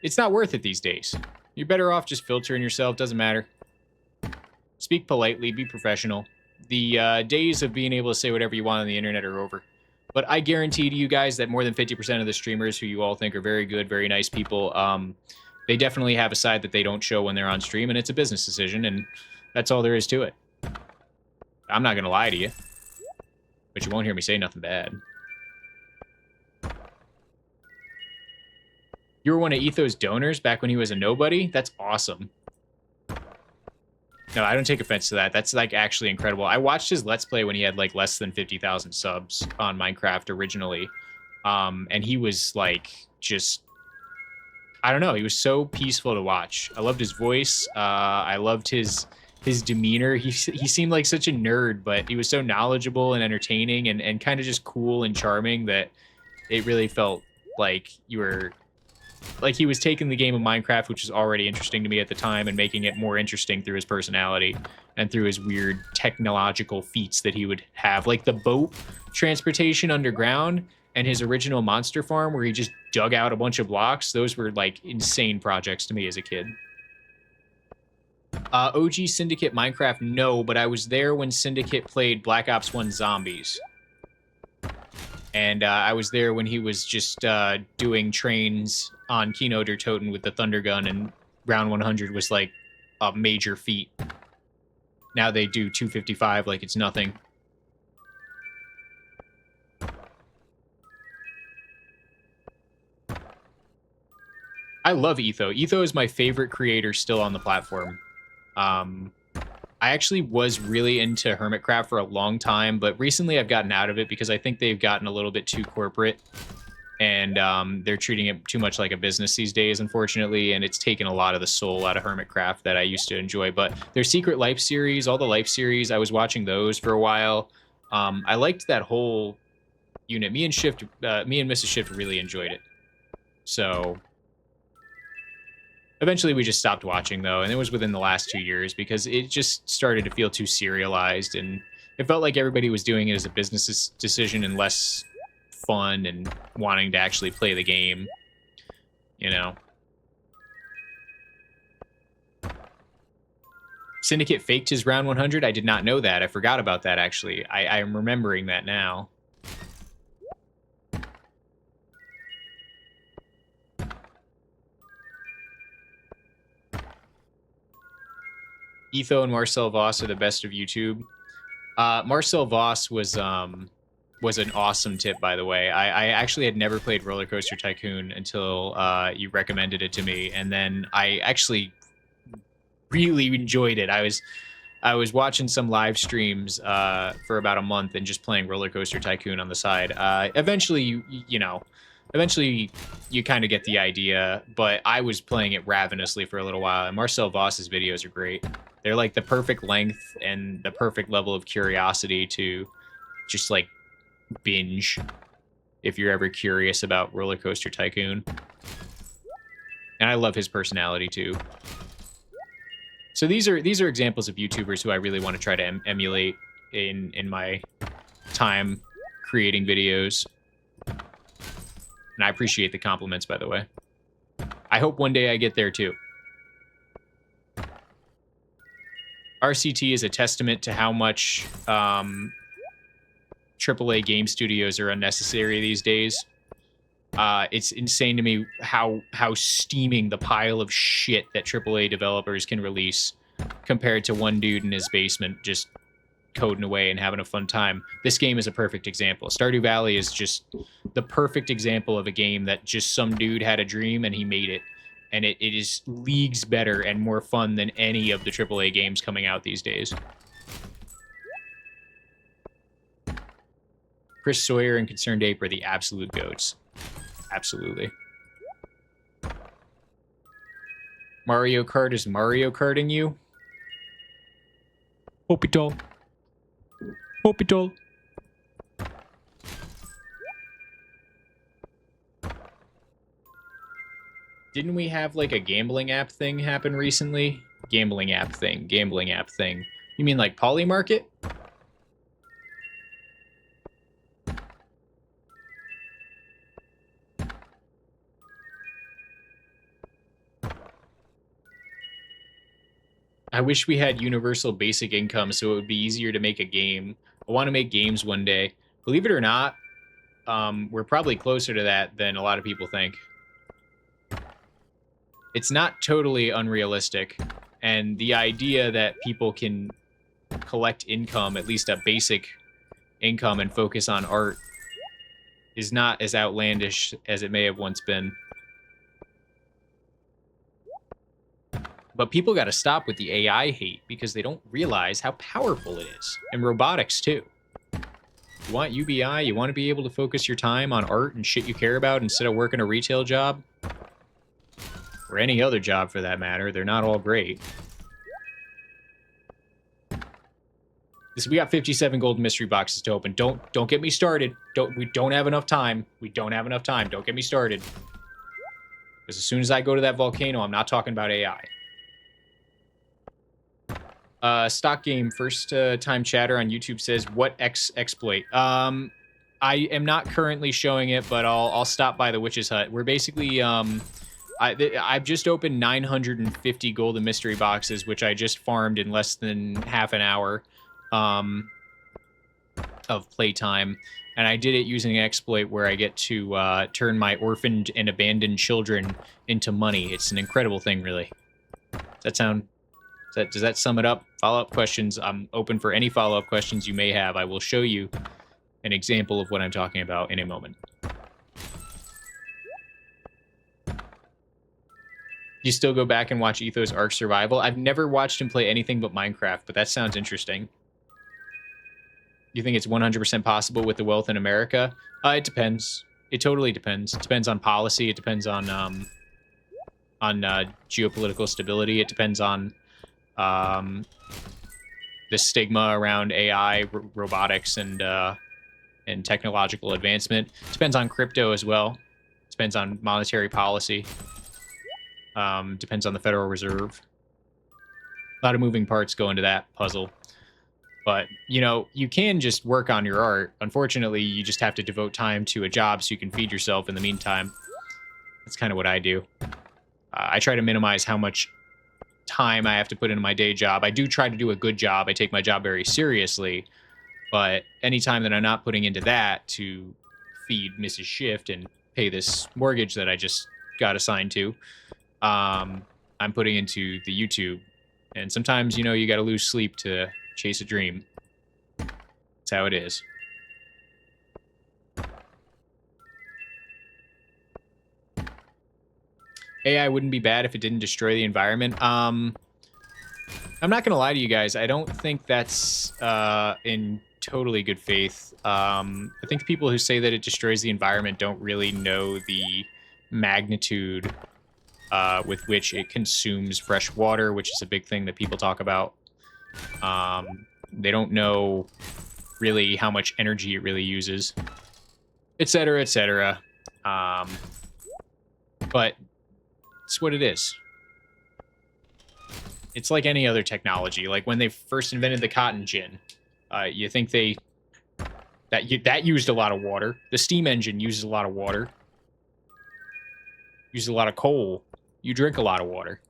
It's not worth it these days. You're better off just filtering yourself, doesn't matter. Speak politely, be professional. The days of being able to say whatever you want on the internet are over. But I guarantee to you guys that more than 50% of the streamers who you all think are very good, very nice people, they definitely have a side that they don't show when they're on stream, and it's a business decision, and that's all there is to it. I'm not gonna lie to you, but you won't hear me say nothing bad. You were one of Etho's donors back when he was a nobody? That's awesome. No, I don't take offense to that. That's, like, actually incredible. I watched his Let's Play when he had, like, less than 50,000 subs on Minecraft originally. And he was, like, just... I don't know. He was so peaceful to watch. I loved his voice. I loved his demeanor. He seemed like such a nerd, but he was so knowledgeable and entertaining and kind of just cool and charming that it really felt like you were... Like, he was taking the game of Minecraft, which was already interesting to me at the time, and making it more interesting through his personality and through his weird technological feats that he would have. Like the boat transportation underground and his original monster farm where he just dug out a bunch of blocks. Those were, like, insane projects to me as a kid. OG Syndicate Minecraft, no, but I was there when Syndicate played Black Ops 1 Zombies. And I was there when he was just doing trains on Kino der Toten with the Thunder Gun, and round 100 was like a major feat. Now they do 255 like it's nothing. I love Etho. Etho is my favorite creator still on the platform. I actually was really into Hermitcraft for a long time, but recently I've gotten out of it because I think they've gotten a little bit too corporate, and they're treating it too much like a business these days, unfortunately, and it's taken a lot of the soul out of Hermitcraft that I used to enjoy. But their Secret Life series, all the Life series, I was watching those for a while. I liked that whole unit. Me and Mrs. Shift really enjoyed it. So eventually we just stopped watching, though, and it was within the last 2 years because it just started to feel too serialized, and it felt like everybody was doing it as a business decision and less fun and wanting to actually play the game, you know. Syndicate faked his round 100. I did not know that. I forgot about that, actually. I am remembering that now. Etho and Marcel Voss are the best of YouTube. Marcel Voss was an awesome tip, by the way. I actually had never played Roller Coaster Tycoon until you recommended it to me, and then I actually really enjoyed it. I was watching some live streams for about a month and just playing Roller Coaster Tycoon on the side. Eventually, you kind of get the idea, but I was playing it ravenously for a little while, and Marcel Voss's videos are great. They're like the perfect length and the perfect level of curiosity to just like binge if you're ever curious about Roller Coaster Tycoon. And I love his personality too. So these are examples of YouTubers who I really want to try to emulate in my time creating videos. And I appreciate the compliments, by the way. I hope one day I get there too. RCT is a testament to how much AAA game studios are unnecessary these days. It's insane to me how steaming the pile of shit that AAA developers can release compared to one dude in his basement just coding away and having a fun time. This game is a perfect example. Stardew Valley is just the perfect example of a game that just some dude had a dream and he made it. And it is leagues better and more fun than any of the AAA games coming out these days. Chris Sawyer and Concerned Ape are the absolute goats. Absolutely. Mario Kart is Mario Karting you? Hospital. Hospital. Didn't we have like a gambling app thing happen recently? Gambling app thing. You mean like Polymarket? I wish we had universal basic income so it would be easier to make a game. I want to make games one day. Believe it or not, we're probably closer to that than a lot of people think. It's not totally unrealistic, and the idea that people can collect income, at least a basic income, and focus on art is not as outlandish as it may have once been. But people got to stop with the AI hate because they don't realize how powerful it is. And robotics, too. You want UBI, you want to be able to focus your time on art and shit you care about instead of working a retail job? Or any other job, for that matter. They're not all great. We got 57 golden mystery boxes to open. Don't get me started. We don't have enough time. Don't get me started. Because as soon as I go to that volcano, I'm not talking about AI. Stock game, first time chatter on YouTube says, what exploit? I am not currently showing it, but I'll stop by the Witch's Hut. We're basically, I've just opened 950 golden mystery boxes, which I just farmed in less than half an hour of playtime. And I did it using an exploit where I get to turn my orphaned and abandoned children into money. It's an incredible thing, really. Does that sum it up? Follow-up questions. I'm open for any follow-up questions you may have. I will show you an example of what I'm talking about in a moment. You still go back and watch Ethos Ark Survival? I've never watched him play anything but Minecraft, but that sounds interesting. You think it's 100% possible with the wealth in America? It depends. It totally depends. It depends on policy. It depends on geopolitical stability. It depends on the stigma around AI, robotics, and technological advancement. It depends on crypto as well. It depends on monetary policy. Depends on the Federal Reserve. A lot of moving parts go into that puzzle. But, you know, you can just work on your art. Unfortunately, you just have to devote time to a job so you can feed yourself in the meantime. That's kind of what I do. I try to minimize how much time I have to put into my day job. I do try to do a good job. I take my job very seriously. But any time that I'm not putting into that to feed Mrs. Shift and pay this mortgage that I just got assigned to, I'm putting into the YouTube. And sometimes, you know, you got to lose sleep to chase a dream. That's how it is. AI wouldn't be bad if it didn't destroy the environment. I'm not gonna lie to you guys. I don't think that's in totally good faith. I think people who say that it destroys the environment don't really know the magnitude with which it consumes fresh water, which is a big thing that people talk about. They don't know really how much energy it really uses, etc., etc. But it's what it is. It's like any other technology. Like when they first invented the cotton gin, you think that used a lot of water. The steam engine uses a lot of water. Uses a lot of coal. You drink a lot of water.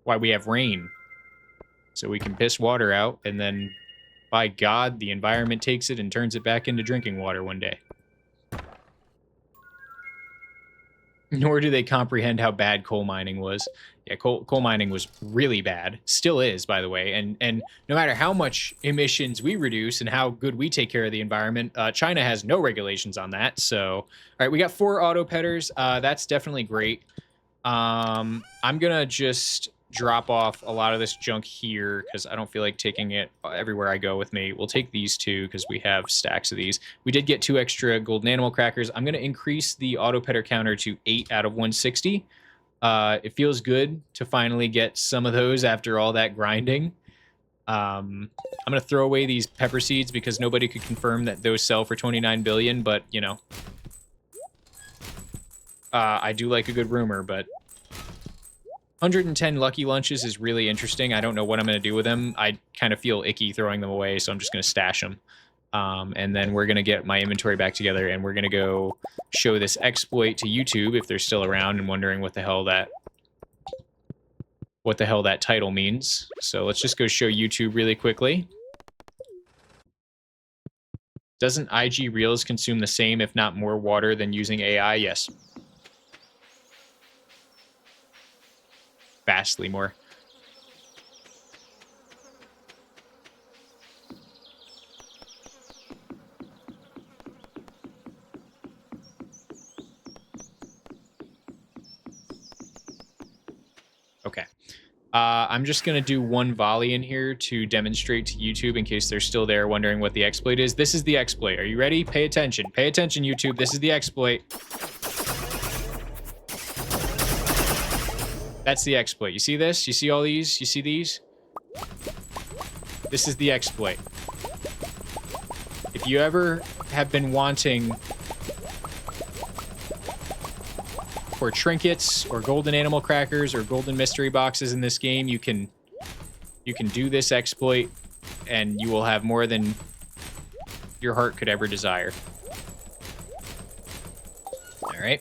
Why we have rain. So we can piss water out, and then, by God, the environment takes it and turns it back into drinking water one day. Nor do they comprehend how bad coal mining was. Yeah, coal mining was really bad. Still is, by the way. And no matter how much emissions we reduce and how good we take care of the environment, China has no regulations on that. So, all right, we got 4 auto petters. That's definitely great. I'm going to just drop off a lot of this junk here because I don't feel like taking it everywhere I go with me. We'll take these 2 because we have stacks of these. We did get 2 extra golden animal crackers. I'm going to increase the auto petter counter to 8 out of 160. It feels good to finally get some of those after all that grinding. I'm going to throw away these pepper seeds because nobody could confirm that those sell for 29 billion, but, you know. I do like a good rumor, but 110 Lucky Lunches is really interesting. I don't know what I'm going to do with them. I kind of feel icky throwing them away, so I'm just going to stash them. And then we're going to get my inventory back together, and we're going to go show this exploit to YouTube if they're still around and wondering what the hell that title means. So let's just go show YouTube really quickly. Doesn't IG Reels consume the same, if not more, water than using AI? Yes. Vastly more. Okay. I'm just going to do one volley in here to demonstrate to YouTube in case they're still there wondering what the exploit is. This is the exploit. Are you ready? Pay attention. Pay attention, YouTube. This is the exploit. That's the exploit. You see this? You see all these? You see these? This is the exploit. If you ever have been wanting for trinkets or golden animal crackers or golden mystery boxes in this game, you can do this exploit and you will have more than your heart could ever desire. All right.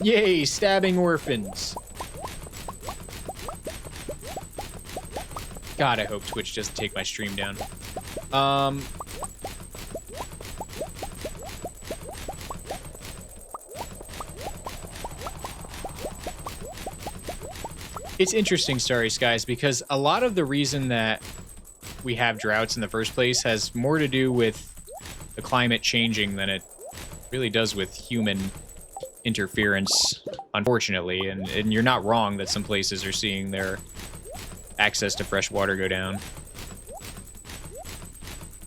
Yay, stabbing orphans. God, I hope Twitch doesn't take my stream down. It's interesting, Starry Skies, because a lot of the reason that we have droughts in the first place has more to do with the climate climate changing than it really does with human interference, unfortunately. And you're not wrong that some places are seeing their access to fresh water go down.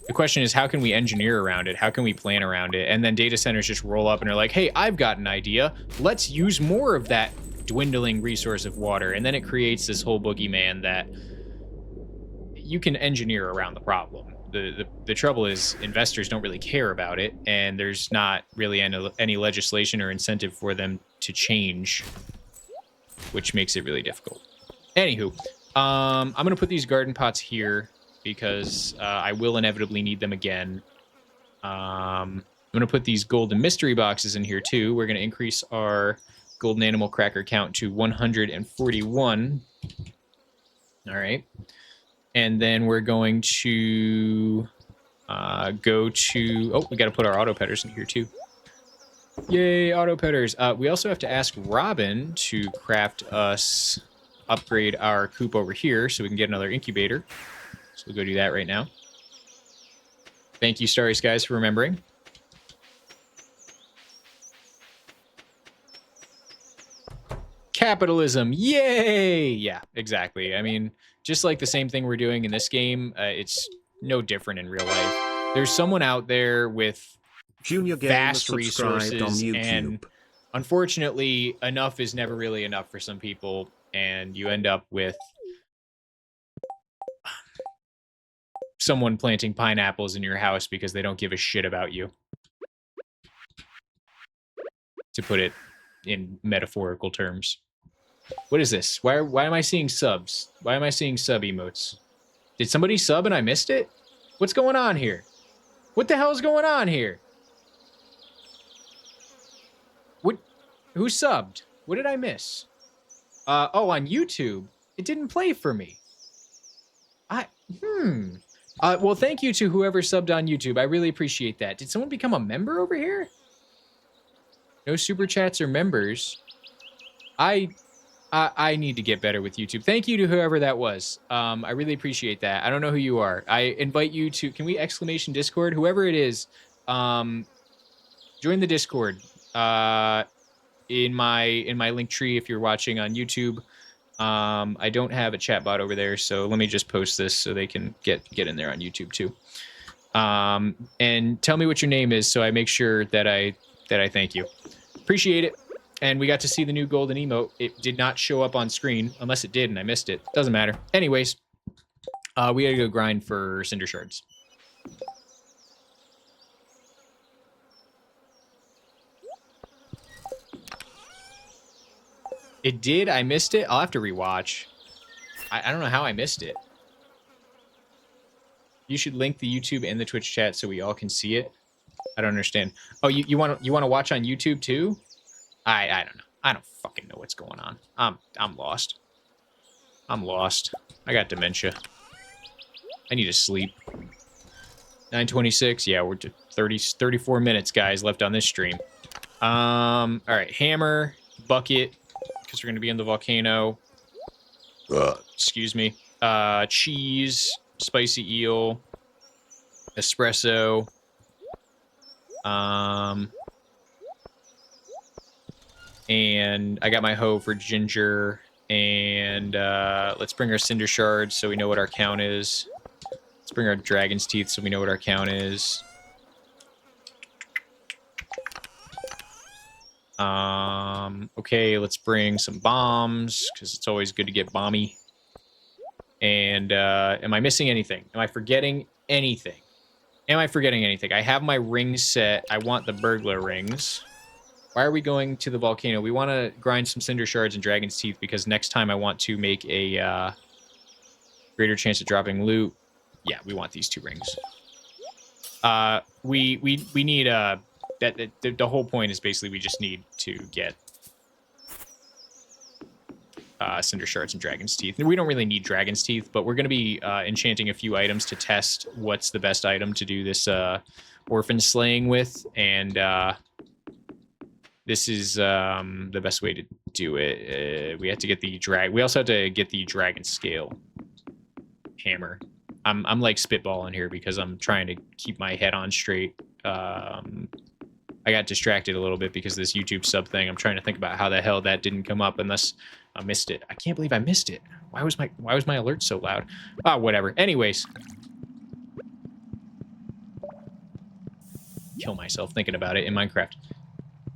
The question is, how can we engineer around it? How can we plan around it? And then data centers just roll up and are like, hey, I've got an idea. Let's use more of that dwindling resource of water. And then it creates this whole boogeyman that you can engineer around the problem. The trouble is investors don't really care about it, and there's not really any legislation or incentive for them to change, which makes it really difficult. Anywho, I'm going to put these garden pots here because I will inevitably need them again. I'm going to put these golden mystery boxes in here too. We're going to increase our golden animal cracker count to 141. All right. And then we're going to go to... Oh, we got to put our auto petters in here too. Yay, auto petters. We also have to ask Robin to craft us, upgrade our coop over here so we can get another incubator. So we'll go do that right now. Thank you, Starry Skies, for remembering. Capitalism, yay! Yeah, exactly. I mean, just like the same thing we're doing in this game, it's no different in real life. There's someone out there with
Junior
vast
Gamer subscribed on
resources,
YouTube.
and unfortunately, enough is never really enough for some people, and you end up with someone planting pineapples in your house because they don't give a shit about you. To put it in metaphorical terms. What is this? Why am I seeing subs? Why am I seeing sub emotes? Did somebody sub and I missed it? What's going on here? What the hell is going on here? What? Who subbed? What did I miss? Oh, on YouTube. It didn't play for me. Well, thank you to whoever subbed on YouTube. I really appreciate that. Did someone become a member over here? No super chats or members. I need to get better with YouTube. Thank you to whoever that was. I really appreciate that. I don't know who you are. I invite you to, can we exclamation Discord? Whoever it is, join the Discord. In my link tree if you're watching on YouTube. I don't have a chat bot over there, so let me just post this so they can get in there on YouTube too. And tell me what your name is so I make sure that I thank you. Appreciate it. And we got to see the new golden emote. It did not show up on screen, unless it did and I missed it. Doesn't matter. Anyways, we gotta go grind for cinder shards. It did? I missed it? I'll have to rewatch. I don't know how I missed it. You should link the YouTube and the Twitch chat so we all can see it. I don't understand. Oh, you want to watch on YouTube too? I don't know. I don't fucking know what's going on. I'm lost. I'm lost. I got dementia. I need to sleep. 9:26. Yeah, we're to 34 minutes, guys, left on this stream. All right, hammer, bucket, because we're gonna be in the volcano. Excuse me. Cheese, spicy eel, espresso. And I got my hoe for ginger, and let's bring our cinder shards so we know what our count is. Let's bring our dragon's teeth so we know what our count is. Okay, let's bring some bombs, because it's always good to get bomby. And am I missing anything? Am I forgetting anything? Am I forgetting anything? I have my rings set. I want the burglar rings. Why are we going to the volcano? We want to grind some cinder shards and dragon's teeth because next time I want to make a greater chance of dropping loot. Yeah, we want these two rings. We need the whole point is basically we just need to get cinder shards and dragon's teeth. We don't really need dragon's teeth, but we're going to be enchanting a few items to test what's the best item to do this orphan slaying with, and this is the best way to do it. We have to get the we also have to get the dragon scale hammer. I'm like spitballing here because I'm trying to keep my head on straight. I got distracted a little bit because of this YouTube sub thing. I'm trying to think about how the hell that didn't come up unless I missed it. I can't believe I missed it. Why was my alert so loud? Ah, whatever. Anyways. Kill myself thinking about it in Minecraft.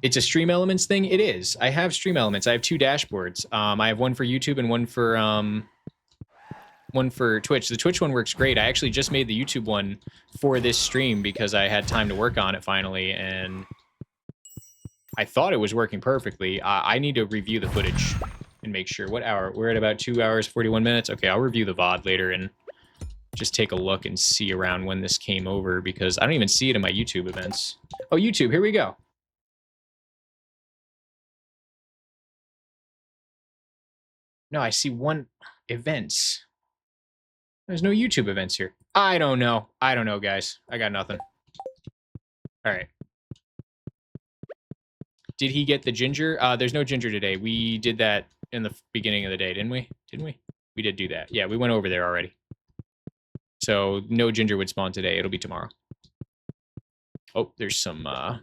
It's a Stream Elements thing? It is. I have Stream Elements. I have 2 dashboards. I have one for YouTube and one for Twitch. The Twitch one works great. I actually just made the YouTube one for this stream because I had time to work on it finally, and I thought it was working perfectly. I need to review the footage and make sure. What hour? We're at about 2 hours, 41 minutes. Okay, I'll review the VOD later and just take a look and see around when this came over because I don't even see it in my YouTube events. Oh, YouTube, here we go. No, I see one events. There's no YouTube events here. I don't know. I don't know, guys. I got nothing. All right. Did he get the ginger? There's no ginger today. We did that in the beginning of the day, didn't we? Didn't we? We did do that. Yeah, we went over there already. So no ginger would spawn today. It'll be tomorrow. Oh, there's some of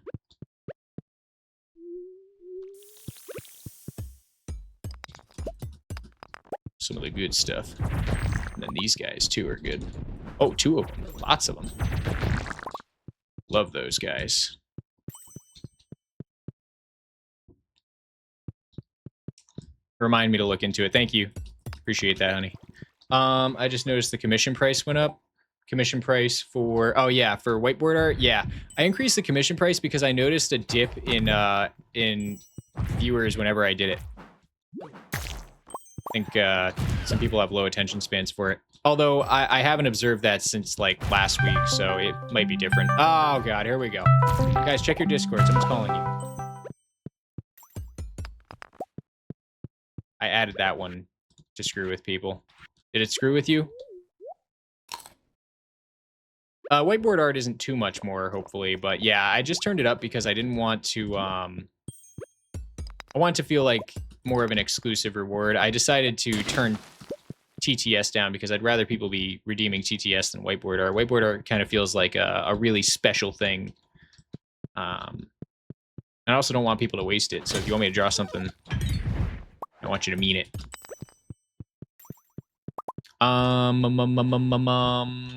the good stuff. And then these guys too are good. Oh, 2 of them. Lots of them. Love those guys. Remind me to look into it. Thank you. Appreciate that, honey. I just noticed the commission price went up. Commission price for, oh yeah, for whiteboard art. Yeah, I increased the commission price because I noticed a dip in viewers whenever I did it. I think some people have low attention spans for it. Although I haven't observed that since like last week, so it might be different. Oh god, here we go. Guys, check your Discord. Someone's calling you. I added that one to screw with people. Did it screw with you? Whiteboard art isn't too much more, hopefully, but yeah, I just turned it up because I didn't want to, I want to feel like more of an exclusive reward. I decided to turn TTS down because I'd rather people be redeeming TTS than whiteboard art. Whiteboard art kind of feels like a really special thing. I also don't want people to waste it, so if you want me to draw something, I want you to mean it.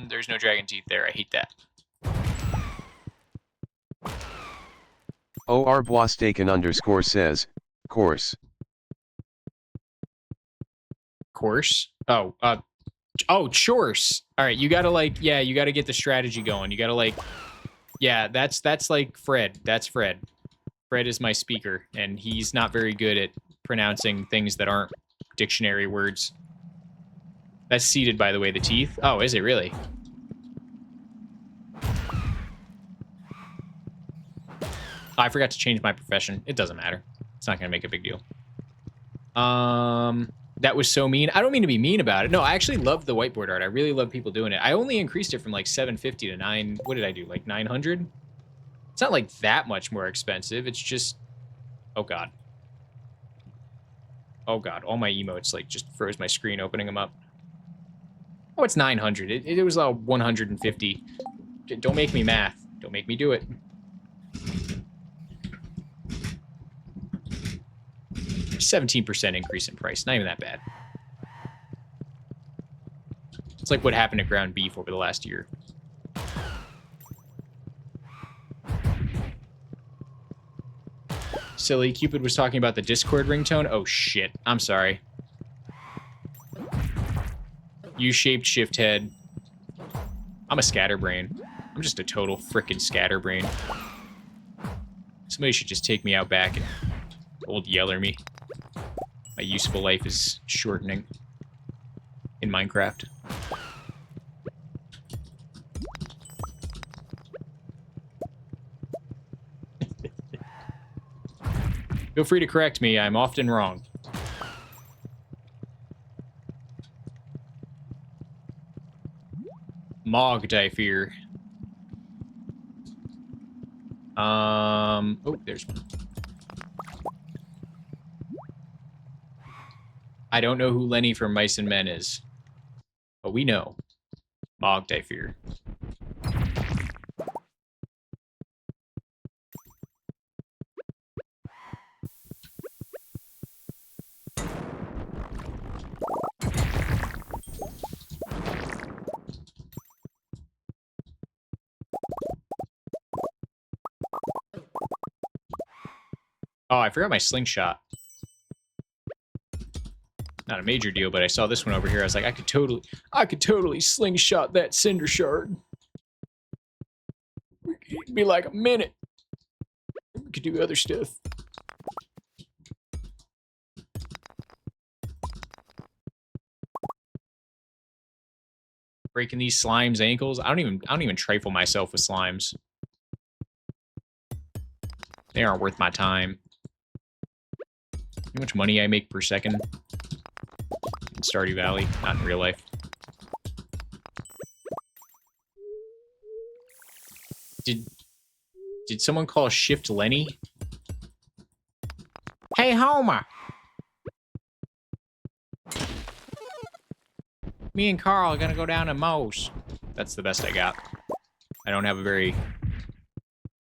There's no dragon teeth there. I hate that.
ORBWASTAKEN_ says, course.
Course? Oh, oh, chores. All right, you gotta like, yeah, you gotta get the strategy going. You gotta like, yeah, that's like Fred. That's Fred. Fred is my speaker, and he's not very good at pronouncing things that aren't dictionary words. That's seeded, by the way, the teeth. Oh, is it really? I forgot to change my profession. It doesn't matter. It's not going to make a big deal. That was so mean. I don't mean to be mean about it. No, I actually love the whiteboard art. I really love people doing it. I only increased it from like 750 to 9. What did I do? Like 900? It's not like that much more expensive. It's just... Oh, God. Oh, God. All my emotes like just froze my screen opening them up. Oh, it's 900. It was 150. Don't make me math. Don't make me do it. %17 increase in price. Not even that bad. It's like what happened to ground beef over the last year. Silly. Cupid was talking about the Discord ringtone. Oh, shit. I'm sorry. U-shaped shift head. I'm a scatterbrain. I'm just a total frickin' scatterbrain. Somebody should just take me out back and old yeller me. My useful life is shortening in Minecraft. Feel free to correct me. I'm often wrong. Mogged, I fear. Oh, there's one. I don't know who Lenny from Mice and Men is, but we know. Mogged, I fear. Oh, I forgot my slingshot. Not a major deal, but I saw this one over here. I was like, I could totally slingshot that cinder shard. It'd be like a minute. We could do other stuff. Breaking these slimes' ankles. I don't even trifle myself with slimes. They aren't worth my time. How much money I make per second in Stardew Valley, not in real life. Did someone call Shift Lenny? Hey, Homer! Me and Carl are gonna go down to Moe's. That's the best I got. I don't have a very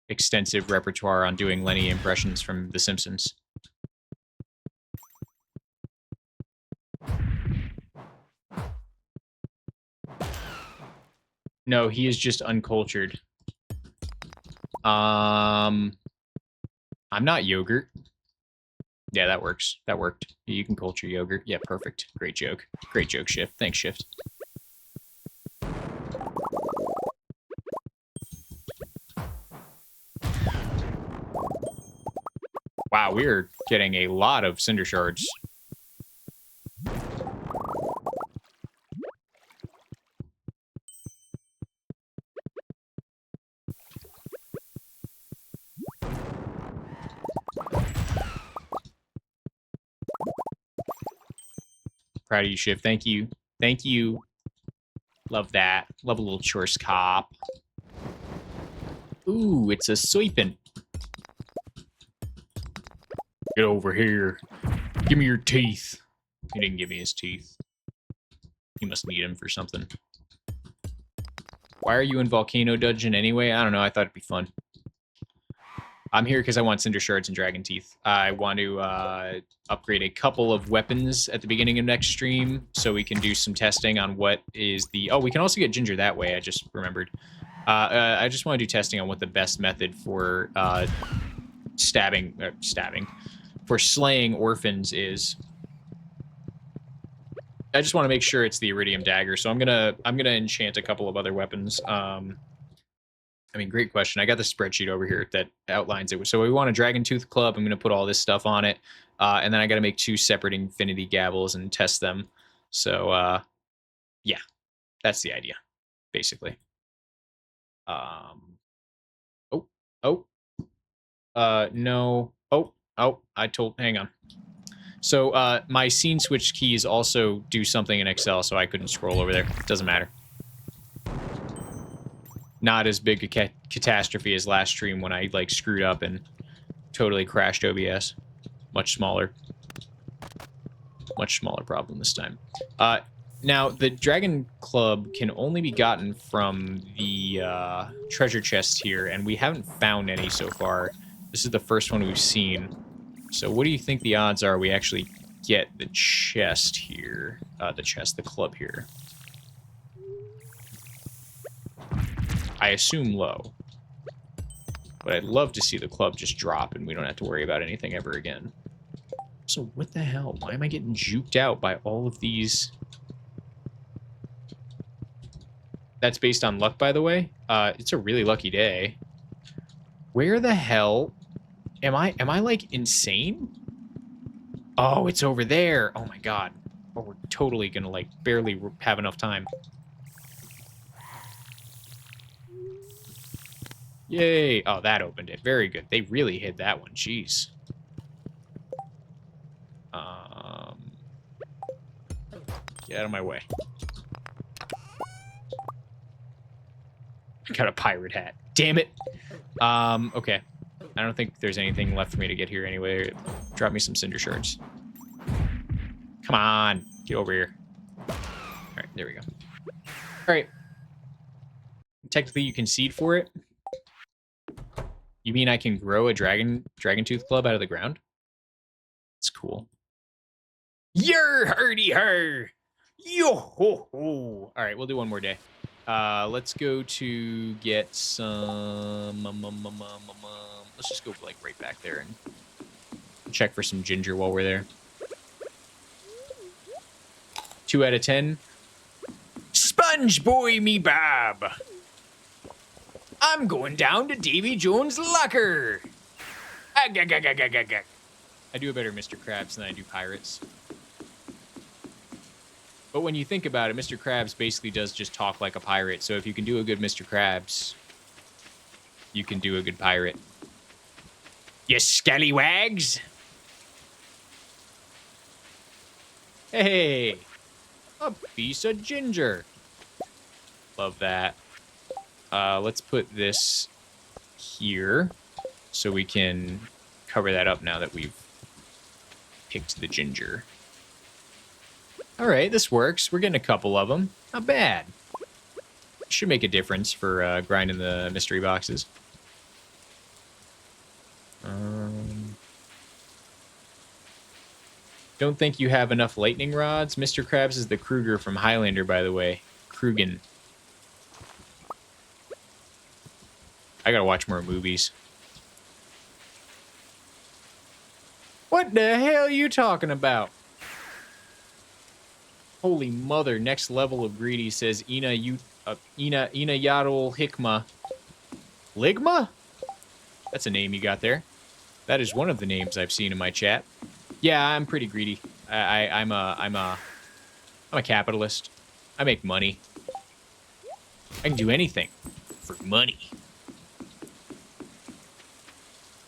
extensive repertoire on doing Lenny impressions from The Simpsons. No, he is just uncultured. I'm not yogurt. Yeah, that works. That worked. You can culture yogurt. Yeah, perfect. Great joke. Great joke, Shift. Thanks, Shift. Wow, we're getting a lot of cinder shards. Proud of you, Shift. Thank you. Thank you. Love that. Love a little chores cop. Ooh, it's a soypin. Get over here. Give me your teeth. He didn't give me his teeth. He must need them for something. Why are you in Volcano Dungeon anyway? I don't know. I thought it'd be fun. I'm here because I want cinder shards and dragon teeth. I want to upgrade a couple of weapons at the beginning of next stream so we can do some testing on what is the... Oh, we can also get ginger that way, I just remembered. I just want to do testing on what the best method for for slaying orphans is. I just want to make sure it's the iridium dagger, so I'm gonna enchant a couple of other weapons. I mean, great question. I got the spreadsheet over here that outlines it. So we want a Dragon Tooth Club. I'm going to put all this stuff on it. And then I got to make 2 separate Infinity Gavels and test them. So, yeah, that's the idea, basically. No. Hang on. So, my scene switch keys also do something in Excel, so I couldn't scroll over there. Doesn't matter. Not as big a catastrophe as last stream when I, like, screwed up and totally crashed OBS. Much smaller. Much smaller problem this time. Now, the Dragon Club can only be gotten from the treasure chest here, and we haven't found any so far. This is the first one we've seen. So what do you think the odds are we actually get the chest here? The club here. I assume low. But I'd love to see the club just drop and we don't have to worry about anything ever again. So what the hell? Why am I getting juked out by all of these? That's based on luck, by the way. It's a really lucky day. Where the hell am I like insane? Oh, it's over there. Oh my god. Oh, we're totally gonna like barely have enough time. Yay! Oh, that opened it. Very good. They really hid that one. Jeez. Get out of my way. I got a pirate hat. Damn it! Okay. I don't think there's anything left for me to get here anyway. Drop me some cinder shards. Come on! Get over here. Alright, there we go. Alright. Technically, you can seed for it. You mean I can grow a Dragon Tooth Club out of the ground? It's cool. Yer hardy har! Yo ho ho! Alright, we'll do one more day. Let's go to get some... Let's just go like right back there and check for some ginger while we're there. 2 out of 10. Sponge boy me Bob. I'm going down to Davy Jones' locker. I do a better Mr. Krabs than I do Pirates. But when you think about it, Mr. Krabs basically does just talk like a pirate. So if you can do a good Mr. Krabs, you can do a good pirate. You scallywags! Hey! A piece of ginger. Love that. Let's put this here so we can cover that up now that we've picked the ginger. All right, this works. We're getting a couple of them. Not bad. Should make a difference for grinding the mystery boxes. Don't think you have enough lightning rods. Mr. Krabs is the Kruger from Highlander, by the way. Krugen. I gotta watch more movies. What the hell are you talking about? Holy mother, next level of greedy, says Ina Yadol Hikma. Ligma? That's a name you got there. That is one of the names I've seen in my chat. Yeah, I'm pretty greedy. I'm a capitalist. I make money. I can do anything for money.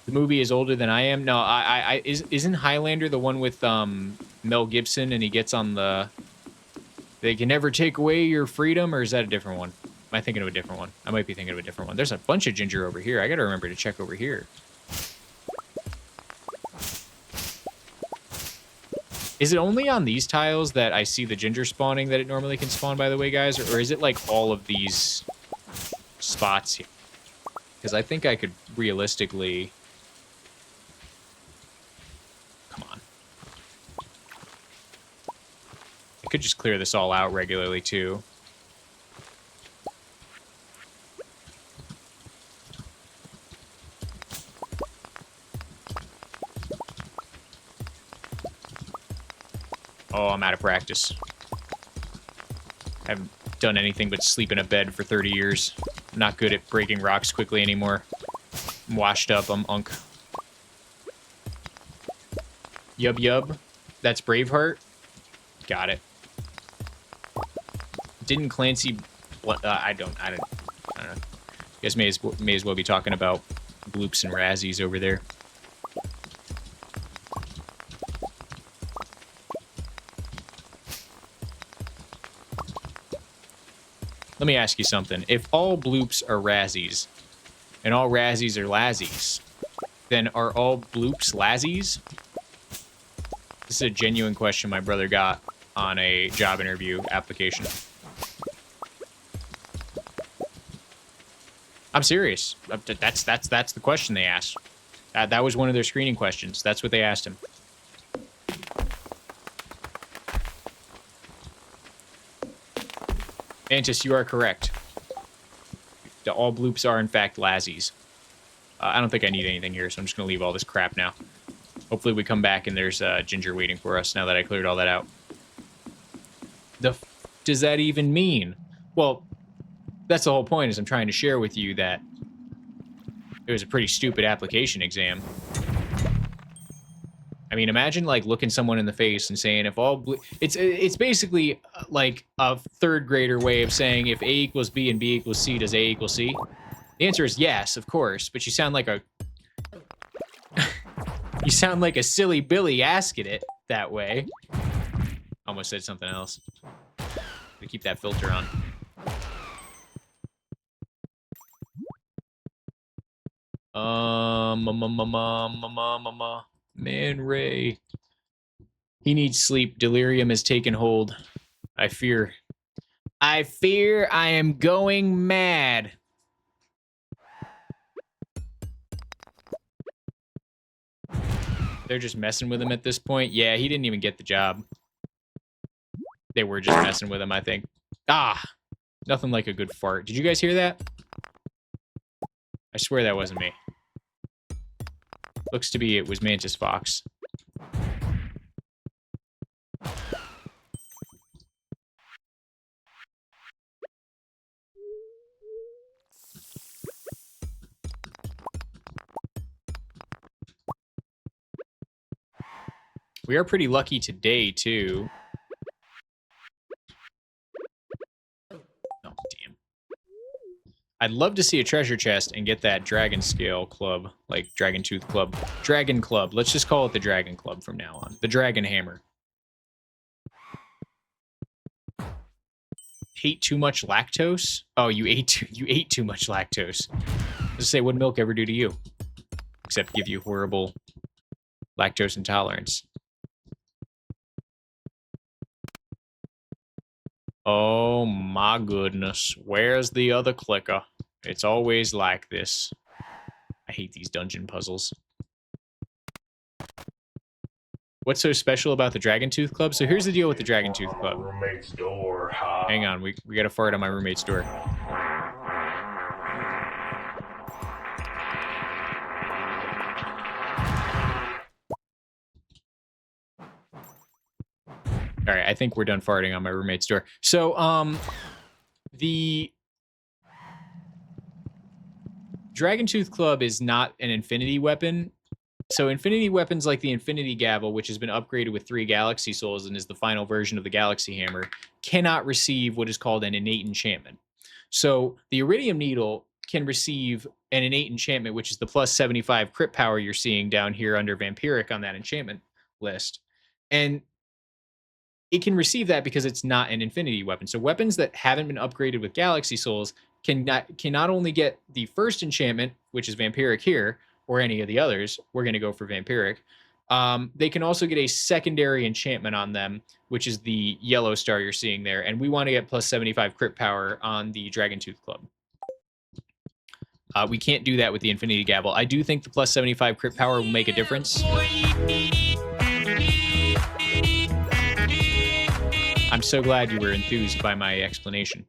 The movie is older than I am. No, isn't Highlander the one with Mel Gibson and he gets on the they can never take away your freedom, or is that a different one? Am I thinking of a different one? I might be thinking of a different one. There's a bunch of ginger over here. I gotta remember to check over here. Is it only on these tiles that I see the ginger spawning that it normally can spawn, by the way, guys? Or is it like all of these spots here? Because I think I could realistically... Come on. I could just clear this all out regularly, too. Oh, I'm out of practice. I haven't done anything but sleep in a bed for 30 years. I'm not good at breaking rocks quickly anymore. I'm washed up, I'm unk. Yub. That's Braveheart? Got it. Didn't Clancy... I don't know. You guys may as well be talking about bloops and razzies over there. Let me ask you something. If all bloops are razzies, and all razzies are lazzies, then are all bloops lazzies? This is a genuine question my brother got on a job interview application. I'm serious. That's the question they asked. That was one of their screening questions. That's what they asked him. Mantis, you are correct. All bloops are, in fact, lazzies. I don't think I need anything here, so I'm just going to leave all this crap now. Hopefully we come back and there's ginger waiting for us now that I cleared all that out. The f does that even mean? Well, that's the whole point, is I'm trying to share with you that it was a pretty stupid application exam. I mean, imagine, like, looking someone in the face and saying, if all it's basically, like, a third grader way of saying, if A equals B and B equals C, does A equal C? The answer is yes, of course, but you sound like a... you sound like a silly Billy asking it that way. Almost said something else. Gotta keep that filter on. Man Ray. He needs sleep. Delirium has taken hold. I fear I am going mad. They're just messing with him at this point. Yeah, he didn't even get the job. They were just messing with him, I think. Ah! Nothing like a good fart. Did you guys hear that? I swear that wasn't me. Looks to be it was Mantis Fox. We are pretty lucky today, too. Oh, damn. I'd love to see a treasure chest and get that dragon scale club, like dragon tooth club. Dragon club. Let's just call it the dragon club from now on. The dragon hammer. Hate too much lactose? Oh, you ate too much lactose. Just say, what'd milk ever do to you? Except give you horrible lactose intolerance. Oh my goodness. Where's the other clicker? It's always like this. I hate these dungeon puzzles. What's so special about the Dragon Tooth Club? So here's the deal with the Dragon Tooth Club.
Roommate's door.
Hang on, we gotta fart on my roommate's door. All right, I think we're done farting on my roommate's door. So, the Dragon Tooth Club is not an infinity weapon. So infinity weapons like the Infinity Gavel, which has been upgraded with 3 Galaxy Souls and is the final version of the Galaxy Hammer, cannot receive what is called an innate enchantment. So the Iridium Needle can receive an innate enchantment, which is the plus 75 crit power you're seeing down here under Vampiric on that enchantment list. And it can receive that because it's not an infinity weapon. So weapons that haven't been upgraded with Galaxy Souls can not only get the first enchantment, which is Vampiric here, or any of the others. We're going to go for Vampiric. They can also get a secondary enchantment on them, which is the yellow star you're seeing there. And we want to get plus 75 crit power on the Dragon Tooth Club. We can't do that with the Infinity Gavel. I do think the plus 75 crit power will make a difference. I'm so glad you were enthused by my explanation.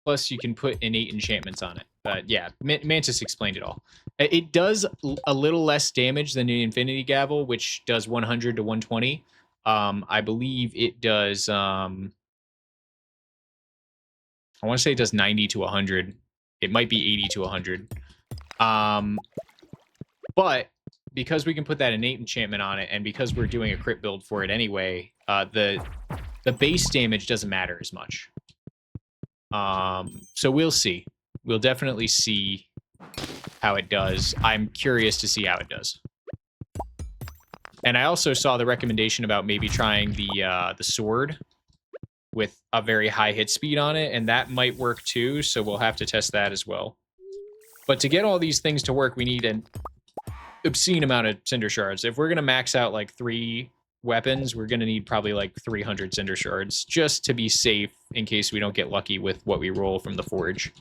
Plus, you can put innate enchantments on it. Yeah, Mantis explained it all. It does a little less damage than the Infinity Gavel, which does 100 to 120. I believe it does... I want to say it does 90 to 100. It might be 80 to 100. But because we can put that innate enchantment on it, and because we're doing a crit build for it anyway, the base damage doesn't matter as much. So we'll see. We'll definitely see how it does. I'm curious to see how it does. And I also saw the recommendation about maybe trying the sword with a very high hit speed on it, and that might work too, so we'll have to test that as well. But to get all these things to work, we need an obscene amount of Cinder Shards. If we're going to max out like 3 weapons, we're going to need probably like 300 Cinder Shards just to be safe in case we don't get lucky with what we roll from the forge.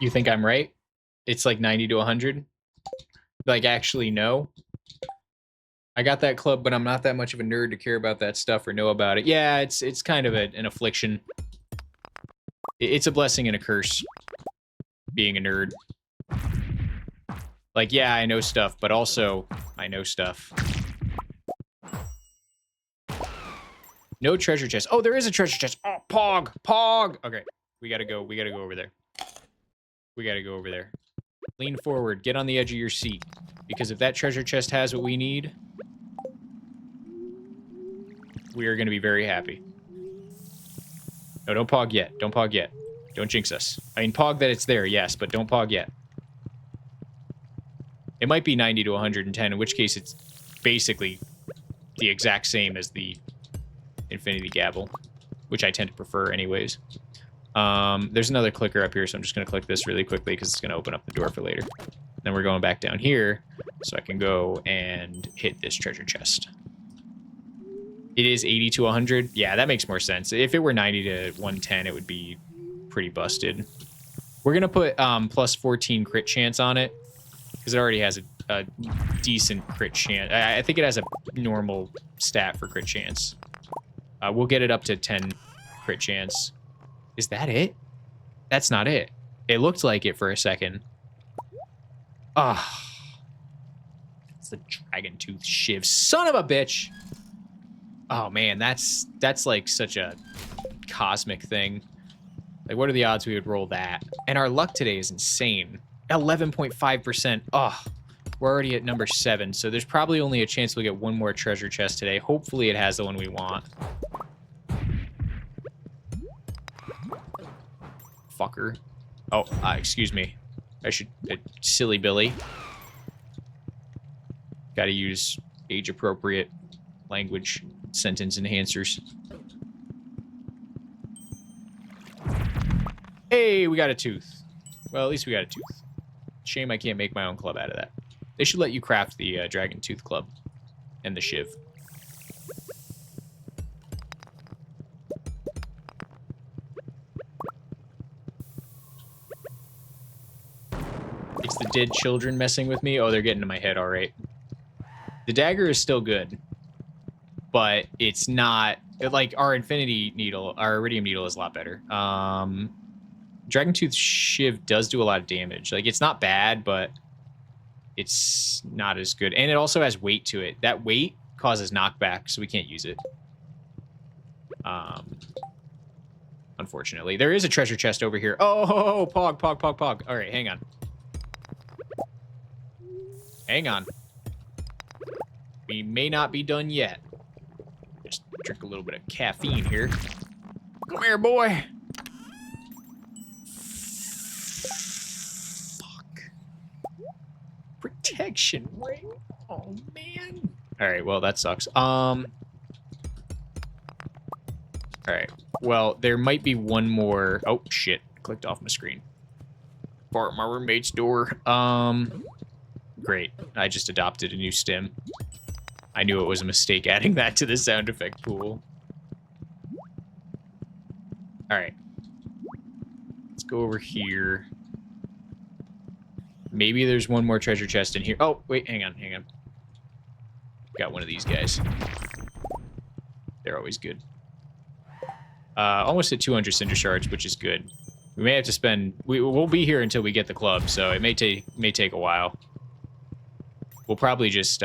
You think I'm right? It's like 90 to 100? Like, actually, no. I got that club, but I'm not that much of a nerd to care about that stuff or know about it. Yeah, it's kind of an affliction. It's a blessing and a curse, being a nerd. Like, yeah, I know stuff, but also, I know stuff. No treasure chest. Oh, there is a treasure chest. Oh, Pog! Pog! Okay, we gotta go over there. We gotta go over there. Lean forward, get on the edge of your seat. Because if that treasure chest has what we need, we are gonna be very happy. No, don't pog yet. Don't pog yet. Don't jinx us. I mean, pog that it's there, yes, but don't pog yet. It might be 90 to 110, in which case it's basically the exact same as the Infinity Gavel, which I tend to prefer anyways. There's another clicker up here, so I'm just going to click this really quickly because it's going to open up the door for later. Then we're going back down here, so I can go and hit this treasure chest. It is 80 to 100. Yeah, that makes more sense. If it were 90 to 110, it would be pretty busted. We're going to put plus 14 crit chance on it, because it already has a decent crit chance. I think it has a normal stat for crit chance. We'll get it up to 10 crit chance. Is that it? That's not it. It looked like it for a second. Ah. It's the dragon tooth shiv. Son of a bitch. Oh, man, that's like such a cosmic thing. Like, what are the odds we would roll that? And our luck today is insane. 11.5%. Oh, we're already at number 7, so there's probably only a chance we'll get one more treasure chest today. Hopefully it has the one we want. Fucker. Oh, excuse me. I should... silly Billy. Gotta use age-appropriate language sentence enhancers. Hey, we got a tooth. Well, at least we got a tooth. Shame I can't make my own club out of that. They should let you craft the dragon tooth club and the shiv. It's the dead children messing with me. Oh, they're getting to my head, all right. The dagger is still good, but it's not like our infinity needle. Our iridium needle is a lot better. Dragon tooth shiv does do a lot of damage. Like, it's not bad, but it's not as good. And it also has weight to it. That weight causes knockback, so we can't use it. Unfortunately. There is a treasure chest over here. Oh, pog, pog, pog, pog. All right, hang on. Hang on. We may not be done yet. Just drink a little bit of caffeine here. Come here, boy. Protection ring. Oh man. All right. Well, that sucks. All right. Well, there might be one more. Oh shit! Clicked off my screen. Part my roommate's door. Great. I just adopted a new stim. I knew it was a mistake adding that to the sound effect pool. All right. Let's go over here. Maybe there's one more treasure chest in here. Oh, wait, hang on, hang on. Got one of these guys. They're always good. Almost at 200 cinder shards, which is good. We may have to spend... We'll be here until we get the club, so it may take a while. We'll probably just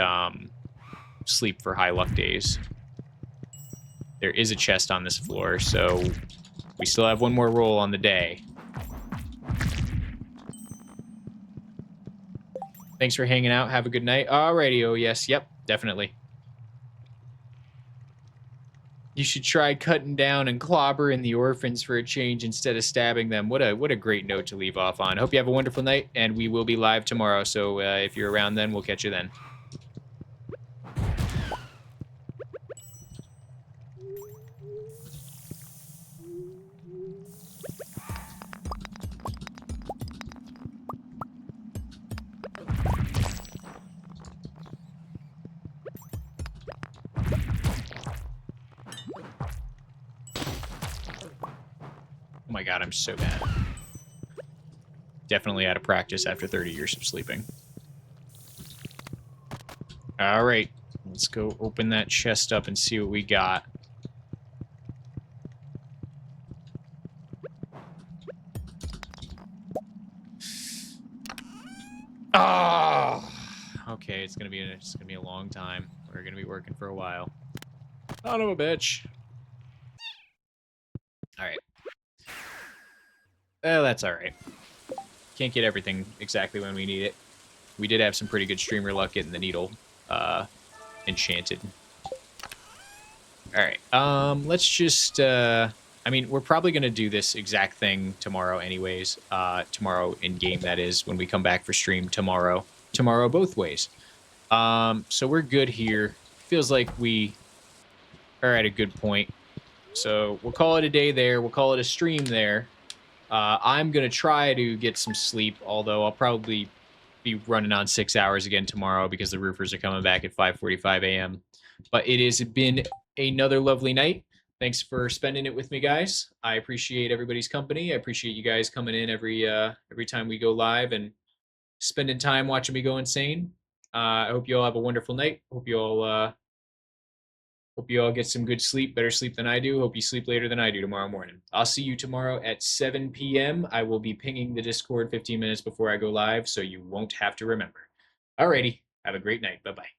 sleep for high luck days. There is a chest on this floor, so we still have one more roll on the day. Thanks for hanging out. Have a good night. Alrighty, oh yes, yep, definitely. You should try cutting down and clobbering the orphans for a change instead of stabbing them. What a great note to leave off on. Hope you have a wonderful night, and we will be live tomorrow, so if you're around then, we'll catch you then. Oh my god, I'm so bad. Definitely out of practice after 30 years of sleeping. Alright, let's go open that chest up and see what we got. Oh! Okay, it's gonna be a long time. We're gonna be working for a while. Son of a bitch. Alright. That's alright. Can't get everything exactly when we need it. We did have some pretty good streamer luck getting the needle enchanted. Alright, let's just, I mean, we're probably going to do this exact thing tomorrow anyways. Tomorrow in-game, that is, when we come back for stream tomorrow. Tomorrow both ways. So we're good here. Feels like we are at a good point. So we'll call it a day there. We'll call it a stream there. I'm going to try to get some sleep, although I'll probably be running on 6 hours again tomorrow because the roofers are coming back at 5:45 a.m. But it has been another lovely night. Thanks for spending it with me, guys. I appreciate everybody's company. I appreciate you guys coming in every time we go live and spending time watching me go insane. I hope you all have a wonderful night. Hope you all Hope you all get some good sleep, better sleep than I do. Hope you sleep later than I do tomorrow morning. I'll see you tomorrow at 7 p.m. I will be pinging the Discord 15 minutes before I go live, so you won't have to remember. Alrighty, have a great night. Bye-bye.